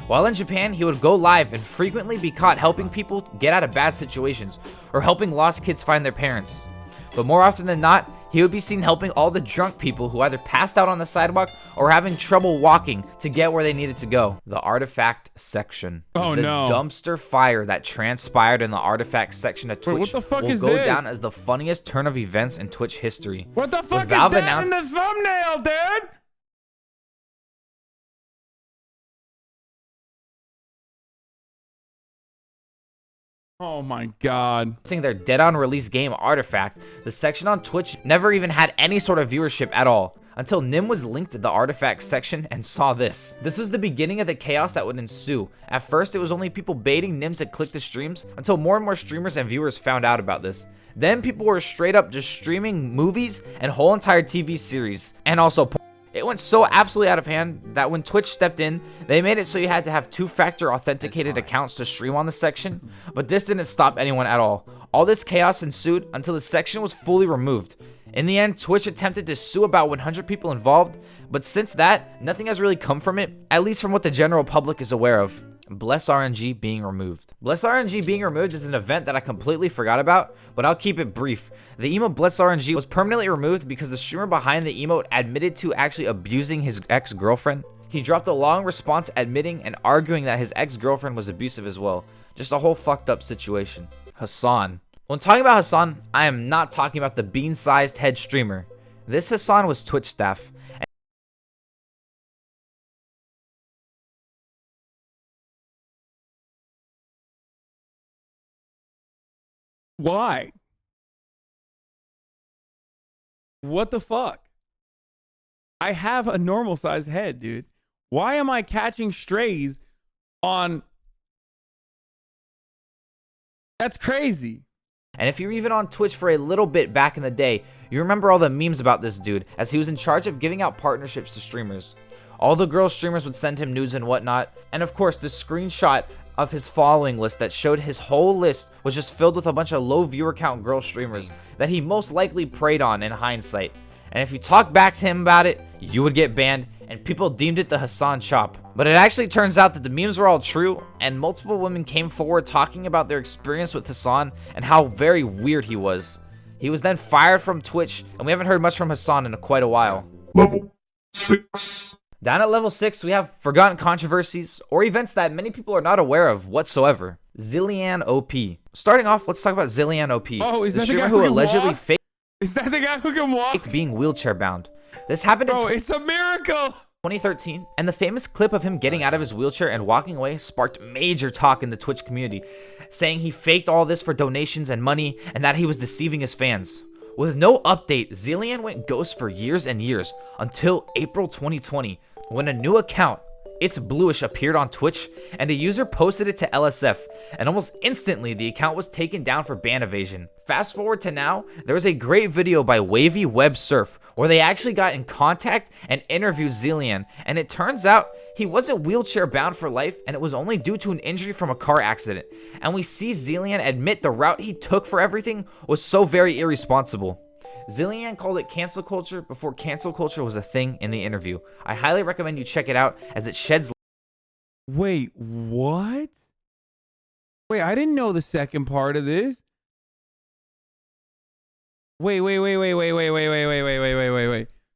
While in Japan, he would go live and frequently be caught helping people get out of bad situations or helping lost kids find their parents. But more often than not, he would be seen helping all the drunk people who either passed out on the sidewalk or having trouble walking to get where they needed to go. The artifact section. Oh the no. dumpster fire that transpired in the artifact section of Twitch. Wait, what the fuck will is go this? down as the funniest turn of events in Twitch history. What the fuck is Valve that announced- in the thumbnail, dude? Oh my god. Their dead on release game Artifact, the section on Twitch never even had any sort of viewership at all, until Nim was linked to the Artifact section and saw this. This was the beginning of the chaos that would ensue. At first, it was only people baiting Nim to click the streams, until more and more streamers and viewers found out about this. Then people were straight up just streaming movies and whole entire TV series, and also porn. It went so absolutely out of hand that when Twitch stepped in, they made it so you had to have two-factor authenticated accounts to stream on the section, but this didn't stop anyone at all. All this chaos ensued until the section was fully removed. In the end, Twitch attempted to sue about 100 people involved, but since that, nothing has really come from it, at least from what the general public is aware of. Bless RNG being removed. Bless RNG being removed is an event that I completely forgot about, but I'll keep it brief. The emote Bless RNG was permanently removed because the streamer behind the emote admitted to actually abusing his ex-girlfriend. He dropped a long response admitting and arguing that his ex-girlfriend was abusive as well. Just a whole fucked up situation. Hasan. When talking about Hasan, I am not talking about the bean-sized head streamer. This Hasan was Twitch staff. Why? What the fuck? I have a normal sized head, dude. Why am I catching strays on... That's crazy. And if you're even on Twitch for a little bit back in the day, you remember all the memes about this dude, as he was in charge of giving out partnerships to streamers. All the girl streamers would send him nudes and whatnot, and of course the screenshot of his following list that showed his whole list was just filled with a bunch of low viewer count girl streamers that he most likely preyed on in hindsight. And if you talk back to him about it, you would get banned, and people deemed it the Hasan chop. But it actually turns out that the memes were all true, and multiple women came forward talking about their experience with Hasan and how very weird he was. He was then fired from Twitch, and we haven't heard much from Hasan in quite a while. Level 6. Down at level 6, we have forgotten controversies, or events that many people are not aware of whatsoever. Zillian OP. Starting off, let's talk about Zillian OP. Oh, is the that the streamer guy who can allegedly walk? faked Is that the guy who can walk? being wheelchair bound. This happened in It's a miracle. 2013, and the famous clip of him getting out of his wheelchair and walking away sparked major talk in the Twitch community, saying he faked all this for donations and money and that he was deceiving his fans. With no update, Zillian went ghost for years and years until April 2020, when a new account, It's Bluish, appeared on Twitch, and a user posted it to LSF, and almost instantly the account was taken down for ban evasion. Fast forward to now, there was a great video by Wavy Web Surf where they actually got in contact and interviewed Zillian, and it turns out he wasn't wheelchair bound for life, and it was only due to an injury from a car accident. And we see Zillian admit the route he took for everything was so very irresponsible. Zillian called it cancel culture before cancel culture was a thing in the interview. I highly recommend you check it out as it sheds. Wait, what? Wait, I didn't know the second part of this. Wait.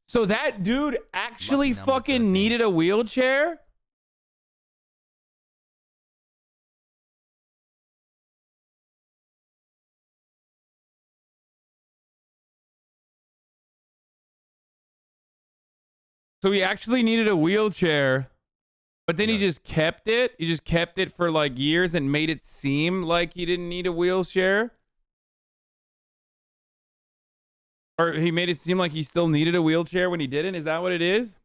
So that dude actually fucking needed a wheelchair? So he actually needed a wheelchair, but then he just kept it. He just kept it for like years and made it seem like he didn't need a wheelchair. Or he made it seem like he still needed a wheelchair when he didn't. Is that what it is?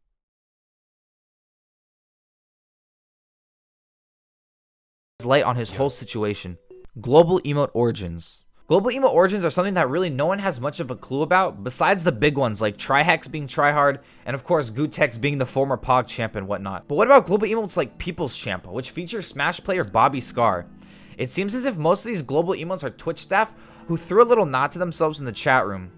Light on his whole situation. Global emote origins. Global emote origins are something that really no one has much of a clue about, besides the big ones like Trihex being Tryhard, and of course Gutex being the former POG champ and whatnot. But what about global emotes like People's Champ, which features Smash player Bobby Scar? It seems as if most of these global emotes are Twitch staff who threw a little nod to themselves in the chat room.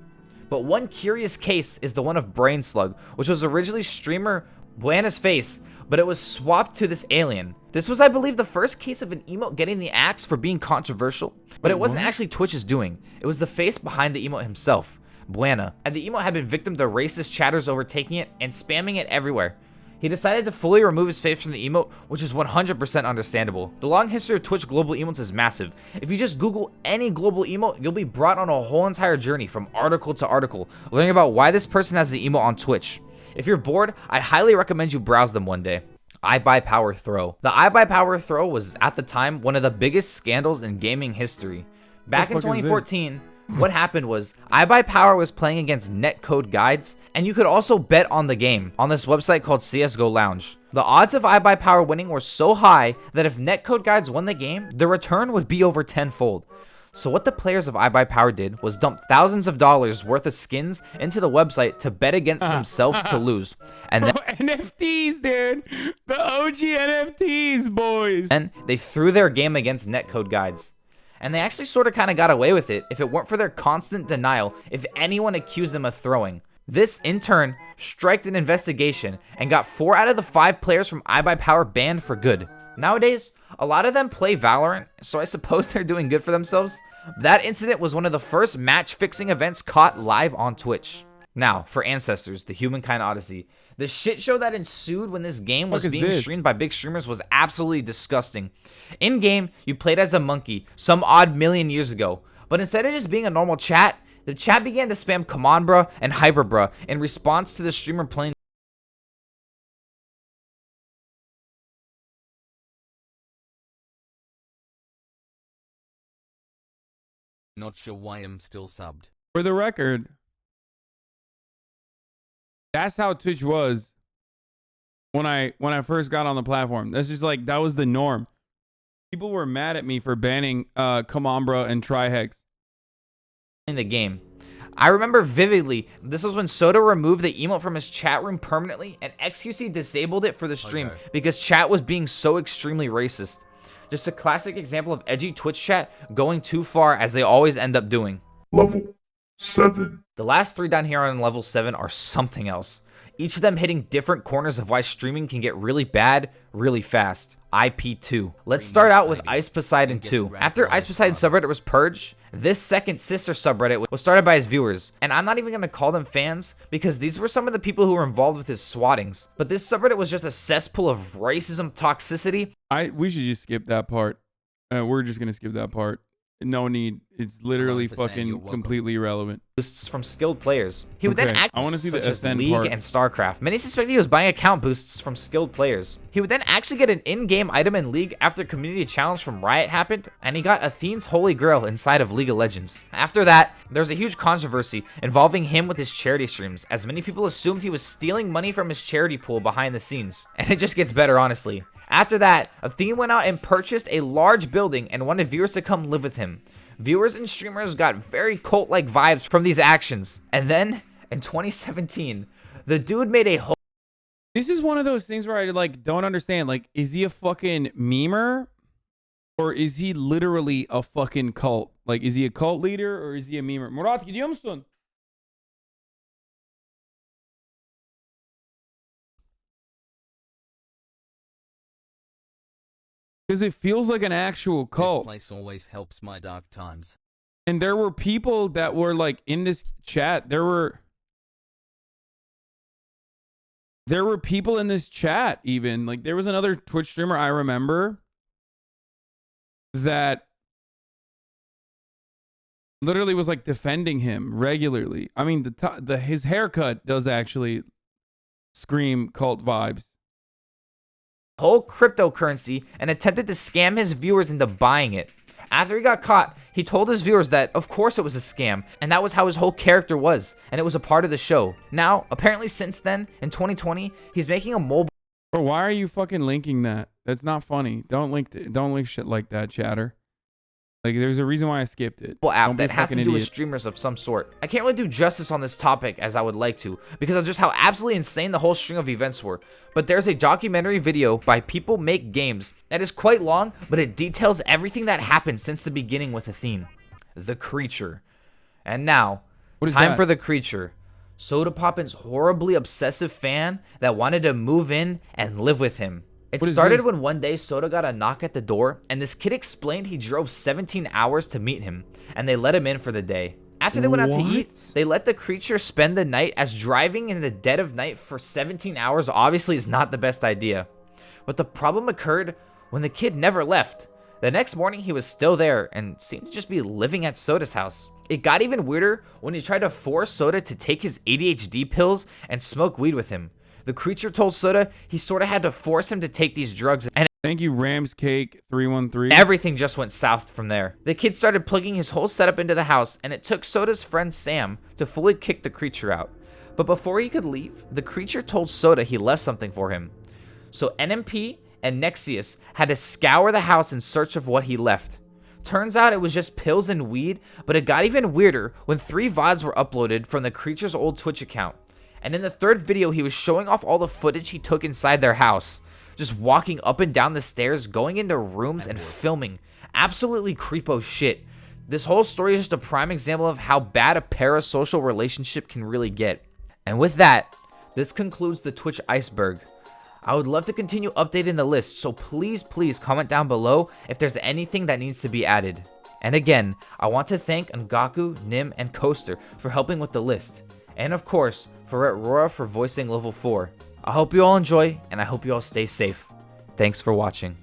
But one curious case is the one of Brain Slug, which was originally streamer Buena's face, but it was swapped to this alien. This was, I believe, the first case of an emote getting the axe for being controversial, but it wasn't actually Twitch's doing. It was the face behind the emote himself, Buena, and the emote had been victim to racist chatters overtaking it and spamming it everywhere. He decided to fully remove his face from the emote, which is 100% understandable. The long history of Twitch global emotes is massive. If you just Google any global emote, you'll be brought on a whole entire journey from article to article, learning about why this person has the emote on Twitch. If you're bored, I highly recommend you browse them one day. I Buy Power Throw. The I Buy Power Throw was, at the time, one of the biggest scandals in gaming history. Back in 2014, what happened was, I Buy Power was playing against netcode guides, and you could also bet on the game on this website called CSGO Lounge. The odds of I Buy Power winning were so high that if netcode guides won the game, the return would be over tenfold. So what the players of I Buy Power did was dump thousands of dollars worth of skins into the website to bet against themselves to lose. And then NFTs, dude. The OG NFTs, boys. and they threw their game against netcode guides. And they actually sort of kind of got away with it if it weren't for their constant denial if anyone accused them of throwing. This, in turn, striked an investigation and got 4 out of the 5 players from I Buy Power banned for good. Nowadays, a lot of them play Valorant, so I suppose they're doing good for themselves. That incident was one of the first match-fixing events caught live on Twitch. Now, for Ancestors, the Humankind Odyssey. The shit show that ensued when this game was being streamed by big streamers was absolutely disgusting. In-game, you played as a monkey some odd million years ago, but instead of just being a normal chat, the chat began to spam "Come on, bruh" and "Hyper bruh" in response to the streamer playing. Not sure why I'm still subbed. For the record, that's how Twitch was when I first got on the platform. That's just like, that was the norm. People were mad at me for banning Come On Bro and Trihex in the game. I remember vividly, this was when Soda removed the emote from his chat room permanently and XQC disabled it for the stream because chat was being so extremely racist. Just a classic example of edgy Twitch chat going too far, as they always end up doing. Level 7. The last 3 down here on level 7 are something else. each of them hitting different corners of why streaming can get really bad really fast. IP2. Let's start out with Ice Poseidon 2. After Ice Poseidon subreddit was purged, this second sister subreddit was started by his viewers, and I'm not even going to call them fans because these were some of the people who were involved with his swattings. But this subreddit was just a cesspool of racism toxicity. We should just skip that part. We're just gonna skip that part. No need. It's literally fucking completely irrelevant. Boosts from skilled players. He would then act I want to see the such as SN League part. and StarCraft. Many suspect he was buying account boosts from skilled players. He would then actually get an in-game item in League after community challenge from Riot happened, and he got Athene's Holy Grail inside of League of Legends. After that, there was a huge controversy involving him with his charity streams, as many people assumed he was stealing money from his charity pool behind the scenes. And it just gets better, honestly. After that, Athene went out and purchased a large building and wanted viewers to come live with him. Viewers and streamers got very cult-like vibes from these actions. And then, in 2017, the dude made a whole... This is one of those things where I like don't understand. Like, is he a fucking memer? Or is he literally a fucking cult? Like, is he a cult leader or is he a memer? Murat, gidiyor musun? Because it feels like an actual cult. This place always helps my dark times. And there were people that were like in this chat. There were people in this chat even. Like there was another Twitch streamer I remember that literally was like defending him regularly. I mean, his haircut does actually scream cult vibes. Whole cryptocurrency and attempted to scam his viewers into buying it. After he got caught, he told his viewers that of course it was a scam, and that was how his whole character was, and it was a part of the show. Now, apparently since then, in 2020, he's making a mobile... Bro, why are you fucking linking that? That's not funny. Don't link shit like that, chatter. Like, there's a reason why I skipped it. app that has to do with streamers of some sort. I can't really do justice on this topic as I would like to, because of just how absolutely insane the whole string of events were. But there's a documentary video by People Make Games that is quite long, but it details everything that happened since the beginning with Athene. The Creature. And now, time for The Creature. Soda Poppin's horribly obsessive fan that wanted to move in and live with him. It started when one day Soda got a knock at the door, and this kid explained he drove 17 hours to meet him, and they let him in for the day. After they went out to eat, they let the Creature spend the night, as driving in the dead of night for 17 hours obviously is not the best idea. But the problem occurred when the kid never left. The next morning he was still there and seemed to just be living at Soda's house. It got even weirder when he tried to force Soda to take his ADHD pills and smoke weed with him. The Creature told Soda he sort of had to force him to take these drugs, and thank you, Ramscake313. Everything just went south from there. The kid started plugging his whole setup into the house, and it took Soda's friend Sam to fully kick the Creature out. But before he could leave, the Creature told Soda he left something for him. So NMP and Nexius had to scour the house in search of what he left. Turns out it was just pills and weed, but it got even weirder when 3 VODs were uploaded from the Creature's old Twitch account. And in the third video, he was showing off all the footage he took inside their house. Just walking up and down the stairs, going into rooms and filming. Absolutely creepo shit. This whole story is just a prime example of how bad a parasocial relationship can really get. And with that, this concludes the Twitch Iceberg. I would love to continue updating the list, so please comment down below if there's anything that needs to be added. And again, I want to thank Ngaku, Nim, and Coaster for helping with the list. And of course, for Rora for voicing level 4. I hope you all enjoy, and I hope you all stay safe. Thanks for watching.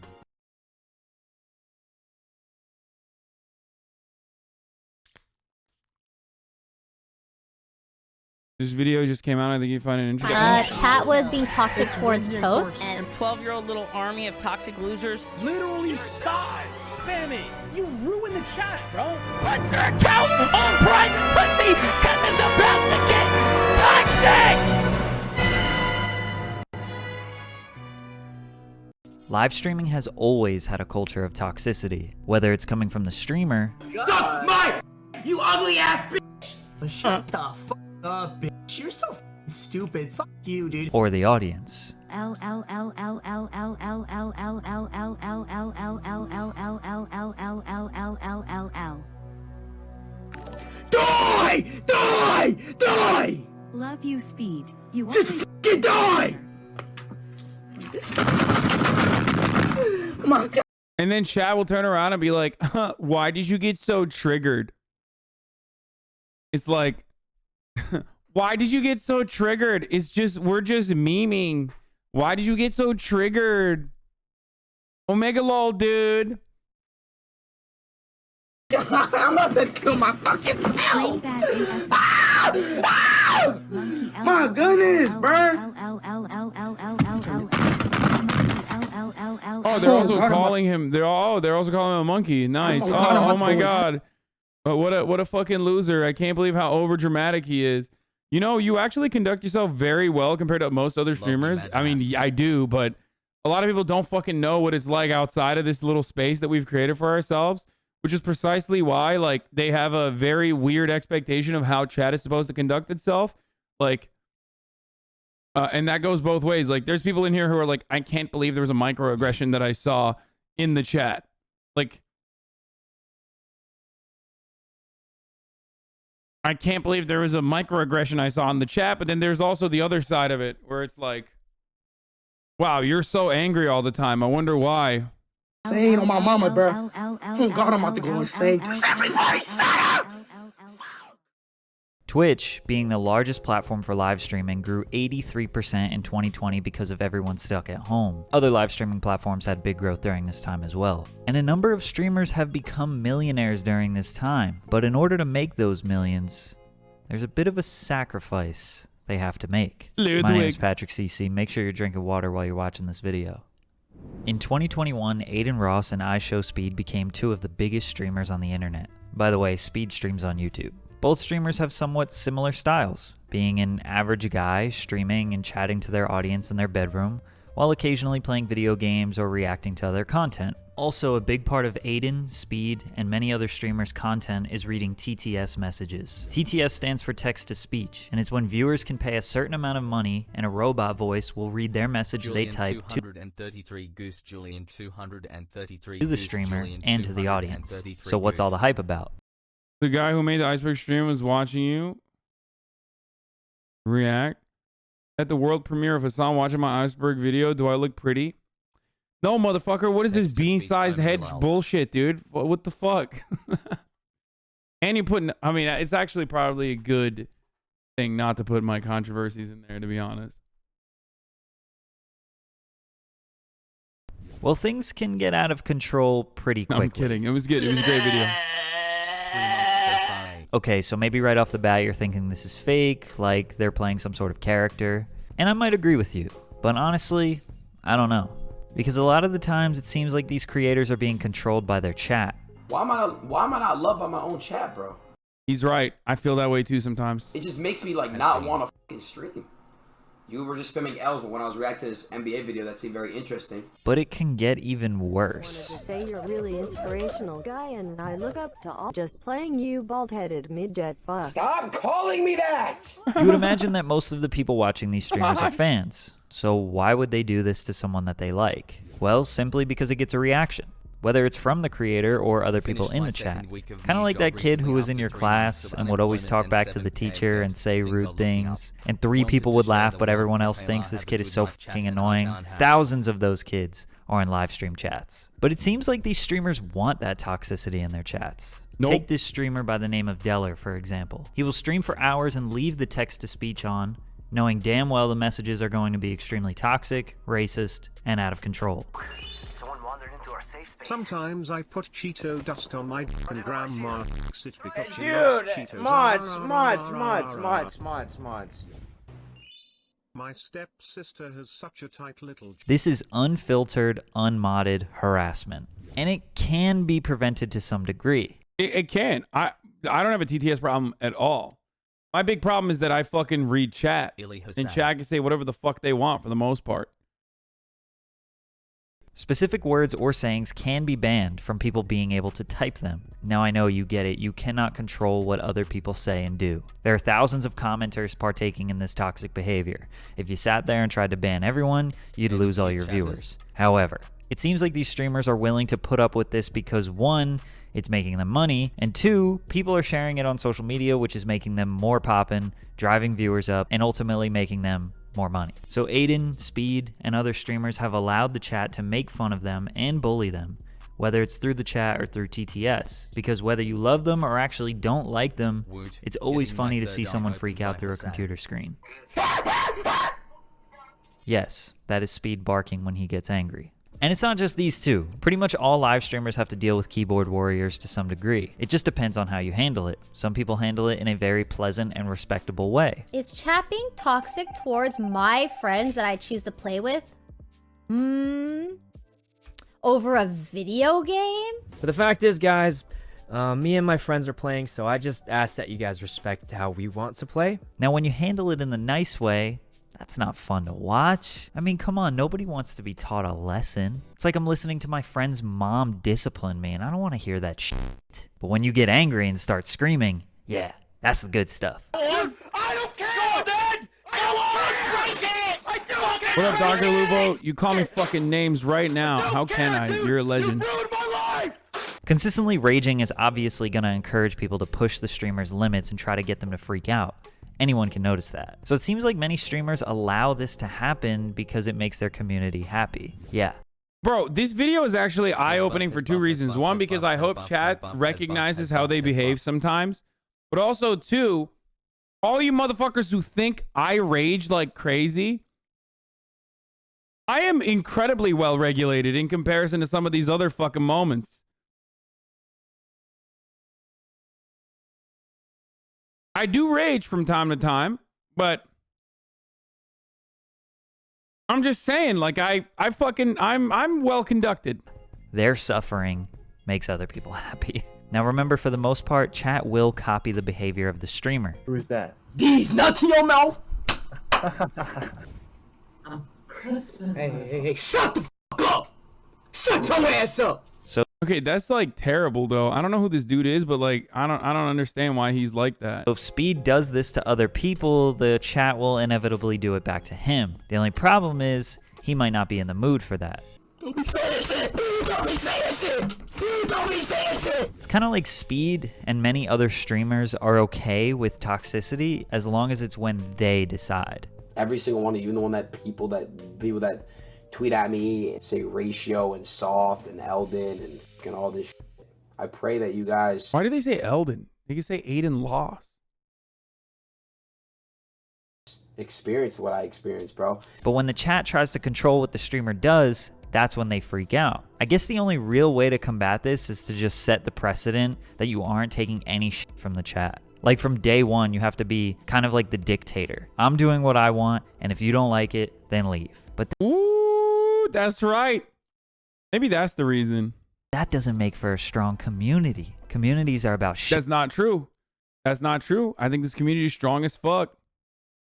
This video just came out. I think you find it interesting. Chat was being toxic towards Toast. And 12-year-old little army of toxic losers. Literally stop spamming. You ruined the chat, bro. Put your account on private pussy because it's about to get toxic. Live streaming has always had a culture of toxicity, whether it's coming from the streamer, Suck my you ugly ass bitch. Shut the fuck up, bitch. You're so stupid. Fuck you, dude. or the audience. Die! Die! Die! Love you, Speed. You Just fucking Monkey die! My God. And then chat will turn around and be like, why did you get so triggered? It's like, why did you get so triggered? It's just, we're just memeing. Why did you get so triggered? OMEGALUL, dude. I'm about to kill my fucking self. My goodness, bro. Oh, they're also calling him. They're also calling him a monkey. Nice. Oh my God. But what a fucking loser. I can't believe how over dramatic he is. You know, you actually conduct yourself very well compared to most other streamers. I mean, I do, but a lot of people don't fucking know what it's like outside of this little space that we've created for ourselves, which is precisely why, like, they have a very weird expectation of how chat is supposed to conduct itself. Like, and that goes both ways. Like, there's people in here who are like, I can't believe there was a microaggression that I saw in the chat. Like, I can't believe there was a microaggression I saw in the chat, but then there's also the other side of it where it's like, wow, you're so angry all the time. I wonder why. Saying on my mama, bro. Oh God, I'm about to go insane. Just everybody shut up! Twitch, being the largest platform for live streaming, grew 83% in 2020 because of everyone stuck at home. Other live streaming platforms had big growth during this time as well. And a number of streamers have become millionaires during this time. But in order to make those millions, there's a bit of a sacrifice they have to make. Ludwig. My name is Patrick CC. Make sure you're drinking water while you're watching this video. In 2021, Aiden Ross and iShowSpeed became two of the biggest streamers on the internet. By the way, Speed streams on YouTube. Both streamers have somewhat similar styles, being an average guy streaming and chatting to their audience in their bedroom, while occasionally playing video games or reacting to other content. Also, a big part of Aiden, Speed, and many other streamers' content is reading TTS messages. TTS stands for text-to-speech, and it's when viewers can pay a certain amount of money and a robot voice will read their message they type to the streamer and to the audience. So what's all the hype about? The guy who made the Iceberg stream was watching you react. At the world premiere of Hasan watching my Iceberg video, do I look pretty? No, motherfucker. What is this bean-sized head bullshit, dude? What the fuck? And you putting... I mean, it's actually probably a good thing not to put my controversies in there, to be honest. Well, things can get out of control pretty quickly. No, I'm kidding. It was good. It was a great video. Okay, so maybe right off the bat you're thinking this is fake, like they're playing some sort of character. And I might agree with you, but honestly, I don't know. Because a lot of the times it seems like these creators are being controlled by their chat. Why am I not loved by my own chat, bro? He's right. I feel that way too sometimes. It just makes me like not want to fucking stream. You were just spamming L's when I was reacting to this NBA video that seemed very interesting. But it can get even worse. I wanted to say you're a really inspirational guy and I look up to all just playing you bald-headed mid-jet fuck. Stop calling me that! You would imagine that most of the people watching these streamers are fans. So why would they do this to someone that they like? Well, simply because it gets a reaction. Whether it's from the creator or other people in the chat. Kind of like that kid who was in your class and would always talk back to the teacher and say rude things, and 3 people would laugh but everyone else thinks this kid is so fucking annoying. Thousands of those kids are in live stream chats. But it seems like these streamers want that toxicity in their chats. Nope. Take this streamer by the name of Deller, for example. He will stream for hours and leave the text-to-speech on, knowing damn well the messages are going to be extremely toxic, racist, and out of control. Sometimes I put Cheeto dust on my and grandma it because she Dude, loves mods. My stepsister has such a tight little... This is unfiltered, unmodded harassment. And it can be prevented to some degree. It can. I don't have a TTS problem at all. My big problem is that I fucking read chat. And chat can say whatever the fuck they want for the most part. Specific words or sayings can be banned from people being able to type them. Now I know you get it, you cannot control what other people say and do. There are thousands of commenters partaking in this toxic behavior. If you sat there and tried to ban everyone, you'd lose all your viewers. However, it seems like these streamers are willing to put up with this because 1, it's making them money, and 2, people are sharing it on social media, which is making them more poppin', driving viewers up, and ultimately making them more money. So Aiden, Speed, and other streamers have allowed the chat to make fun of them and bully them, whether it's through the chat or through TTS. Because whether you love them or actually don't like them, it's always funny to see someone freak out through a computer screen. Yes, that is Speed barking when he gets angry. And it's not just these two. Pretty much all live streamers have to deal with keyboard warriors to some degree. It just depends on how you handle it. Some people handle it in a very pleasant and respectable way. Is chat being toxic towards my friends that I choose to play with? Over a video game? But the fact is, guys, me and my friends are playing, so I just ask that you guys respect how we want to play. Now, when you handle it in the nice way, that's not fun to watch. I mean, come on, nobody wants to be taught a lesson. It's like I'm listening to my friend's mom discipline me, and I don't want to hear that shit. But when you get angry and start screaming, yeah, that's the good stuff. I don't care! Go, Dad! I don't care! What up, Dr. Lubo? You call me fucking names right now. How can I? You're a legend. Consistently raging is obviously going to encourage people to push the streamer's limits and try to get them to freak out. Anyone can notice that. So it seems like many streamers allow this to happen because it makes their community happy. Yeah. Bro, this video is actually eye-opening for two reasons. One, because I hope chat recognizes how they behave sometimes. But also, two, all you motherfuckers who think I rage like crazy, I am incredibly well-regulated in comparison to some of these other fucking moments. I do rage from time to time, but I'm just saying, like, I'm well conducted. Their suffering makes other people happy. Now remember, for the most part, chat will copy the behavior of the streamer. Who is that? These nuts in your mouth! Hey, shut the fuck up! Shut your ass up! So okay, that's like terrible though. I don't know who this dude is, but like I don't understand why he's like that. if Speed does this to other people, the chat will inevitably do it back to him. The only problem is he might not be in the mood for that. Don't be saying shit! Don't be saying shit! Don't be saying shit! It's kind of like Speed and many other streamers are okay with toxicity as long as it's when they decide. Every single one of you, the one that people that tweet at me and say ratio and soft and Eldon and fucking all this shit. I pray that you guys... Why do they say Eldon? They can say Aiden lost. Experience what I experienced, bro. But when the chat tries to control what the streamer does, that's when they freak out. I guess the only real way to combat this is to just set the precedent that you aren't taking any shit from the chat. Like from day one, you have to be kind of like the dictator. I'm doing what I want, and if you don't like it, then leave. But ooh, that's right. Maybe that's the reason. That doesn't make for a strong community. Communities are about shit. That's not true. That's not true. I think this community is strong as fuck.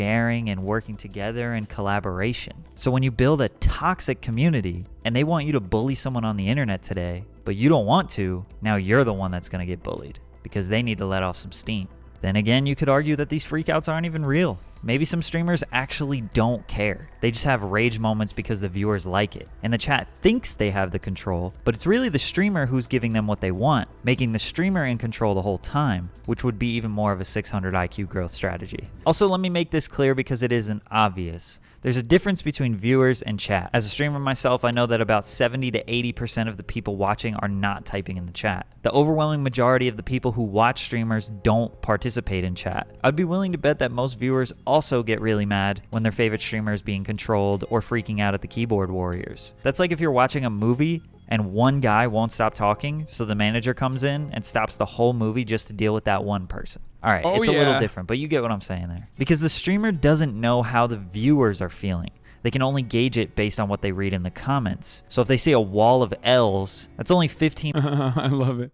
Sharing and working together and collaboration. So when you build a toxic community and they want you to bully someone on the internet today, but you don't want to, now you're the one that's going to get bullied because they need to let off some steam. Then again, you could argue that these freakouts aren't even real. Maybe some streamers actually don't care. They just have rage moments because the viewers like it. And the chat thinks they have the control, but it's really the streamer who's giving them what they want, making the streamer in control the whole time, which would be even more of a 600 IQ growth strategy. Also, let me make this clear because it isn't obvious. There's a difference between viewers and chat. As a streamer myself, I know that about 70 to 80% of the people watching are not typing in the chat. The overwhelming majority of the people who watch streamers don't participate in chat. I'd be willing to bet that most viewers also get really mad when their favorite streamer is being controlled or freaking out at the keyboard warriors. That's like if you're watching a movie and one guy won't stop talking, so the manager comes in and stops the whole movie just to deal with that one person. All right, it's a little different, but you get what I'm saying there. Because the streamer doesn't know how the viewers are feeling. They can only gauge it based on what they read in the comments. So if they see a wall of L's, that's only 15. I love it.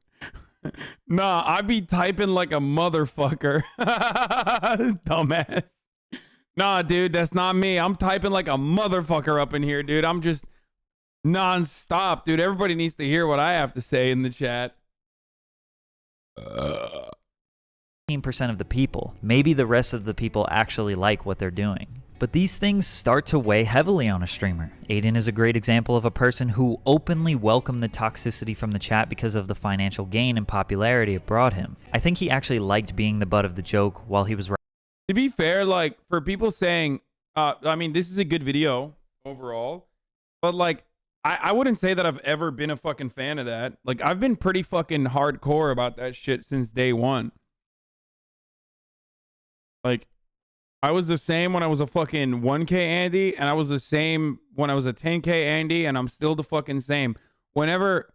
Nah, I be typing like a motherfucker. Dumbass. Nah, dude, that's not me. I'm typing like a motherfucker up in here, dude. I'm just non-stop, dude. Everybody needs to hear what I have to say in the chat. 15% of the people. Maybe the rest of the people actually like what they're doing. But these things start to weigh heavily on a streamer. Aiden is a great example of a person who openly welcomed the toxicity from the chat because of the financial gain and popularity it brought him. I think he actually liked being the butt of the joke while he was... To be fair, like, for people saying, I mean, this is a good video overall, but like, I wouldn't say that I've ever been a fucking fan of that. Like, I've been pretty fucking hardcore about that shit since day one. Like, I was the same when I was a fucking 1K Andy, and I was the same when I was a 10K Andy, and I'm still the fucking same. Whenever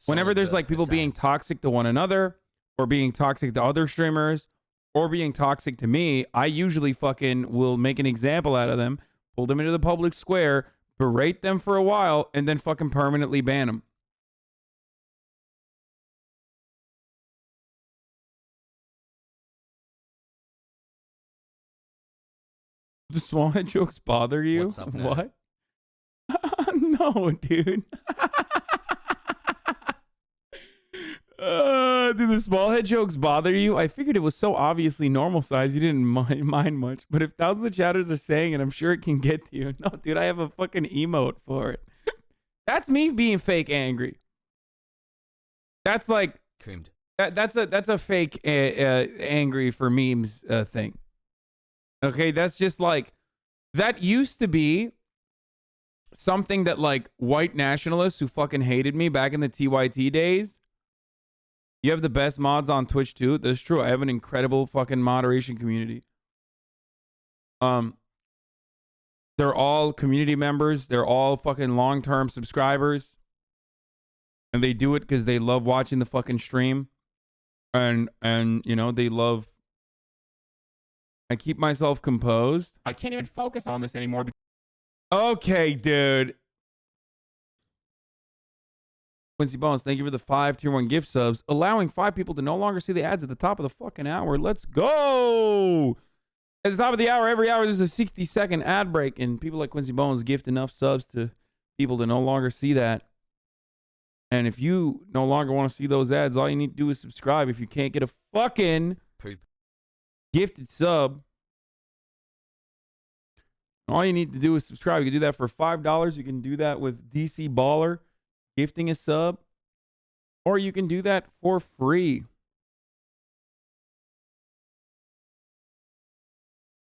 there's like people being toxic to one another, or being toxic to other streamers, or being toxic to me, I usually fucking will make an example out of them, pull them into the public square, berate them for a while, and then fucking permanently ban them. Do small head jokes bother you? What's up, nerd? What? No, dude. Do the small head jokes bother you? I figured it was so obviously normal size you didn't mind much. But if thousands of chatters are saying it, I'm sure it can get to you. No, dude, I have a fucking emote for it. That's me being fake angry. That's like Creamed. that's a fake angry for memes thing. Okay, that's just like, that used to be something that like white nationalists who fucking hated me back in the TYT days. You have the best mods on Twitch too. That's true. I have an incredible fucking moderation community. They're all community members. They're all fucking long-term subscribers. And they do it because they love watching the fucking stream. And you know, they love... I keep myself composed. I can't even focus on this anymore. Okay, dude. Quincy Bones, thank you for the 5 tier 1 gift subs, allowing 5 people to no longer see the ads at the top of the fucking hour. Let's go. At the top of the hour, every hour, there's a 60-second ad break, and people like Quincy Bones gift enough subs to people to no longer see that. And if you no longer want to see those ads, all you need to do is subscribe. If you can't get a fucking gifted sub, all you need to do is subscribe. You can do that for $5. You can do that with DC Baller gifting a sub, or you can do that for free.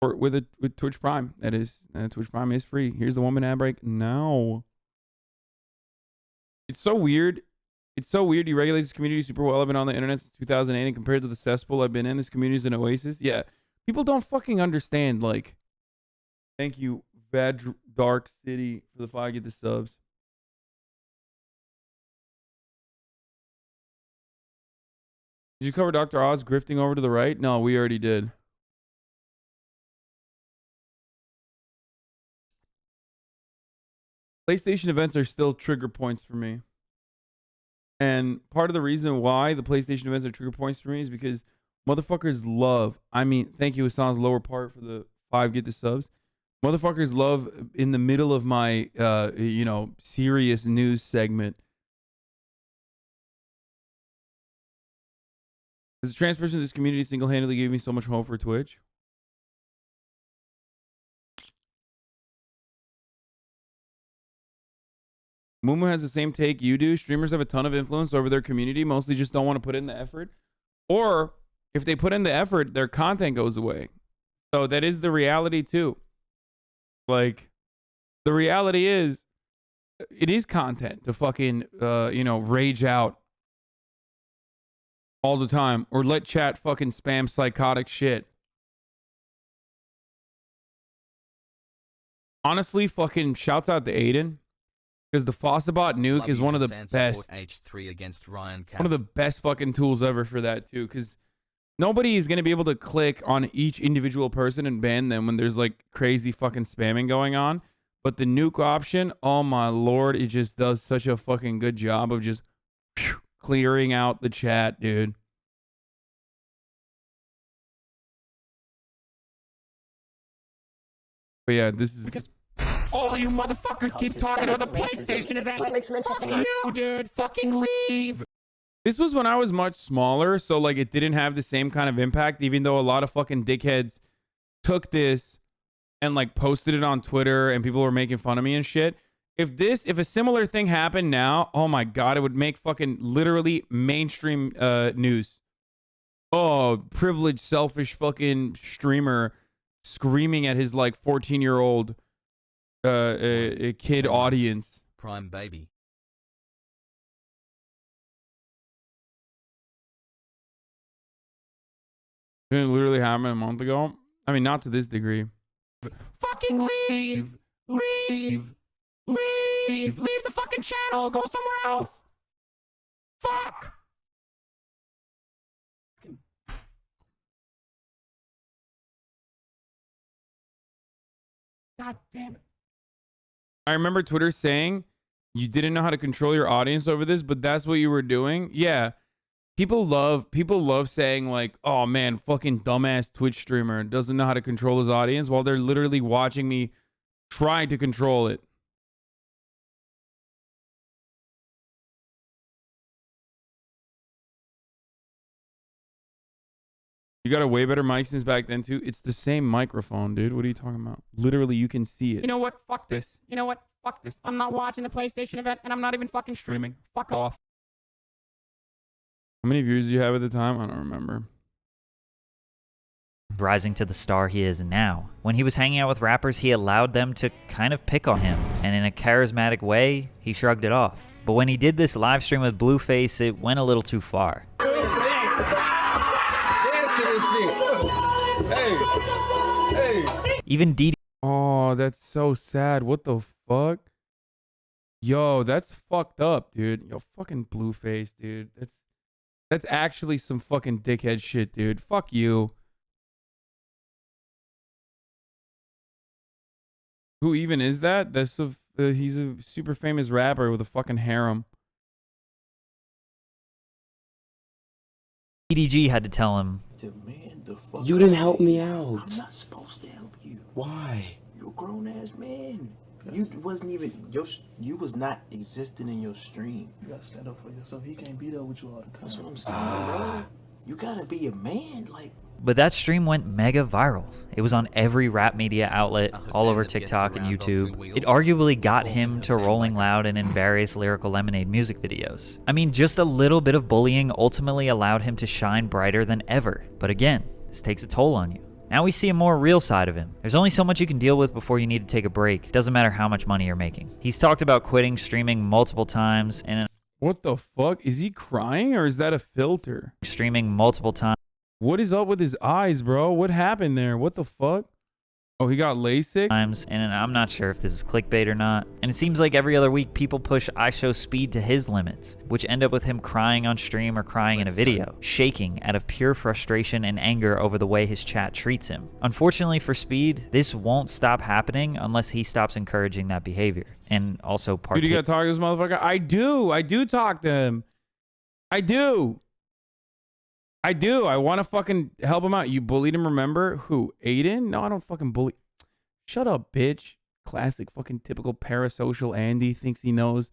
Or with Twitch Prime. That is, Twitch Prime is free. Here's the 1 minute ad break now. It's so weird. It's so weird. You regulate this community super well. I've been on the internet since 2008, and compared to the cesspool I've been in, this community is an oasis. Yeah, people don't fucking understand. Like, thank you, Bad Dark City, for the 5 get the subs. Did you cover Dr. Oz grifting over to the right? No, we already did. PlayStation events are still trigger points for me. And part of the reason why the PlayStation events are trigger points for me is because motherfuckers love, I mean, thank you, Hasan's lower part for the 5 get the subs. Motherfuckers love in the middle of my, you know, serious news segment. As a trans person, this community single-handedly gave me so much hope for Twitch. Mumu has the same take you do. Streamers have a ton of influence over their community, mostly just don't want to put in the effort. Or if they put in the effort, their content goes away. So that is the reality too. Like, the reality is, it is content to fucking, you know, rage out all the time, or let chat fucking spam psychotic shit. Honestly, fucking shouts out to Aiden, because the Fossabot nuke is one of the best. H3 against Ryan Cap. One of the best fucking tools ever for that too, because nobody is going to be able to click on each individual person and ban them when there's like crazy fucking spamming going on. But the nuke option, oh my lord, it just does such a fucking good job of just clearing out the chat, dude. But yeah, this is... Because all you motherfuckers keep talking about the PlayStation event. What makes them interesting? You, dude, fucking leave. This was when I was much smaller, so like it didn't have the same kind of impact, even though a lot of fucking dickheads took this and like posted it on Twitter and people were making fun of me and shit. If a similar thing happened now, oh my god, it would make fucking literally mainstream news. Oh, privileged, selfish fucking streamer screaming at his like 14-year-old kid audience. Prime baby. It literally happened a month ago. I mean, not to this degree. Fucking leave! Leave! Leave! Leave the fucking channel! Go somewhere else! Fuck! God damn it. I remember Twitter saying you didn't know how to control your audience over this, but that's what you were doing. Yeah. People love saying like, oh man, fucking dumbass Twitch streamer doesn't know how to control his audience while they're literally watching me trying to control it. You got a way better mic since back then too. It's the same microphone, dude. What are you talking about? Literally, you can see it. You know what? Fuck this. You know what? Fuck this. I'm not watching the PlayStation event, and I'm not even fucking streaming. Fuck off. How many views do you have at the time? I don't remember. Rising to the star he is now. When he was hanging out with rappers, he allowed them to kind of pick on him, and in a charismatic way, he shrugged it off. But when he did this live stream with Blueface, it went a little too far. Even DD. Oh, that's so sad. What the fuck? Yo, that's fucked up, dude. Yo, fucking Blueface, dude. That's actually some fucking dickhead shit, dude. Fuck you. Who even is that? That's he's a super famous rapper with a fucking harem. DDG had to tell him, you didn't help me out. I'm not supposed to help you. Why? You're a grown-ass man. You wasn't even, you was not existing in your stream. You gotta stand up for yourself. He can't be there with you all the time. That's what I'm saying, bro. You gotta be a man, like. but that stream went mega viral. It was on every rap media outlet, all over TikTok and YouTube. It arguably got him to Rolling Loud and in various Lyrical Lemonade music videos. I mean, just a little bit of bullying ultimately allowed him to shine brighter than ever. But again, this takes a toll on you. Now we see a more real side of him. There's only so much you can deal with before you need to take a break. Doesn't matter how much money you're making. He's talked about quitting streaming multiple times and what the fuck? Is he crying or is that a filter? Streaming multiple times. What is up with his eyes, bro? What happened there? What the fuck? Oh, he got LASIK? And I'm not sure if this is clickbait or not. And it seems like every other week people push IShowSpeed to his limits, which end up with him crying on stream or crying in a video, shaking out of pure frustration and anger over the way his chat treats him. Unfortunately for Speed, this won't stop happening unless he stops encouraging that behavior. And also Dude, you gotta talk to this motherfucker? I do talk to him. I do. I want to fucking help him out. You bullied him, remember? Who? Aiden? No, I don't fucking bully. Shut up, bitch. Classic fucking typical parasocial Andy thinks he knows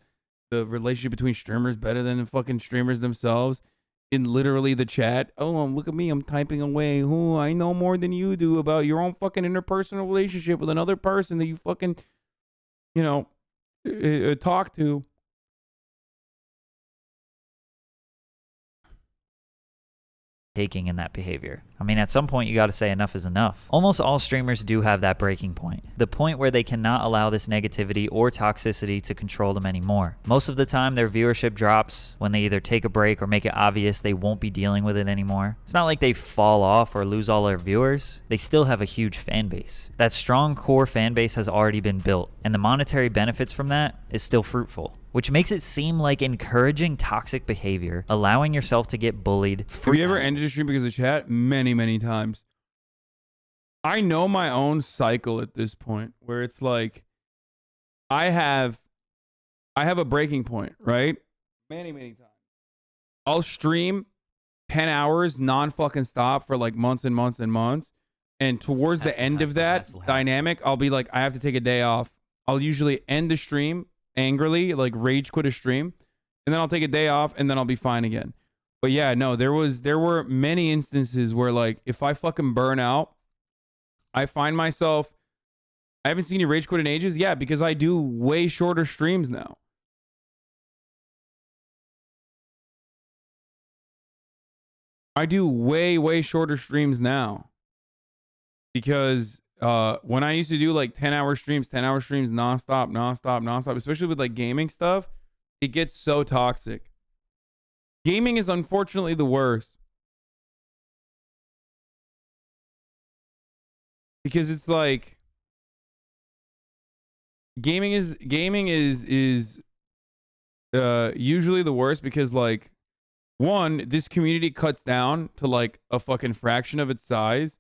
the relationship between streamers better than the fucking streamers themselves. In literally the chat. Oh, look at me. I'm typing away. Oh, I know more than you do about your own fucking interpersonal relationship with another person that you fucking, you know, talk to. Taking in that behavior. I mean, at some point you got to say enough is enough. Almost all streamers do have that breaking point, the point where they cannot allow this negativity or toxicity to control them anymore. Most of the time their viewership drops when they either take a break or make it obvious they won't be dealing with it anymore. It's not like they fall off or lose all their viewers. They still have a huge fan base. That strong core fan base has already been built, and the monetary benefits from that is still fruitful, which makes it seem like encouraging toxic behavior, allowing yourself to get bullied. Have you ever ended a stream because of chat? Many times. I know my own cycle at this point where it's like I have a breaking point, right? Many times. I'll stream 10 hours non-fucking stop for like months and months and months. And towards the end of that dynamic, I'll be like, I have to take a day off. I'll usually end the stream angrily, like rage quit a stream, and then I'll take a day off and then I'll be fine again. But yeah, no, there were many instances where like if I fucking burn out, I find myself, I haven't seen you rage quit in ages. Yeah, because I do way shorter streams now. I do way shorter streams now because when I used to do like 10-hour streams nonstop, especially with like gaming stuff, it gets so toxic. Gaming is unfortunately the worst. Because it's like gaming is usually the worst because like one, this community cuts down to like a fucking fraction of its size,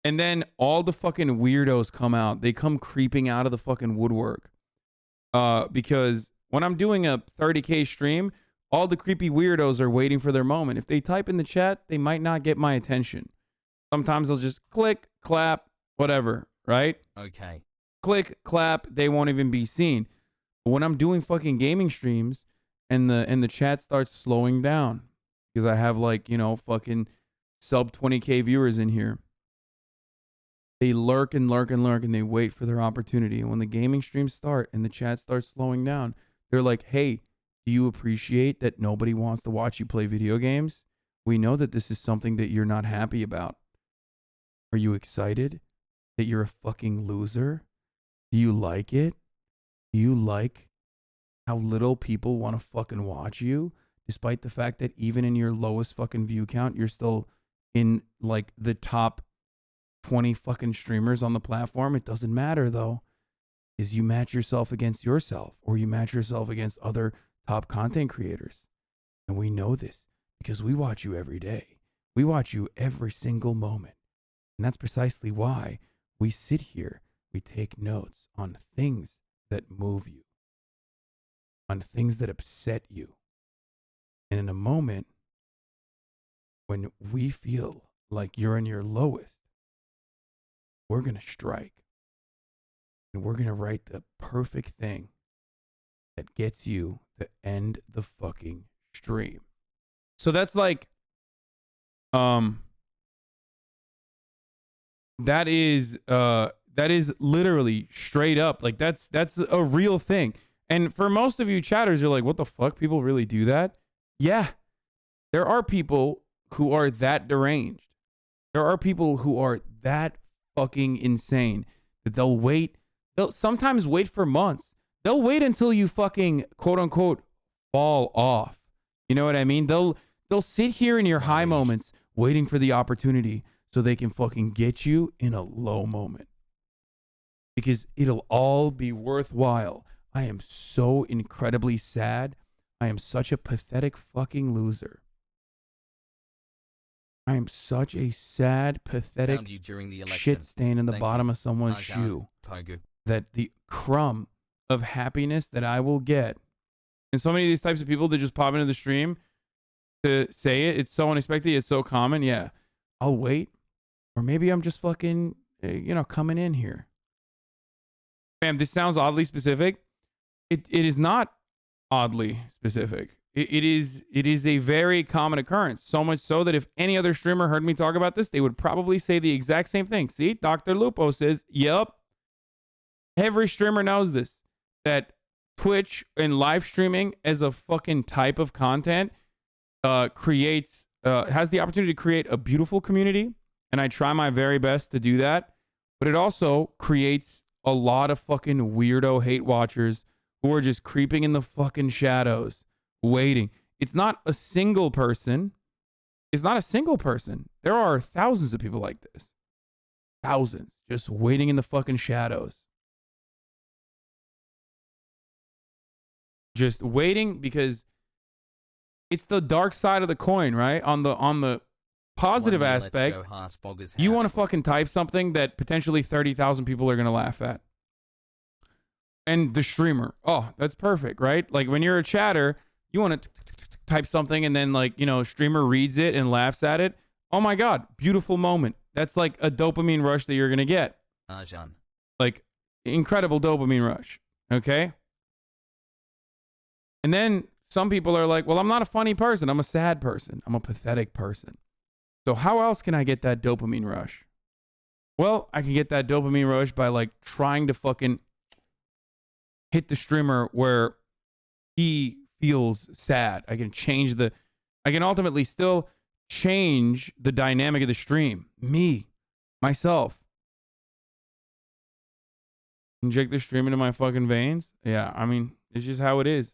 and then all the fucking weirdos come out. They come creeping out of the fucking woodwork. Because when I'm doing a 30K stream, all the creepy weirdos are waiting for their moment. If they type in the chat, they might not get my attention. Sometimes they'll just click, clap, whatever, right? Okay. Click, clap, they won't even be seen. But when I'm doing fucking gaming streams and the chat starts slowing down because I have like, you know, fucking sub 20K viewers in here. They lurk and lurk and lurk and they wait for their opportunity. And when the gaming streams start and the chat starts slowing down, they're like, hey, do you appreciate that nobody wants to watch you play video games? We know that this is something that you're not happy about. Are you excited that you're a fucking loser? Do you like it? Do you like how little people want to fucking watch you? Despite the fact that even in your lowest fucking view count, you're still in like the top 20 fucking streamers on the platform. It doesn't matter though, is you match yourself against yourself or you match yourself against other top content creators. And we know this because we watch you every day. We watch you every single moment. And that's precisely why we sit here. We take notes on things that move you, on things that upset you. And in a moment when we feel like you're in your lowest, we're going to strike. And we're going to write the perfect thing that gets you to end the fucking stream. So that's like, that is literally straight up. Like that's a real thing. And for most of you chatters, you're like, what the fuck? People really do that? Yeah. There are people who are that deranged. There are people who are that fucking insane that they'll sometimes wait for months. They'll wait until you fucking quote unquote fall off. You know what I mean? They'll sit here in your high moments waiting for the opportunity so they can fucking get you in a low moment. Because it'll all be worthwhile. I am so incredibly sad. I am such a pathetic fucking loser. I am such a sad, pathetic shit stain in the bottom of someone's shoe. That the crumb of happiness that I will get. And so many of these types of people that just pop into the stream to say it, it's so unexpected, it's so common. Yeah, I'll wait. Or maybe I'm just fucking, you know, coming in here. Fam, this sounds oddly specific. It is not oddly specific. It is a very common occurrence. So much so that if any other streamer heard me talk about this, they would probably say the exact same thing. See, Dr. Lupo says, yup. Every streamer knows this. That Twitch and live streaming as a fucking type of content has the opportunity to create a beautiful community. And I try my very best to do that. But it also creates a lot of fucking weirdo hate watchers who are just creeping in the fucking shadows, waiting. It's not a single person. It's not a single person. There are thousands of people like this. Thousands just waiting in the fucking shadows. Just waiting because it's the dark side of the coin, right? On the positive aspect, you want to fucking type something that potentially 30,000 people are going to laugh at. And the streamer, oh, that's perfect, right? Like when you're a chatter, you want to type something and then like, you know, streamer reads it and laughs at it. Oh my God, beautiful moment. That's like a dopamine rush that you're going to get. Hasan. Like incredible dopamine rush. Okay. And then some people are like, well, I'm not a funny person. I'm a sad person. I'm a pathetic person. So how else can I get that dopamine rush? Well, I can get that dopamine rush by like trying to fucking hit the streamer where he feels sad. I can ultimately still change the dynamic of the stream. Myself. Inject the stream into my fucking veins? Yeah, I mean, it's just how it is.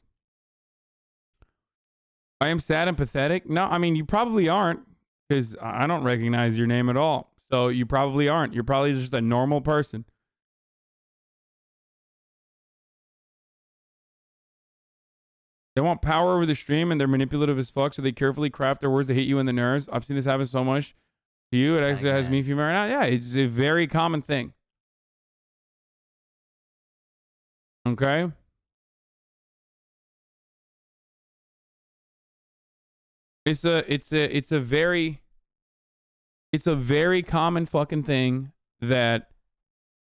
I am sad and pathetic? No, I mean, you probably aren't, because I don't recognize your name at all. So you probably aren't. You're probably just a normal person. They want power over the stream and they're manipulative as fuck, so they carefully craft their words to hit you in the nerves. I've seen this happen so much to you. It actually has me feel right now. Yeah, it's a very common thing. Okay? It's a very common fucking thing that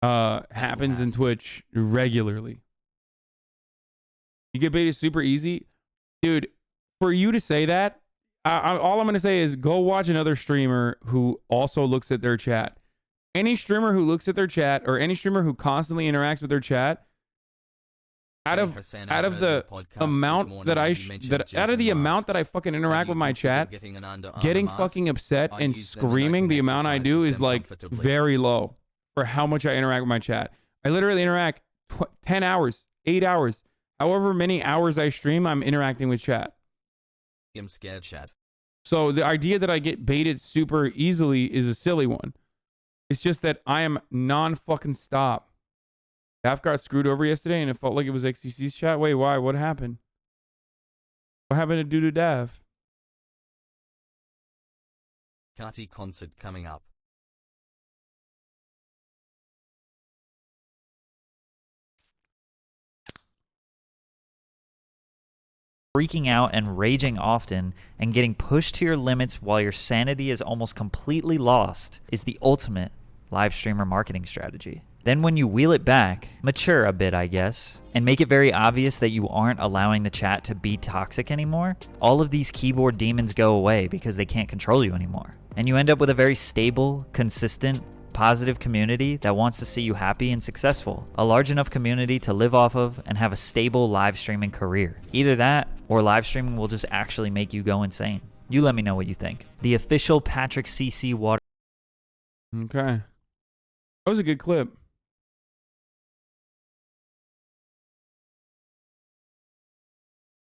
happens in Twitch regularly. You get baited super easy. Dude, for you to say that, all I'm going to say is go watch another streamer who also looks at their chat. Any streamer who looks at their chat or any streamer who constantly interacts with their chat, out of the amount that I fucking interact with my chat, getting fucking upset and screaming the amount I do is like very low for how much I interact with my chat. I literally interact 10 hours, 8 hours. However many hours I stream, I'm interacting with chat. I'm scared, chat. So the idea that I get baited super easily is a silly one. It's just that I am non-fucking stop. Daf got screwed over yesterday and it felt like it was XQC's chat. Wait, why? What happened? What happened to Daf? Kati concert coming up. Freaking out and raging often and getting pushed to your limits while your sanity is almost completely lost is the ultimate live streamer marketing strategy. Then when you wheel it back, mature a bit I guess, and make it very obvious that you aren't allowing the chat to be toxic anymore, all of these keyboard demons go away because they can't control you anymore. And you end up with a very stable, consistent, positive community that wants to see you happy and successful. A large enough community to live off of and have a stable live streaming career. Either that or live streaming will just actually make you go insane. You let me know what you think. The official Patrick CC Water. Okay. That was a good clip.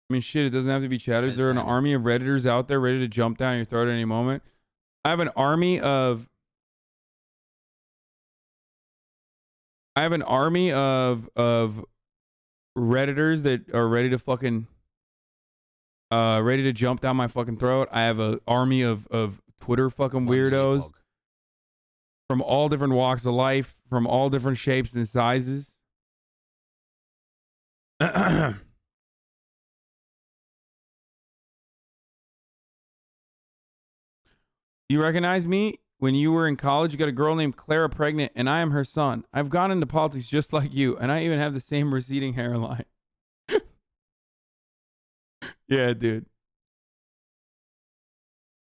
I mean, shit, it doesn't have to be chatters. There are an army of Redditors out there ready to jump down your throat at any moment. I have an army of Redditors that are ready to fucking ready to jump down my fucking throat. I have an army of Twitter fucking weirdos from all different walks of life, from all different shapes and sizes. You recognize me? When you were in college, you got a girl named Clara pregnant, and I am her son. I've gone into politics just like you, and I even have the same receding hairline. Yeah, dude.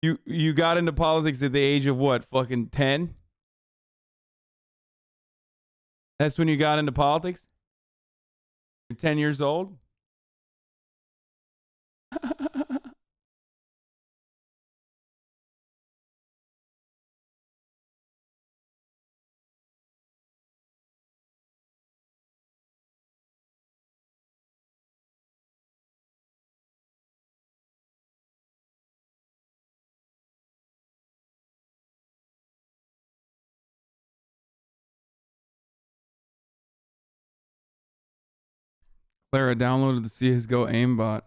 You got into politics at the age of what? Fucking 10? That's when you got into politics? You're 10 years old? Clara downloaded the CSGO aimbot.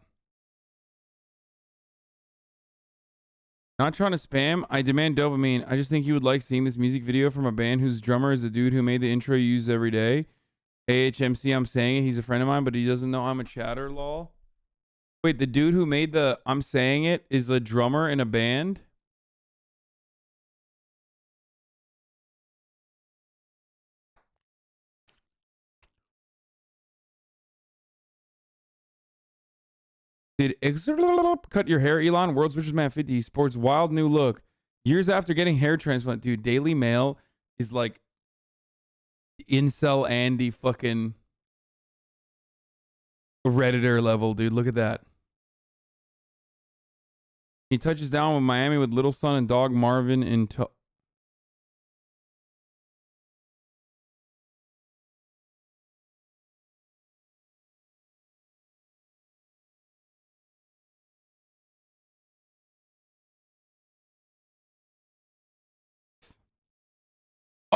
Not trying to spam. I demand dopamine. I just think you would like seeing this music video from a band whose drummer is the dude who made the intro you use every day. AHMC, I'm saying it. He's a friend of mine, but he doesn't know I'm a chatter, lol. Wait, the dude who made the I'm saying it is the drummer in a band? Did cut your hair, Elon? World's Richest Man 50 sports wild new look. Years after getting hair transplant, dude, Daily Mail is like incel Andy fucking Redditor level, dude. Look at that. He touches down with Miami with little son and dog Marvin in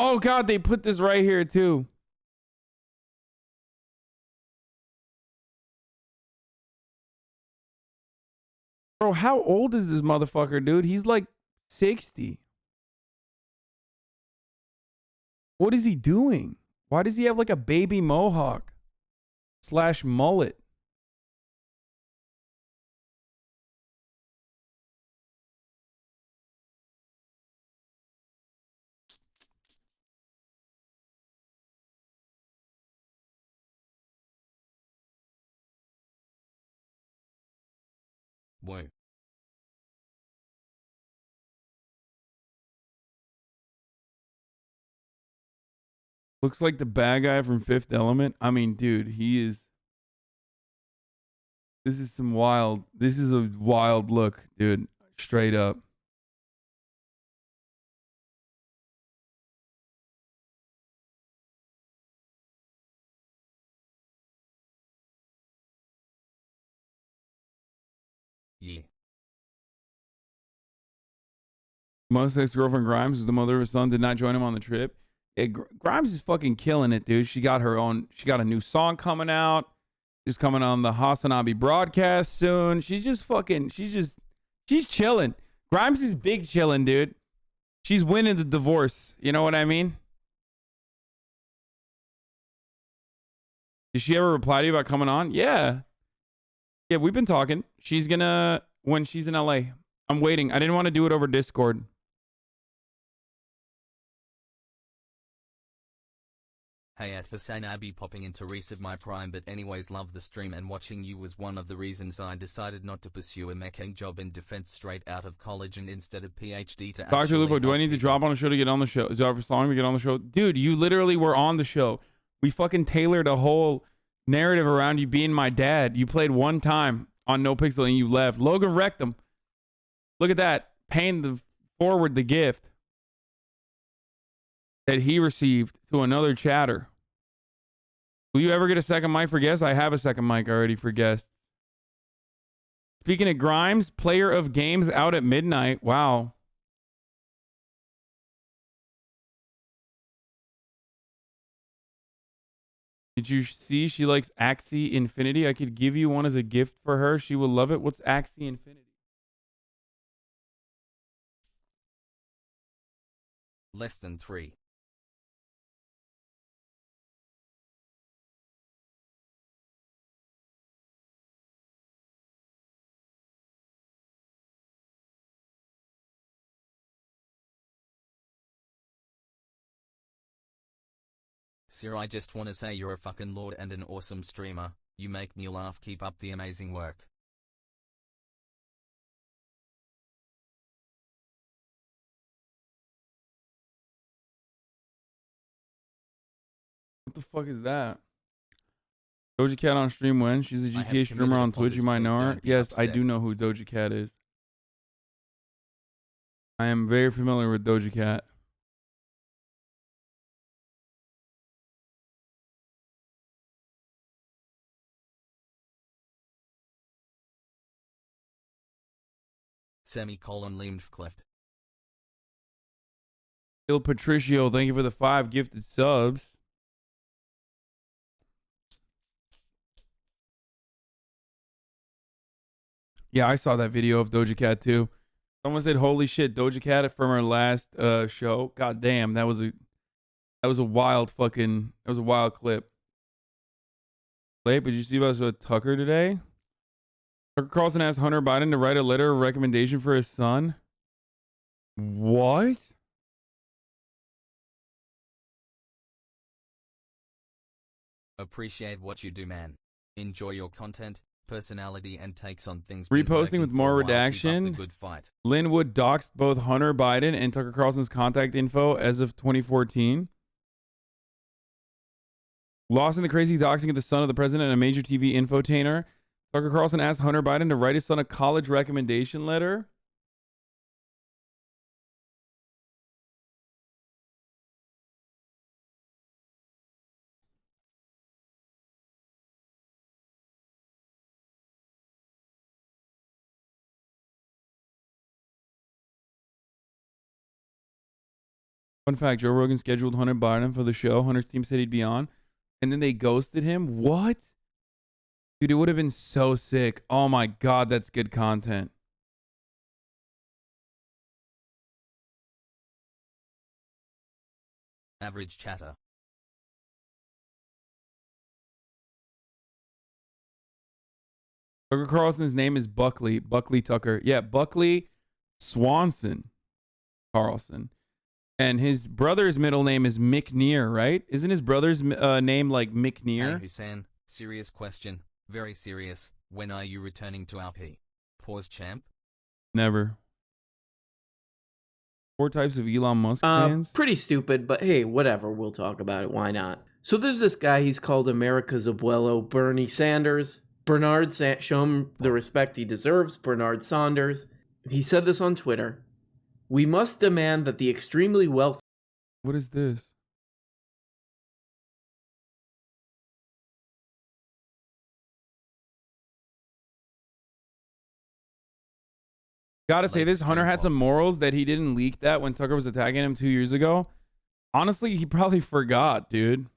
Oh God, they put this right here too. Bro, how old is this motherfucker, dude? He's like 60. What is he doing? Why does he have like a baby mohawk / mullet? Whoa. Looks like the bad guy from Fifth Element. I mean, dude, he is. This is some wild. This is a wild look, dude. Straight up. Yeah. Mustang's girlfriend Grimes, who's the mother of his son, did not join him on the trip. Yeah, Grimes is fucking killing it, dude. She got her own. She got a new song coming out. She's coming on the HasanAbi broadcast soon. She's just fucking. She's chilling. Grimes is big chilling, dude. She's winning the divorce. You know what I mean? Did she ever reply to you about coming on? Yeah. Yeah, we've been talking. She's gonna when she's in LA. I'm waiting. I didn't want to do it over Discord. Hey at HasanAbi popping into reset my prime, but anyways, love the stream and watching you was one of the reasons I decided not to pursue a mechanic job in defense straight out of college and instead of PhD to Dr. Lupo, do I need to drop on a show to get on the show? Drop a song to get on the show? Dude, you literally were on the show. We fucking tailored a whole narrative around you being my dad. You played one time on No Pixel and you left. Logan wrecked him. Look at that. Paying forward the gift that he received to another chatter. Will you ever get a second mic for guests? I have a second mic already for guests. Speaking of Grimes, player of games out at midnight. Wow. Did you see she likes Axie Infinity? I could give you one as a gift for her. She will love it. What's Axie Infinity? Less than 3. Sir, I just want to say you're a fucking lord and an awesome streamer. You make me laugh. Keep up the amazing work. What the fuck is that? Doja Cat on stream when? She's a GTA streamer on Twitch. You might know her. Yes, I do know who Doja Cat is. I am very familiar with Doja Cat. Leamcleft. Il Patricio, thank you for the 5 gifted subs. Yeah, I saw that video of Doja Cat too. Someone said, "Holy shit, Doja Cat from her last show." God damn, that was a wild fucking clip. Wait, but did you see about Tucker today? Tucker Carlson asked Hunter Biden to write a letter of recommendation for his son. What? Appreciate what you do, man. Enjoy your content, personality, and takes on things. Reposting with more redaction. Good fight. Linwood doxed both Hunter Biden and Tucker Carlson's contact info as of 2014. Lost in the crazy doxing of the son of the president and a major TV infotainer. Tucker Carlson asked Hunter Biden to write his son a college recommendation letter. Fun fact, Joe Rogan scheduled Hunter Biden for the show. Hunter's team said he'd be on. And then they ghosted him. What? Dude, it would have been so sick. Oh my God, that's good content. Average chatter. Tucker Carlson's name is Buckley. Buckley Tucker. Yeah, Buckley Swanson Carlson. And his brother's middle name is McNear, right? Isn't his brother's name like McNear? Hey Hasan, serious question. Very serious. When are you returning to RP? Pause champ. Never. 4 types of Elon Musk fans? Pretty stupid, but hey, whatever. We'll talk about it. Why not? So there's this guy. He's called America's Abuelo, Bernie Sanders. Show him the respect he deserves. Bernard Saunders. He said this on Twitter. We must demand that the extremely wealthy... What is this? Gotta say, this Hunter had some morals that he didn't leak that when Tucker was attacking him 2 years ago. Honestly, he probably forgot, dude.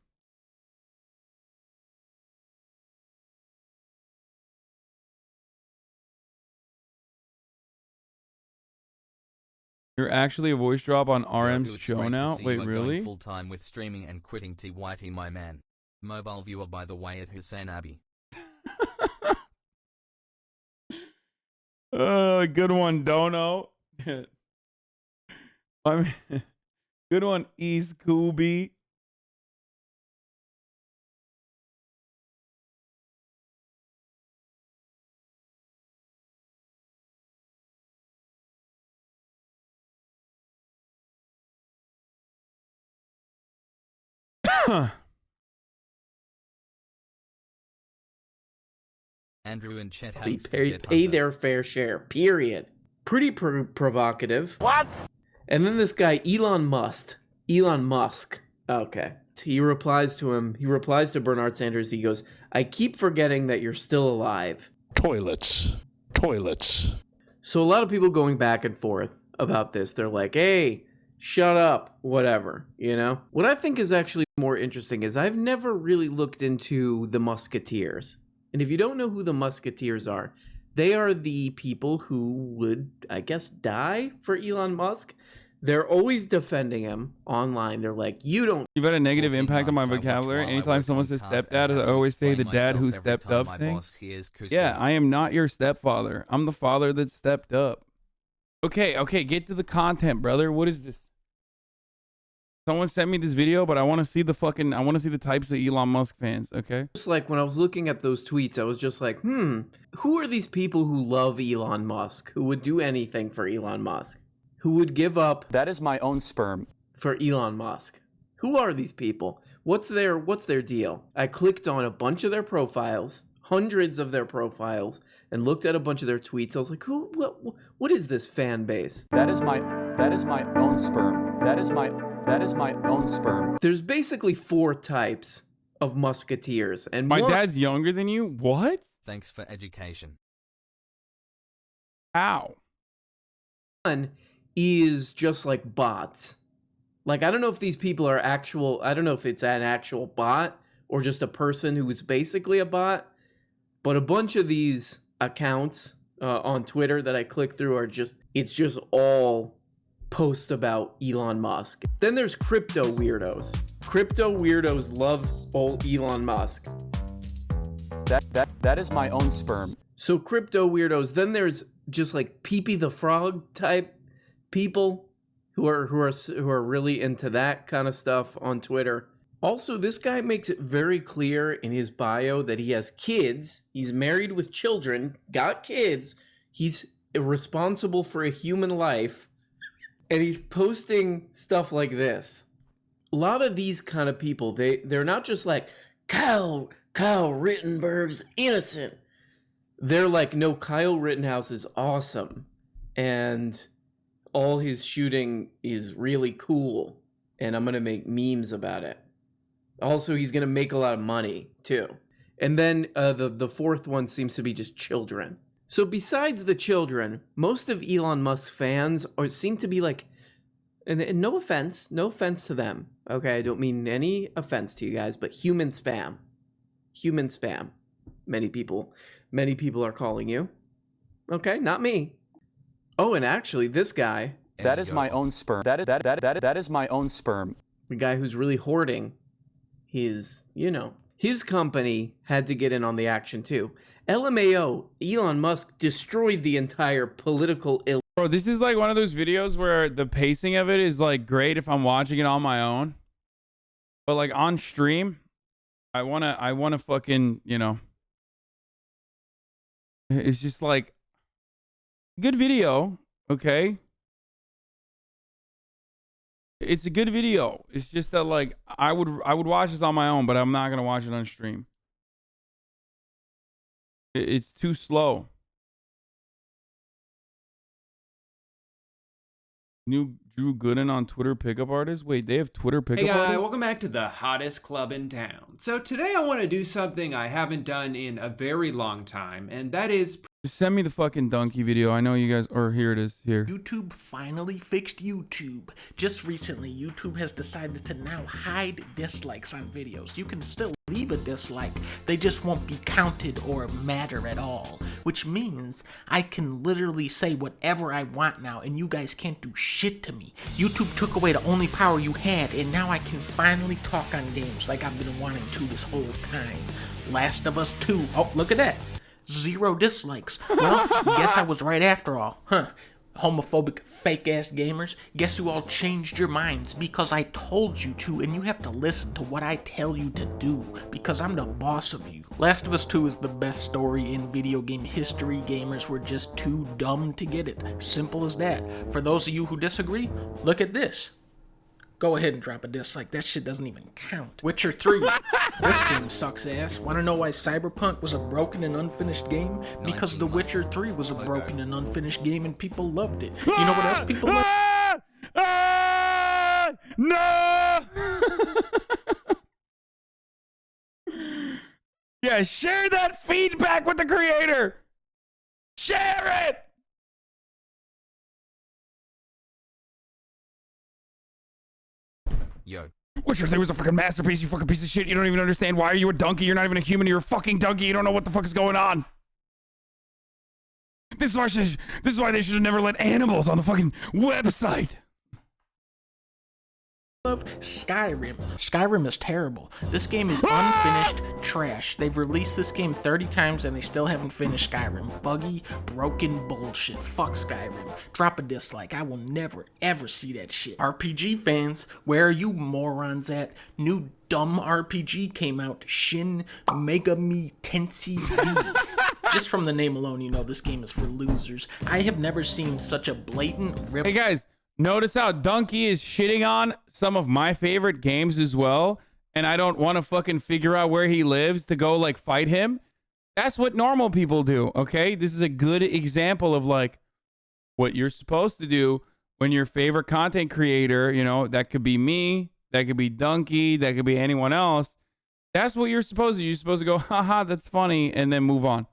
You're actually a voice drop on RM's show now? Wait, really? Full time with streaming and quitting TYT, my man. Mobile viewer, by the way, at HasanAbi. Good one, Dono. I mean, good one, East Kubi. Andrew and Chet pay their fair share, period. Pretty provocative. What? And then this guy, Elon Musk. Okay. He replies to Bernard Sanders. He goes, I keep forgetting that you're still alive. Toilets. So a lot of people going back and forth about this. They're like, hey, shut up, whatever, you know? What I think is actually more interesting is I've never really looked into the Musketeers. And if you don't know who the Musketeers are, they are the people who would, I guess, die for Elon Musk. They're always defending him online. They're like, you've had a negative impact on my vocabulary. Anytime someone says stepdad, I always say the dad who stepped up thing. Yeah, I am not your stepfather. I'm the father that stepped up. Okay, get to the content, brother. What is this? Someone sent me this video, but I want to see the types of Elon Musk fans, okay? Just like when I was looking at those tweets, I was just like, who are these people who love Elon Musk, who would do anything for Elon Musk, who would give up... That is my own sperm. ...for Elon Musk? Who are these people? What's their deal? I clicked on a bunch of their profiles, hundreds of their profiles, and looked at a bunch of their tweets. I was like, what is this fan base? That is my own sperm. That is my own sperm. There's basically 4 types of Musketeers. And my dad's younger than you? What? Thanks for education. How? One is just like bots. Like, I don't know if these people are I don't know if it's an actual bot or just a person who is basically a bot. But a bunch of these accounts on Twitter that I click through it's just all posts about Elon Musk. Then there's crypto weirdos. Crypto weirdos love old Elon Musk. That is my own sperm. So crypto weirdos. Then there's just like Pee-Pee the Frog type people who are really into that kind of stuff on Twitter. Also, this guy makes it very clear in his bio that he has kids. He's married with children, got kids. He's responsible for a human life. And he's posting stuff like this. A lot of these kind of people, they're not just like, Kyle Rittenberg's innocent. They're like, no, Kyle Rittenhouse is awesome. And all his shooting is really cool. And I'm going to make memes about it. Also, he's going to make a lot of money, too. And then the 4th one seems to be just children. So besides the children, most of Elon Musk's fans seem to be like and no offense to them. Okay, I don't mean any offense to you guys, but human spam. Many people are calling you. Okay, not me. Oh, and actually, this guy. That is my own sperm. That is my own sperm. The guy who's really hoarding his, his company had to get in on the action too. LMAO, Elon Musk destroyed the entire political. Bro, this is like one of those videos where the pacing of it is like great if I'm watching it on my own, but like on stream, I wanna fucking, it's just like good video, okay? It's a good video. It's just that like I would watch this on my own, but I'm not gonna watch it on stream. It's too slow. New Drew Gooden on Twitter pickup artist. Wait, they have Twitter pickup artists? Hey guys, welcome back to the hottest club in town. So today I want to do something I haven't done in a very long time, and that is... Just send me the fucking donkey video. I know you guys... Or here it is. Here. YouTube finally fixed YouTube. Just recently, YouTube has decided to now hide dislikes on videos. You can still leave a dislike. They just won't be counted or matter at all. Which means I can literally say whatever I want now, and you guys can't do shit to me. YouTube took away the only power you had, and now I can finally talk on games like I've been wanting to this whole time. Last of Us 2. Oh, look at that. 0 dislikes. Well, guess I was right after all. Huh. Homophobic fake-ass gamers. Guess who all changed your minds? Because I told you to, and you have to listen to what I tell you to do. Because I'm the boss of you. Last of Us 2 is the best story in video game history. Gamers were just too dumb to get it. Simple as that. For those of you who disagree, look at this. Go ahead and drop a dislike. That shit doesn't even count. Witcher 3. This game sucks ass. Want to know why Cyberpunk was a broken and unfinished game? Because The Witcher 3 was a broken and unfinished game and people loved it. You know what else people loved? No! Yeah, share that feedback with the creator. Share it. Yo. Witcher 3 was a fucking masterpiece, you fucking piece of shit. You don't even understand. Why are you a donkey? You're not even a human. You're a fucking donkey. You don't know what the fuck is going on. This is why they should have never let animals on the fucking website. Love Skyrim. Skyrim is terrible. This game is unfinished trash. They've released this game 30 times and they still haven't finished Skyrim. Buggy, broken bullshit. Fuck Skyrim. Drop a dislike. I will never, ever see that shit. RPG fans, where are you morons at? New dumb RPG came out. Shin Megami Tensei V. Just from the name alone, you know this game is for losers. I have never seen such a blatant rip. Hey guys. Notice how Dunkey is shitting on some of my favorite games as well, and I don't want to fucking figure out where he lives to go like fight him. That's what normal people do, okay? This is a good example of like what you're supposed to do when your favorite content creator, that could be me, that could be Dunkey, that could be anyone else. That's what you're supposed to do. You're supposed to go, haha, that's funny, and then move on.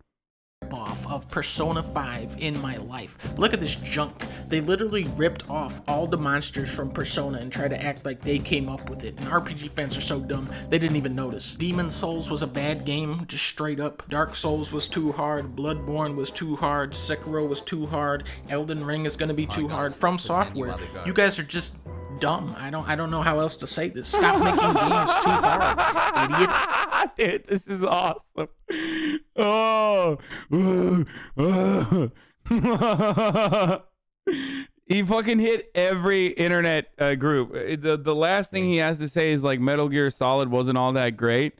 Off of Persona 5 in my life. Look at this junk. They literally ripped off all the monsters from Persona and tried to act like they came up with it. And RPG fans are so dumb, they didn't even notice. Demon Souls was a bad game, just straight up. Dark Souls was too hard. Bloodborne was too hard. Sekiro was too hard. Elden Ring is gonna be too hard. From Software, you guys are just dumb. I don't know how else to say this. Stop making games too hard, idiot. Dude, this is awesome. Oh. He fucking hit every internet group. The last thing he has to say is like Metal Gear Solid wasn't all that great,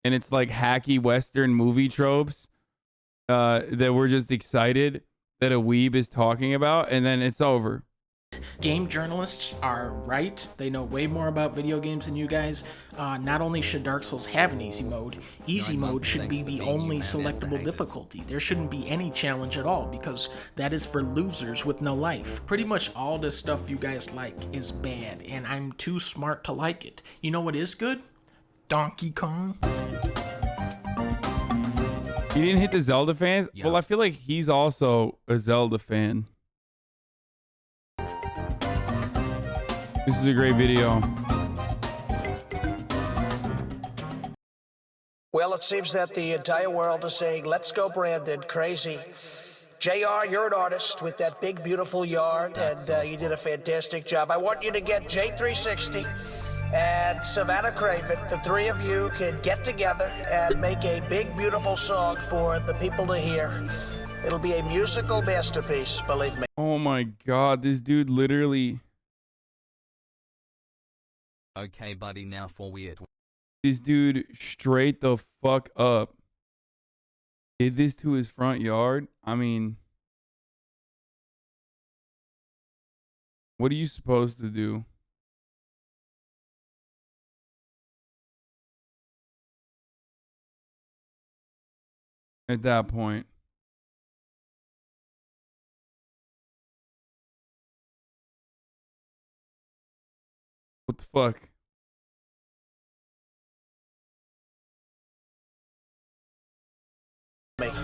and it's like hacky Western movie tropes that we're just excited that a weeb is talking about, and then it's over. Game journalists are right. They know way more about video games than you guys. Not only should Dark Souls have an easy mode should be the only selectable difficulty. There shouldn't be any challenge at all because that is for losers with no life. Pretty much all the stuff you guys like is bad, and I'm too smart to like it. You know what is good? Donkey Kong. You didn't hit the Zelda fans? Yes. Well, I feel like he's also a Zelda fan. This is a great video. Well, it seems that the entire world is saying, let's go, Brandon, crazy. JR, you're an artist with that big, beautiful yard, and you did a fantastic job. I want you to get J360 and Savannah Craven. The three of you can get together and make a big, beautiful song for the people to hear. It'll be a musical masterpiece, believe me. Oh my God, this dude literally... Okay, buddy, now for weird. This dude straight the fuck up did this to his front yard. I mean, what are you supposed to do? At that point. What the fuck?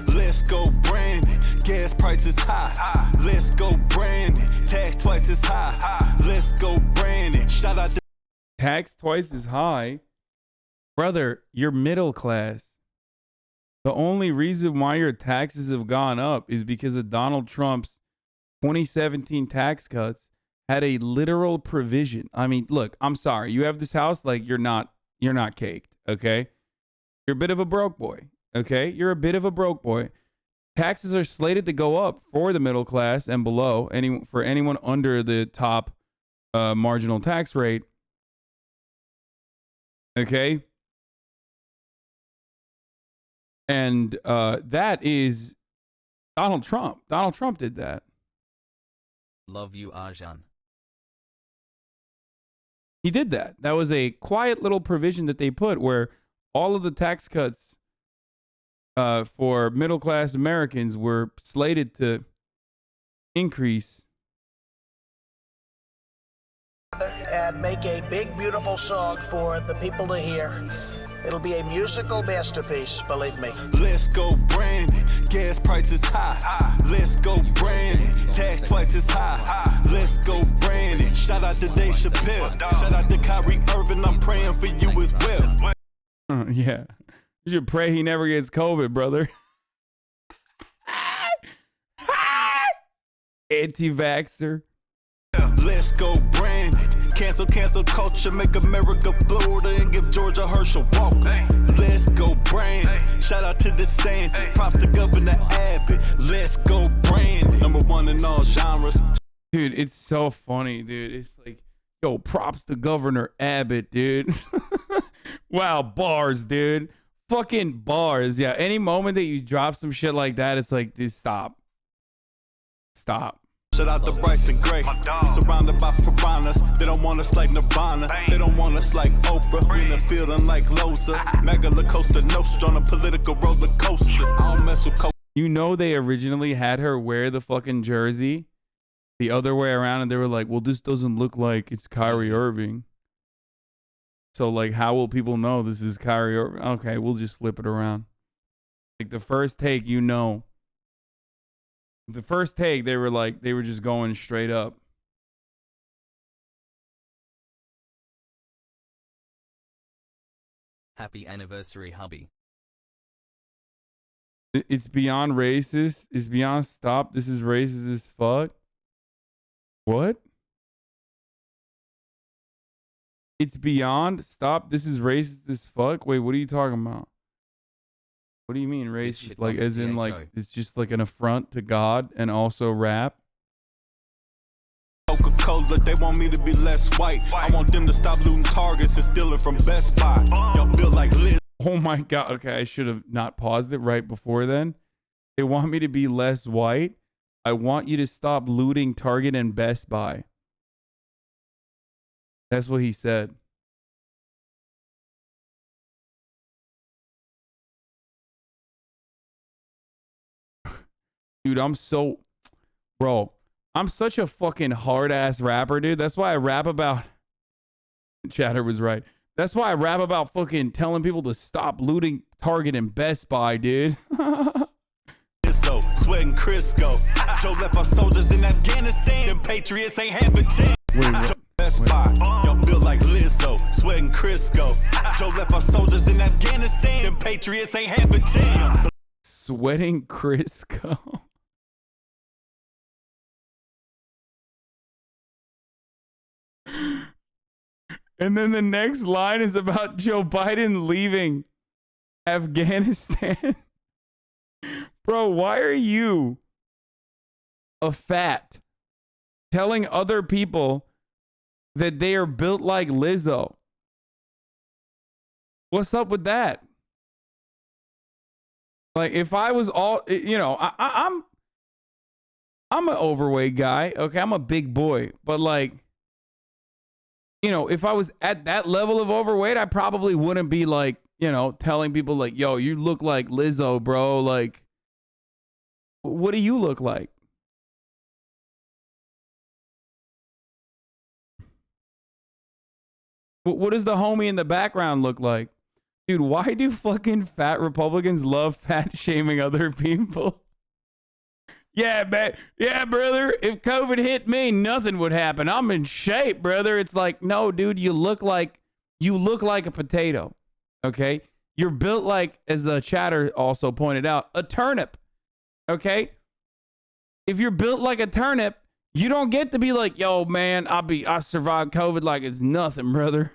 Let's go Brandon, gas prices high. Let's go Brandon, tax twice as high. Let's go Brandon, shout out to Tax twice as high? Brother, you're middle class. The only reason why your taxes have gone up is because of Donald Trump's 2017 tax cuts had a literal provision. I mean, look, I'm sorry. You have this house, like you're not caked, okay? You're a bit of a broke boy. Okay, you're a bit of a broke boy. Taxes are slated to go up for the middle class and below, for anyone under the top marginal tax rate. Okay, and that is Donald Trump. Donald Trump did that. Love you, Arjan. He did that. That was a quiet little provision that they put where all of the tax cuts for middle-class Americans were slated to increase. And make a big, beautiful song for the people to hear. It'll be a musical masterpiece, believe me. Let's go Brandon, gas prices high. Let's go Brandon, tax twice as high. Let's go Brandon, shout out to Dave Chappelle. Shout out to Kyrie Irving, I'm praying for you as well. Yeah. You should pray he never gets COVID, brother. Anti-vaxxer. Let's go Brandon. Cancel culture, make America Florida and give Georgia Herschel Walker. Let's go Brandon. Shout out to DeSantis. Props to Governor Abbott. Let's go Brandon. #1 in all genres. Dude, it's so funny, dude. It's like, yo, props to Governor Abbott, dude. Wow, bars, dude. Fucking bars. Yeah, any moment that you drop some shit like that, it's like, dude, stop. Stop. Shout out to Bryce and Gray. We surrounded by piranhas. They don't want us like Nirvana. They don't want us like Oprah. We in the field like Loza. Megala Costa Nostra on a political roller coaster. I don't mess with You know they originally had her wear the fucking jersey the other way around, and they were like, well, this doesn't look like it's Kyrie Irving. So, like, how will people know this is Kyrie Irving? Okay, we'll just flip it around. Like, the first take, you know. The first take, they were just going straight up. Happy anniversary, hubby. It's beyond racist. It's beyond stop. This is racist as fuck. What? It's beyond stop. This is racist as fuck. Wait, what are you talking about? What do you mean racist? Like, as in, like, it's just like an affront to God and also rap? Coca-Cola, they want me to be less white. I want them to stop looting Targets and stealing from Best Buy. Y'all built like Liz. Oh my God. Okay, I should have not paused it right before then. They want me to be less white. I want you to stop looting Target and Best Buy. That's what he said. Dude, I'm such a fucking hard ass rapper, dude. That's why I rap about Chatter was right. That's why I rap about fucking telling people to stop looting Target and Best Buy, dude. So, sweating Crisco. Joe left our soldiers in Afghanistan. Them Patriots ain't have a chance. Wait, what? spot. Y'all built like Lizzo, sweating Crisco. Joe left our soldiers in Afghanistan. Them Patriots ain't have a chance. Sweating Crisco. And then the next line is about Joe Biden leaving Afghanistan. Bro, why are you a fat telling other people that they are built like Lizzo? What's up with that? Like, if I was all, you know, I'm an overweight guy. Okay, I'm a big boy, but like, you know, if I was at that level of overweight, I probably wouldn't be like, you know, telling people like, yo, you look like Lizzo, bro. Like, what do you look like? What does the homie in the background look like? Dude, why do fucking fat Republicans love fat shaming other people? Yeah, man. Yeah, brother. If COVID hit me, nothing would happen. I'm in shape, brother. It's like, no, dude, you look like a potato. Okay? You're built like, as the chatter also pointed out, a turnip. Okay? If you're built like a turnip, you don't get to be like, yo, man, I survived COVID like it's nothing, brother.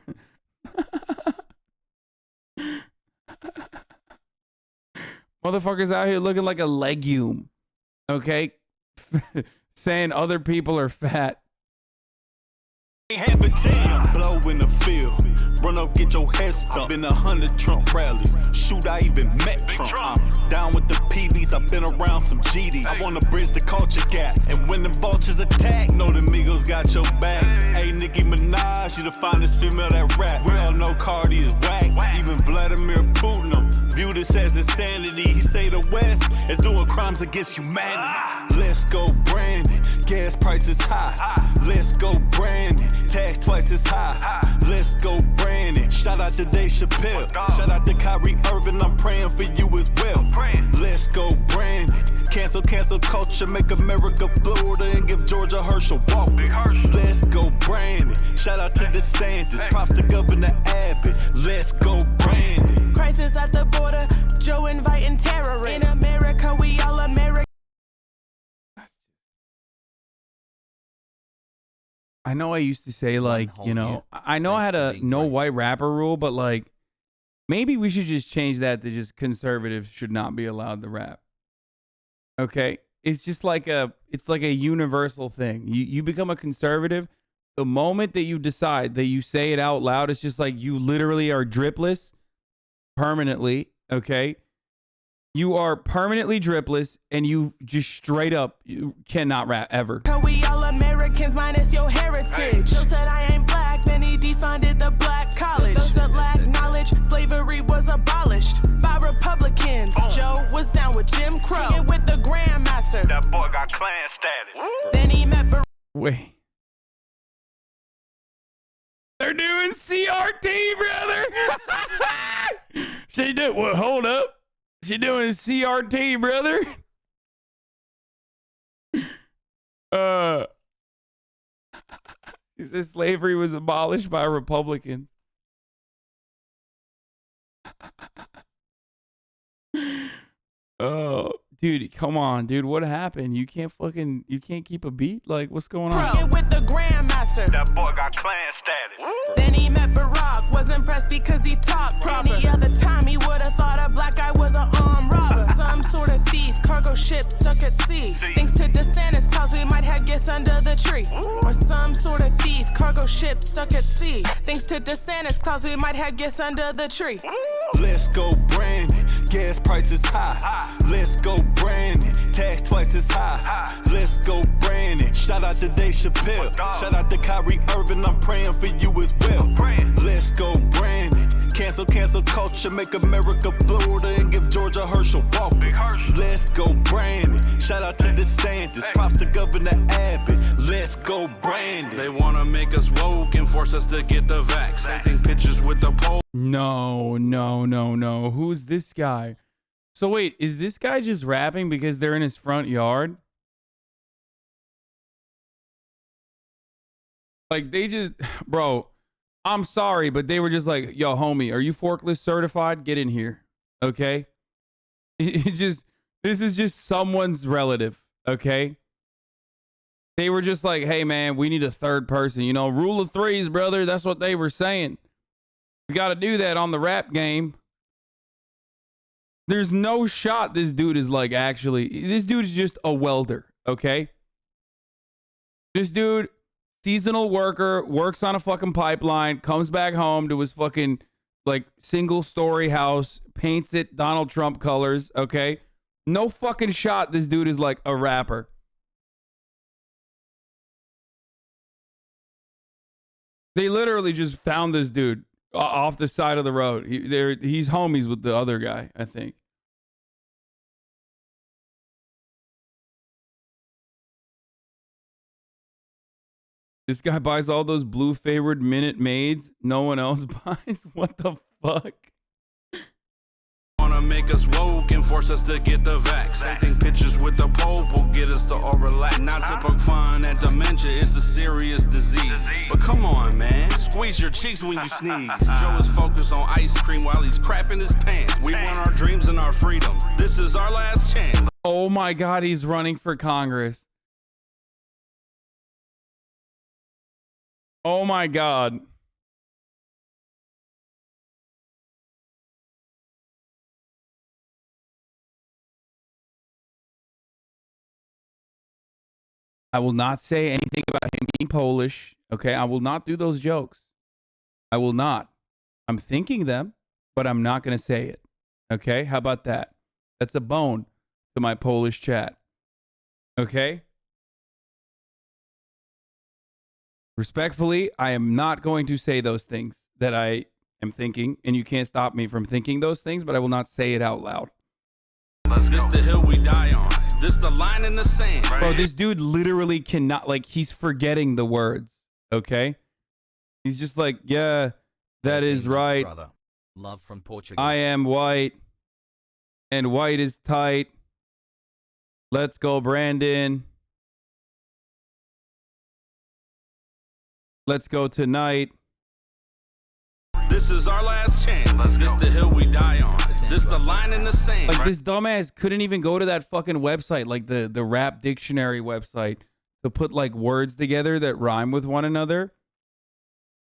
Motherfuckers out here looking like a legume. Okay? Saying other people are fat. Have a chance. Blow in the field. Run up, get your head stuck. Been 100 Trump rallies. Shoot, I even met Trump. I'm down with the PBs. I've been around some GD. I wanna bridge the culture gap. And when them vultures attack, know the Migos got your back. Hey, Nicki Minaj, you the finest female that rap. We all know Cardi is whack. Even Vladimir Putin view this as insanity. He say the West is doing crimes against humanity. Let's go, Brandon. Gas prices high. Let's go, Brandon. Tax twice as high. Let's go, Brandon. Shout out to Dave Chappelle. Shout out to Kyrie Irving. I'm praying for you as well. Let's go, Brandon. Cancel culture. Make America Florida and give Georgia Herschel walk. Let's go, Brandon. Shout out to DeSantis. Props to Governor Abbott. Let's go, Brandon. Crisis at the border. Joe inviting terrorists. In America, we all American. I know I used to say, like, you know, I know I had a no white rapper rule, but like, maybe we should just change that to just conservatives should not be allowed to rap. Okay? It's just like it's like a universal thing. You become a conservative, the moment that you decide that you say it out loud, it's just like you literally are dripless permanently, okay? You are permanently dripless, and you just straight up, you cannot rap ever. We all Americans minus your heritage. Joe said I ain't black, then he defunded the black college. Those that lack knowledge, slavery was abolished by Republicans. Joe was down with Jim Crow, hanging with the Grandmaster. That boy got Klan status. Then he met Wait. They're doing CRT, brother. She did what? Hold up. She doing CRT, brother. She said slavery was abolished by Republicans. Oh, dude, come on, dude. What happened? You can't keep a beat? Like, what's going on? with the Grandmaster. That boy got Klan status. Then he met Barack, was impressed because he talked proper. Any other time he would have thought a black guy was an armed robber. Some sort of thief, cargo ship stuck at sea. Thanks to DeSantis, cause we might have gifts under the tree. Or some sort of thief, cargo ship stuck at sea. Thanks to DeSantis, cause we might have gifts under the tree. Let's go, Brandon. Gas prices high. Let's go, Brandon. Tax twice as high. Let's go, Brandon. Shout out to Dave Chappelle. Shout out to Kyrie Irving. I'm praying for you as well. Let's go, Brandon. Cancel culture. Make America Florida and give Georgia Herschel walk. Let's go, Brandon. Shout out to DeSantis. Props to Governor Abbott. Let's go, Brandon. They wanna make us woke and force us to get the vax. Taking pictures with the pole. No. Who's this guy? So wait, is this guy just rapping because they're in his front yard? Like they just, bro, I'm sorry, but they were just like, yo, homie, are you forklift certified? Get in here. Okay. This is just someone's relative. Okay. They were just like, hey man, we need a third person, you know, rule of threes, brother. That's what they were saying. We got to do that on the rap game. There's no shot this dude is like, actually, this dude is just a welder. Okay. This dude, seasonal worker, works on a fucking pipeline, comes back home to his fucking like single story house, paints it Donald Trump colors. Okay. No fucking shot this dude is like a rapper. They literally just found this dude off the side of the road. He's homies with the other guy, I think. This guy buys all those blue favored Minute Maids. No one else buys. What the fuck? Wanna make us woke and force us to get the vax. They think pictures with the Pope will get us to all relax. Not to poke fun at dementia, it's a serious disease. But come on, man, squeeze your cheeks when you sneeze. Joe is focused on ice cream while he's crapping his pants. We want our dreams and our freedom. This is our last chance. Oh my God, he's running for Congress. Oh my God. I will not say anything about him being Polish. Okay, I will not do those jokes. I will not. I'm thinking them, but I'm not going to say it. Okay, how about that? That's a bone to my Polish chat. Okay? Respectfully, I am not going to say those things that I am thinking, and you can't stop me from thinking those things, but I will not say it out loud. This the hill we die on. This the line in the sand. Bro, this dude literally cannot, like, he's forgetting the words, okay? He's just like, yeah, that is right. Brother. Love from Portugal. I am white, and white is tight. Let's go, Brandon. Let's go tonight. This is our last chance. This the hill we die on. This the line in the sand. Like, this dumbass couldn't even go to that fucking website, like the rap dictionary website, to put like words together that rhyme with one another.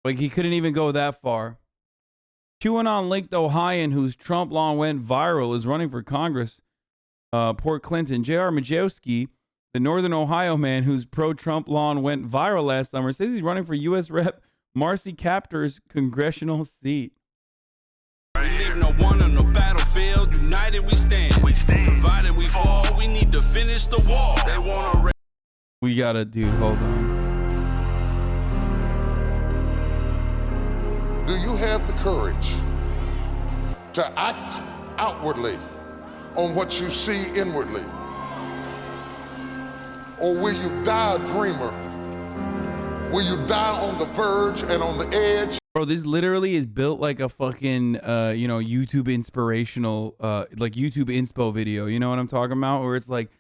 Like, he couldn't even go that far. QAnon linked Ohioan whose Trump law went viral is running for Congress. Port Clinton. J.R. Majewski, the Northern Ohio man whose pro-Trump law went viral last summer, says he's running for U.S. Rep. Marcy Kaptur's congressional seat. We leave no one on the battlefield. United we stand. Divided we fall. We need to finish the wall. They want to. We gotta, dude, hold on. Do you have the courage to act outwardly on what you see inwardly? Or will you die a dreamer? Will you die on the verge and on the edge? Bro, this literally is built like a fucking, you know, YouTube inspirational, like YouTube inspo video. You know what I'm talking about? Where it's like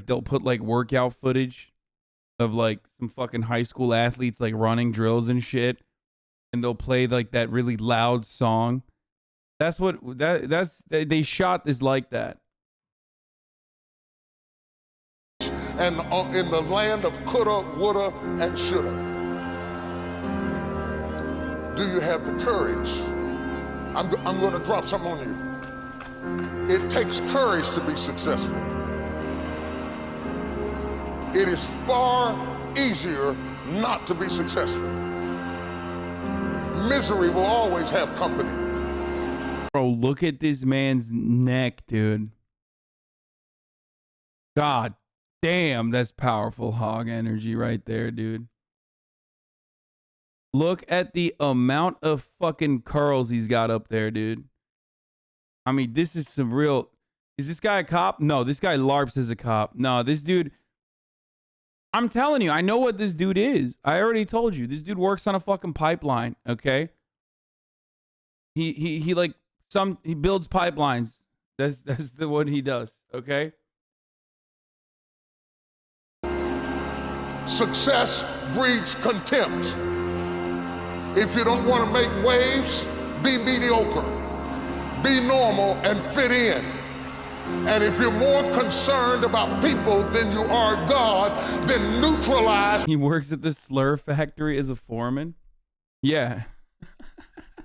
they'll put like workout footage of like some fucking high school athletes like running drills and shit. And they'll play like that really loud song. That's what, they shot this like that. And in the land of coulda, woulda, and shoulda. Do you have the courage? I'm going to drop something on you. It takes courage to be successful. It is far easier not to be successful. Misery will always have company. Bro, look at this man's neck, dude. God damn, that's powerful hog energy right there, dude. Look at the amount of fucking curls he's got up there, dude. I mean, this is some real... Is this guy a cop? No, this guy LARPs as a cop. No, this dude... I'm telling you, I know what this dude is. I already told you. This dude works on a fucking pipeline, okay? He builds pipelines. That's what he does, okay? Success breeds contempt. If you don't want to make waves, be mediocre. Be normal and fit in. And if you're more concerned about people than you are God, then neutralize. He works at the slur factory as a foreman. Yeah.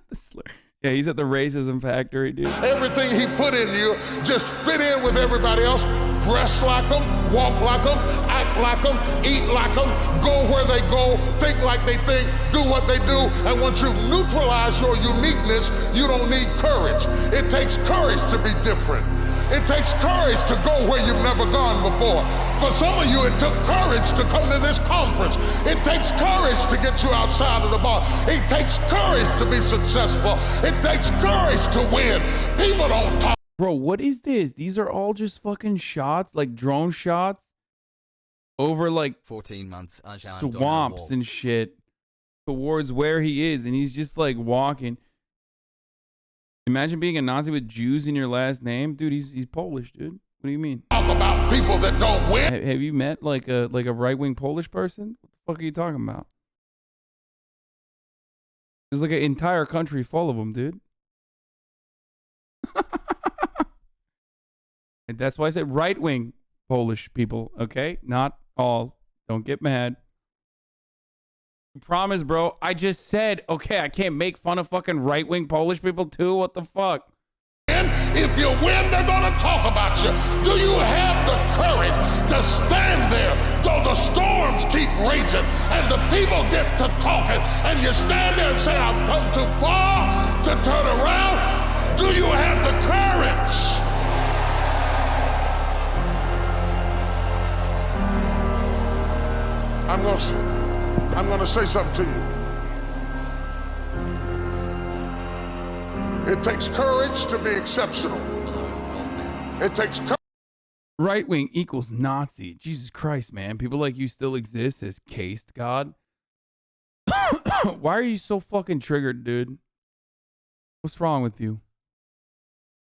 The slur. Yeah, he's at the racism factory, dude. Everything he put in you, just fit in with everybody else. Dress like them, walk like them, act like them, eat like them, go where they go, think like they think, do what they do. And once you've neutralized your uniqueness, you don't need courage. It takes courage to be different. It takes courage to go where you've never gone before. For some of you, it took courage to come to this conference. It takes courage to get you outside of the bar. It takes courage to be successful. It takes courage to win. People don't talk. Bro, what is this? These are all just fucking shots, like drone shots over like 14 months. Swamps and shit towards where he is, and he's just like walking. Imagine being a Nazi with Jews in your last name, dude. He's Polish, dude. What do you mean? Talk about people that don't win. Have you met like a right-wing Polish person? What the fuck are you talking about? There's like an entire country full of them, dude. And that's why I said right-wing Polish people, okay? Not all. Don't get mad. Promise, bro. I just said, okay, I can't make fun of fucking right-wing Polish people too. What the fuck? If you win, they're gonna talk about you. Do you have the courage to stand there though the storms keep raging and the people get to talking and you stand there and say, I've come too far to turn around? Do you have the courage? I'm gonna say something to you. It takes courage to be exceptional. It takes courage. Right wing equals Nazi. Jesus Christ, man. People like you still exist as cased God. Why are you so fucking triggered, dude? What's wrong with you? Is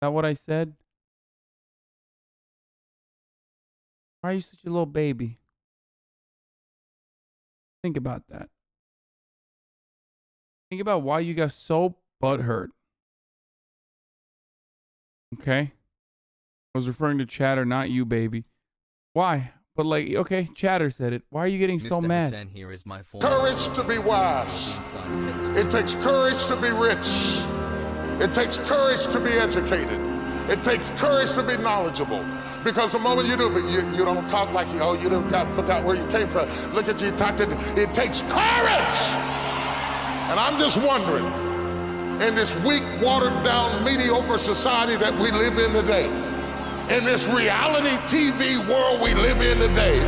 that what I said? Why are you such a little baby? Think about that. Think about why you got so butthurt. Okay? I was referring to Chatter, not you, baby. Why? But like, okay, Chatter said it. Why are you getting so mad? Hasan here is my Courage to be wise. It takes courage to be rich. It takes courage to be educated. It takes courage to be knowledgeable. Because the moment you do, but you don't talk like you, you forgot where you came from. Look at you, it takes courage. And I'm just wondering, in this weak, watered down, mediocre society that we live in today, in this reality TV world we live in today,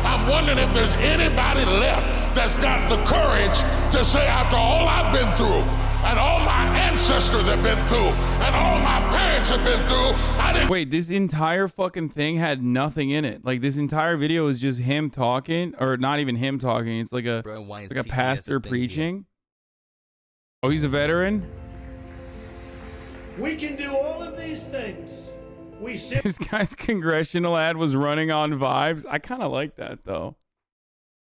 I'm wondering if there's anybody left that's got the courage to say, after all I've been through, and all my ancestors have been through, and all my parents have been through, I didn't. Wait, this entire fucking thing had nothing in it. Like, this entire video is just him talking, or not even him talking. It's like a pastor preaching. Oh, he's a veteran? We can do all of these things. This guy's congressional ad was running on vibes. I kind of like that, though.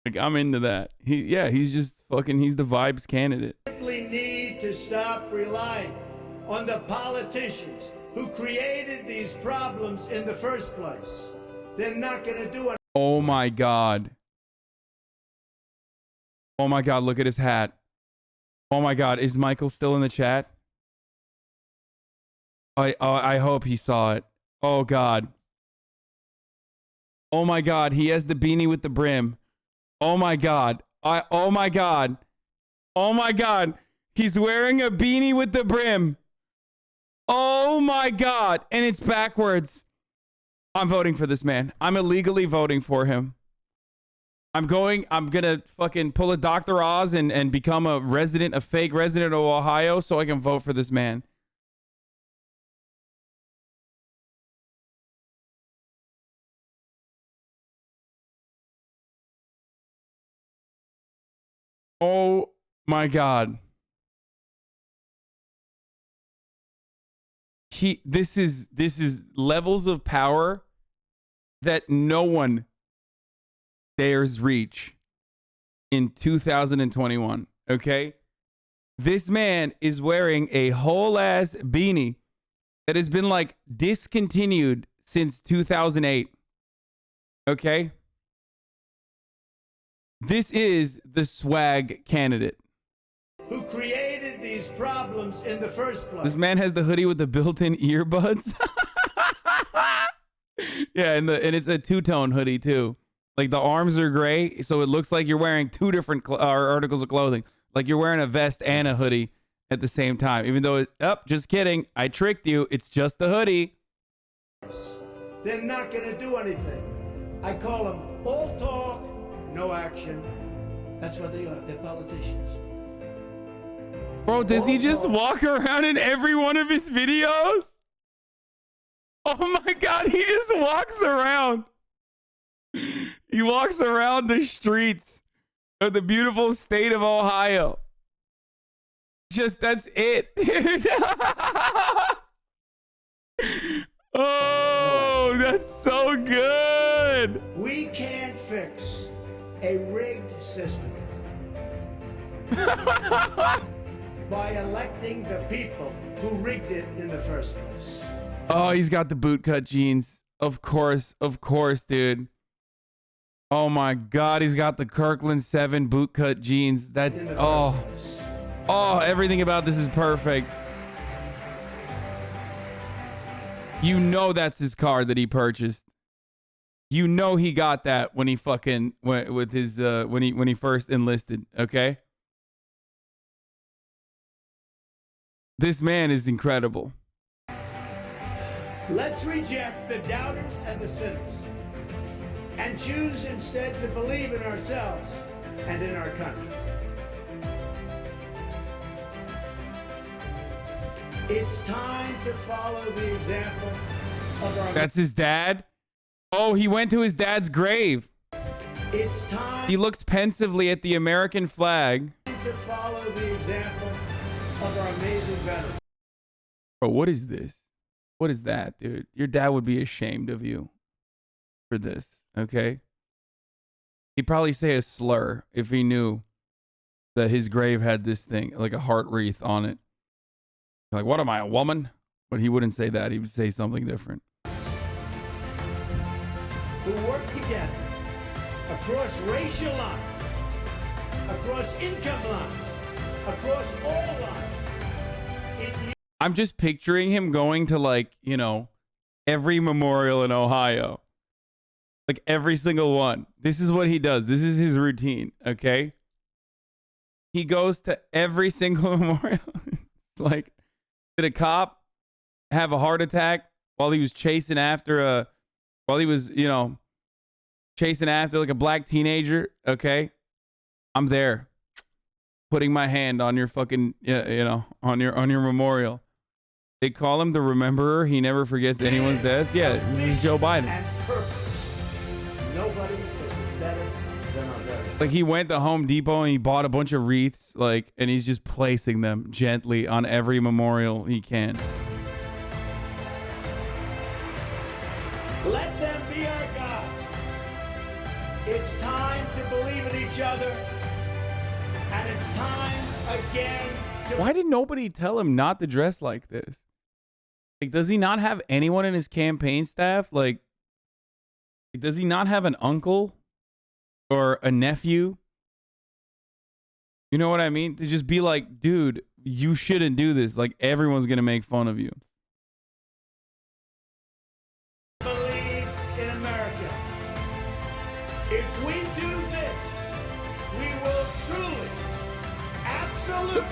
Like, I'm into that. He's just fucking, he's the vibes candidate. Simply need to stop relying on the politicians who created these problems in the first place. They're not going to do it. Oh my God. Oh my God, look at his hat. Oh my God, is Michael still in the chat? I hope he saw it. Oh God. Oh my God, he has the beanie with the brim. Oh my God. Oh my God. Oh my God. He's wearing a beanie with the brim. Oh my God. And it's backwards. I'm voting for this man. I'm illegally voting for him. I'm gonna fucking pull a Dr. Oz and become a fake resident of Ohio so I can vote for this man. Oh my God. This is levels of power that no one dares reach. in 2021. Okay. This man is wearing a whole ass beanie that has been like discontinued since 2008. Okay. This is the swag candidate. Who created these problems in the first place? This man has the hoodie with the built-in earbuds. Yeah, and it's a two-tone hoodie too. Like the arms are gray, so it looks like you're wearing two different articles of clothing. Like you're wearing a vest and a hoodie at the same time. Even though just kidding, I tricked you. It's just the hoodie. They're not going to do anything. I call them all talk, no action. That's what they are. They're politicians. Bro, does he just walk around in every one of his videos? Oh my God, he just walks around. He walks around the streets of the beautiful state of Ohio. Just, that's it. Oh, that's so good. We can't fix a rigged system by electing the people who rigged it in the first place. Oh, he's got the bootcut jeans. Of course, dude. Oh my God, he's got the Kirkland 7 bootcut jeans. That's everything about this is perfect. You know that's his car that he purchased. You know he got that when he fucking went with his when he first enlisted, okay? This man is incredible. Let's reject the doubters and the sinners and choose instead to believe in ourselves and in our country. It's time to follow the example of our... That's his dad? Oh, he went to his dad's grave. It's time... He looked pensively at the American flag. ...to follow the example of our amazing veterans. Bro, what is this? What is that, dude? Your dad would be ashamed of you for this, okay? He'd probably say a slur if he knew that his grave had this thing, like a heart wreath on it. Like, what am I, a woman? But he wouldn't say that. He would say something different. Who work together across racial lines, across income lines, across all lines. I'm just picturing him going to, like, you know, every memorial in Ohio. Like every single one. This is what he does. This is his routine, okay? He goes to every single memorial. It's like, did a cop have a heart attack while he was chasing after chasing after like a black teenager? Okay, I'm there, putting my hand on your fucking, on your memorial. They call him the Rememberer. He never forgets anyone's death. Yeah, this is Joe Biden. Nobody is better than our veterans. Like he went to Home Depot and he bought a bunch of wreaths, like, and he's just placing them gently on every memorial he can. Let them be our God. It's time to believe in each other, and it's time again to... Why did nobody tell him not to dress like this? Like, does he not have anyone in his campaign staff? Like, does he not have an uncle or a nephew? You know what I mean? To just be like, dude, you shouldn't do this. Like, everyone's going to make fun of you. Believe in America. If we do this, we will truly, absolutely,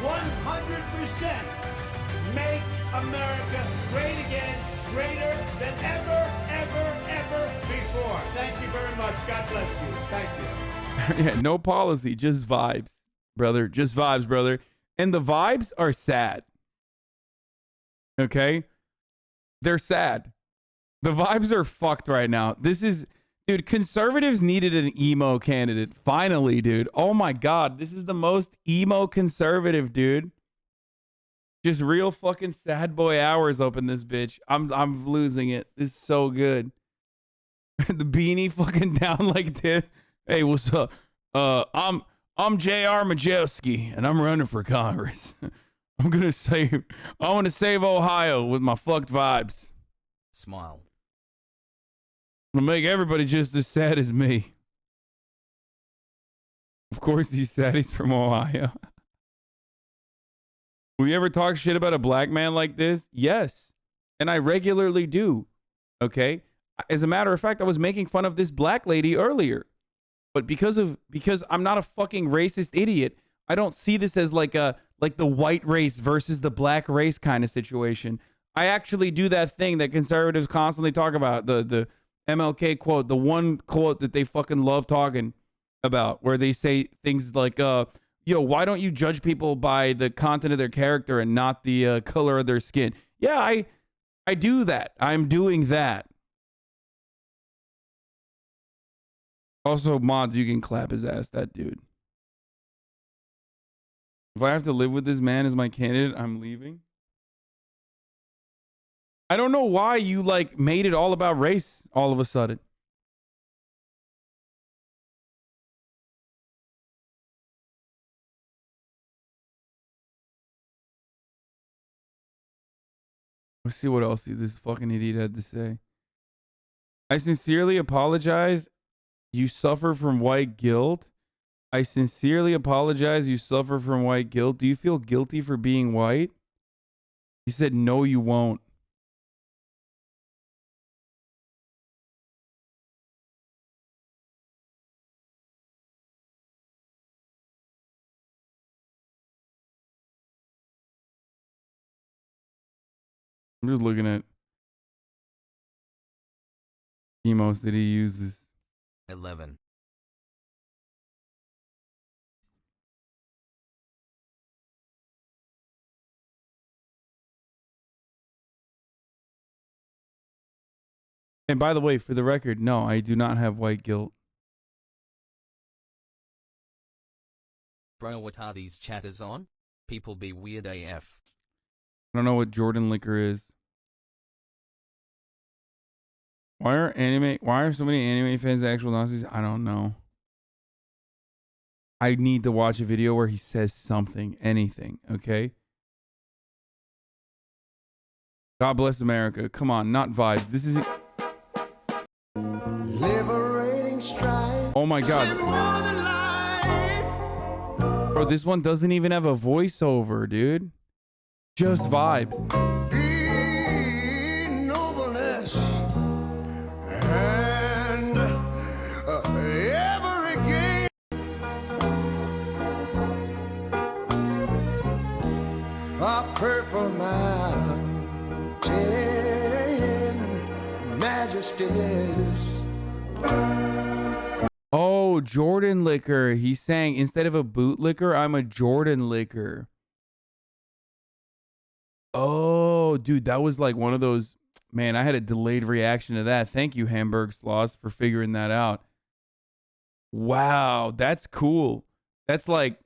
100% make America great again, greater than ever, ever, ever before. Thank you very much. God bless you. Thank you. Yeah, no policy, just vibes, brother. Just vibes, brother. And the vibes are sad. Okay? They're sad. The vibes are fucked right now. This is, dude, conservatives needed an emo candidate. Finally, dude. Oh my God. This is the most emo conservative, dude. Just real fucking sad boy hours up in this bitch. I'm losing it. This is so good. The beanie fucking down like this. Hey, what's up? I'm JR Majewski, and I'm running for Congress. I want to save Ohio with my fucked vibes. Smile. I'm gonna make everybody just as sad as me. Of course he's sad, he's from Ohio. Will you ever talk shit about a black man like this? Yes. And I regularly do. Okay? As a matter of fact, I was making fun of this black lady earlier. But because I'm not a fucking racist idiot, I don't see this as like the white race versus the black race kind of situation. I actually do that thing that conservatives constantly talk about, the MLK quote, the one quote that they fucking love talking about, where they say things like, yo, why don't you judge people by the content of their character and not the color of their skin? Yeah, I do that. I'm doing that. Also, mods, you can clap his ass, that dude. If I have to live with this man as my candidate, I'm leaving. I don't know why you like made it all about race all of a sudden. Let's see what else this fucking idiot had to say. I sincerely apologize. You suffer from white guilt. I sincerely apologize. You suffer from white guilt. Do you feel guilty for being white? He said, no, you won't. I'm just looking at emotes that he uses. 11. And by the way, for the record, no, I do not have white guilt. Bro, what are these chatters on? People be weird AF. I don't know what Jordan liquor is. Why are so many anime fans actual Nazis? I don't know. I need to watch a video where he says something, anything, okay? God bless America. Come on, not vibes. This is Liberating strife. Oh my god. Bro, this one doesn't even have a voiceover, dude. Just vibes. Nobleness and ever again. A purple mountain majesties. Oh, Jordan liquor. He's saying instead of a bootlicker, I'm a Jordan liquor. Oh, dude, that was like one of those. Man, I had a delayed reaction to that. Thank you, Hamburg Sloss, for figuring that out. Wow, that's cool. That's like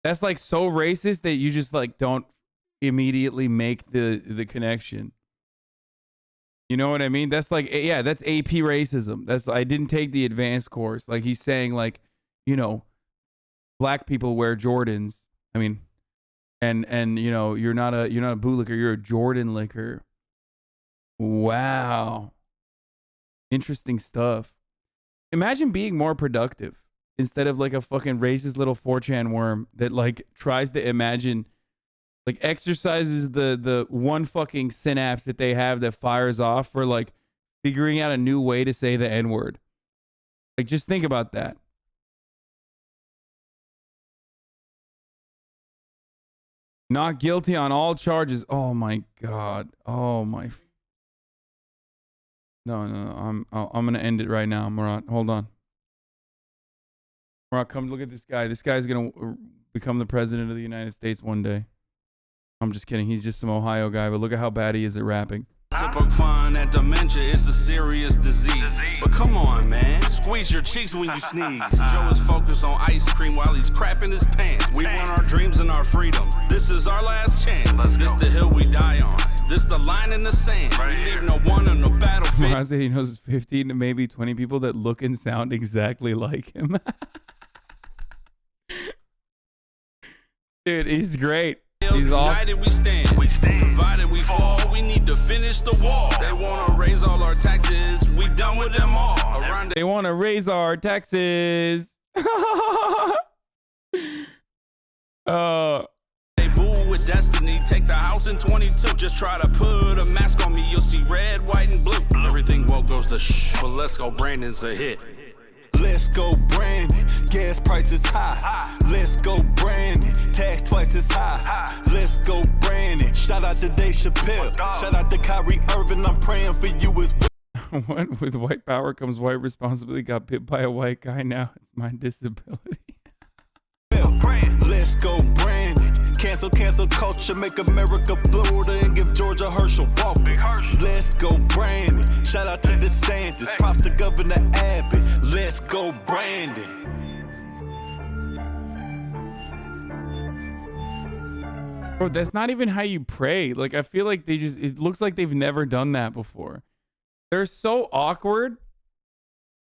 so racist that you just like don't immediately make the connection. You know what I mean? That's like, yeah, that's AP racism. I didn't take the advanced course. Like he's saying, like, you know, black people wear Jordans. I mean, and you know, you're not a bootlicker, you're a Jordan licker. Wow. Interesting stuff. Imagine being more productive instead of like a fucking racist little 4chan worm that like tries to imagine, like exercises the one fucking synapse that they have that fires off for like figuring out a new way to say the N-word. Like just think about that. Not guilty on all charges. Oh my god. Oh my. No. I'm gonna end it right now, Murat. Hold on. Murat, come look at this guy. This guy's gonna become the president of the United States one day. I'm just kidding. He's just some Ohio guy, but look at how bad he is at rapping. Fun and dementia is a serious disease. But come on, man. Squeeze your cheeks when you sneeze. Joe is focused on ice cream while he's crapping his pants. We want our dreams and our freedom. This is our last chance. This the hill we die on. This the line in the sand. We leave no one on the battlefield. I said he knows 15 to maybe 20 people that look and sound exactly like him. Dude, he's great. He's awesome. United we stand. Divided we fall. We need to finish the wall. They want to raise all our taxes. We done with them all. Around They want to raise our taxes. They fool with destiny. Take the house in 22. Just try to put a mask on me. You'll see red, white, and blue. Everything woke goes to shh. But let's go. Brandon's a hit. Let's go, Brandon. Gas prices high. Let's go, Brandon. Tax twice as high. Let's go, Brandon. Shout out to Dave Chappelle. Shout out to Kyrie Irving. I'm praying for you as well. What? With white power comes white responsibility. Got bit by a white guy. Now it's my disability. Let's go, Brandon. Cancel culture. Make America Florida and give Georgia Herschel Walker. Let's go, Brandon. Shout out to DeSantis. Props to Governor Abbott. Let's go, Brandon. Bro, that's not even how you pray. Like, I feel like it looks like they've never done that before. They're so awkward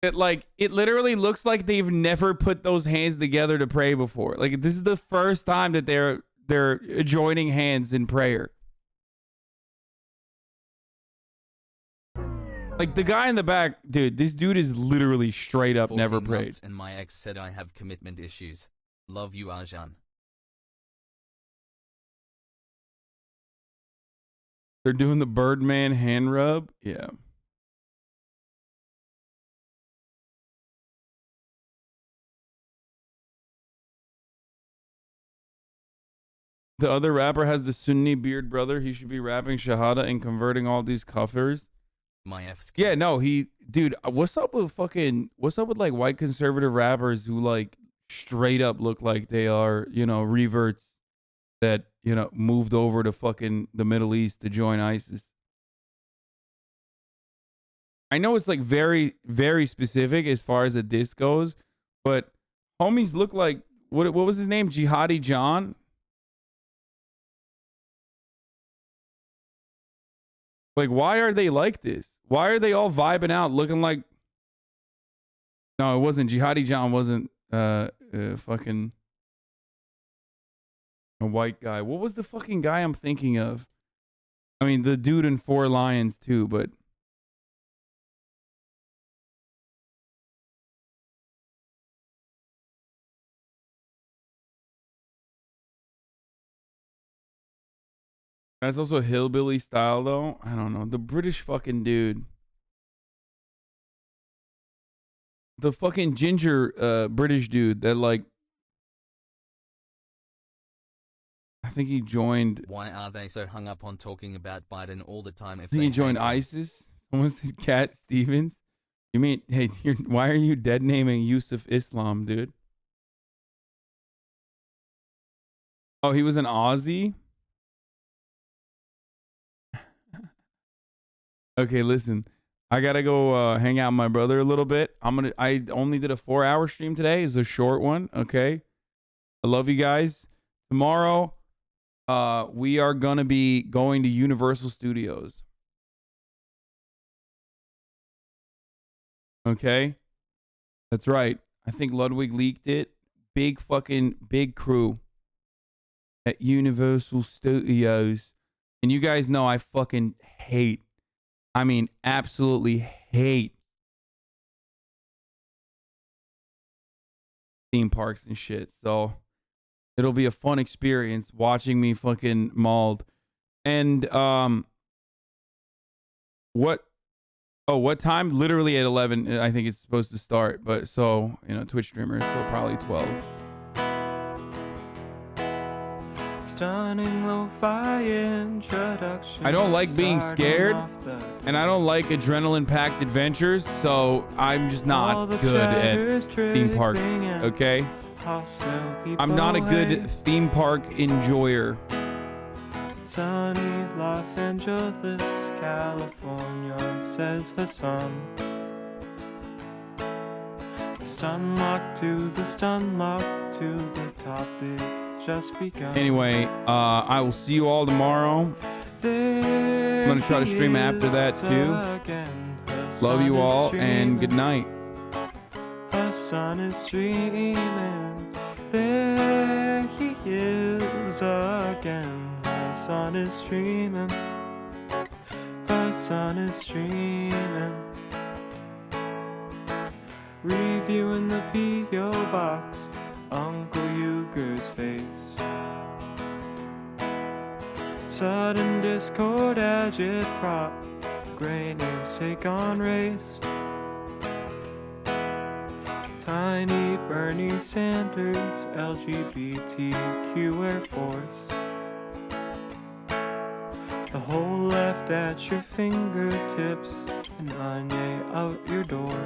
that, like, it literally looks like they've never put those hands together to pray before. Like, this is the first time that they're joining hands in prayer. Like, the guy in the back, dude, this dude is literally straight up never prayed. And my ex said I have commitment issues. Love you, Arjan. They're doing the Birdman hand rub. Yeah. The other rapper has the Sunni beard brother. He should be rapping Shahada and converting all these kuffers. My F's. Yeah, no, dude, what's up with like white conservative rappers who like straight up look like they are, you know, reverts that, you know, moved over to fucking the Middle East to join ISIS. I know it's like very, very specific as far as a diss goes, but homies look like, what was his name? Jihadi John? Like, why are they like this? Why are they all vibing out looking like... No, it wasn't. Jihadi John wasn't fucking a white guy. What was the fucking guy I'm thinking of? I mean, the dude in Four Lions too, but... That's also hillbilly style, though. I don't know. The British fucking dude. The fucking ginger British dude that, like... I think he joined... Why are they so hung up on talking about Biden all the time? If I think he joined ISIS. Someone said Cat Stevens. You mean... Hey, why are you dead naming Yusuf Islam, dude? Oh, he was an Aussie? Okay, listen. I gotta go hang out with my brother a little bit. I only did a 4-hour stream today. It's a short one, okay? I love you guys. Tomorrow, we are gonna be going to Universal Studios. Okay? That's right. I think Ludwig leaked it. Big crew at Universal Studios. And you guys know I fucking hate, I mean, absolutely hate theme parks and shit. So it'll be a fun experience watching me fucking mauled. And what time? Literally at 11, I think it's supposed to start. But so, you know, Twitch streamers, so probably 12. Stunning lo-fi introduction. I don't like being scared, and I don't like adrenaline-packed adventures, so I'm just not good at theme parks, okay? I'm not a good theme park enjoyer. Sunny Los Angeles, California, says Hasan. Stun lock to the topic. Just begun. Anyway, I will see you all tomorrow. I'm gonna try to stream after that too. Love you all and good night. The sun is streaming. There there he is again. Hasan is streaming. Hasan is streaming. Reviewing the P.O. box, Uncle Uger's face. Sudden Discord agitprop, gray names take on race. Tiny Bernie Sanders, LGBTQ Air Force. The whole left at your fingertips, and Anya out your door.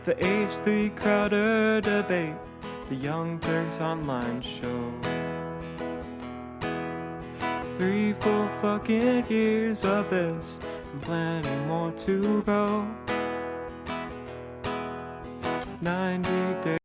The H3 Crowder debate, the Young Turks online show. 3 full fucking years of this, and plenty more to go. 90 days.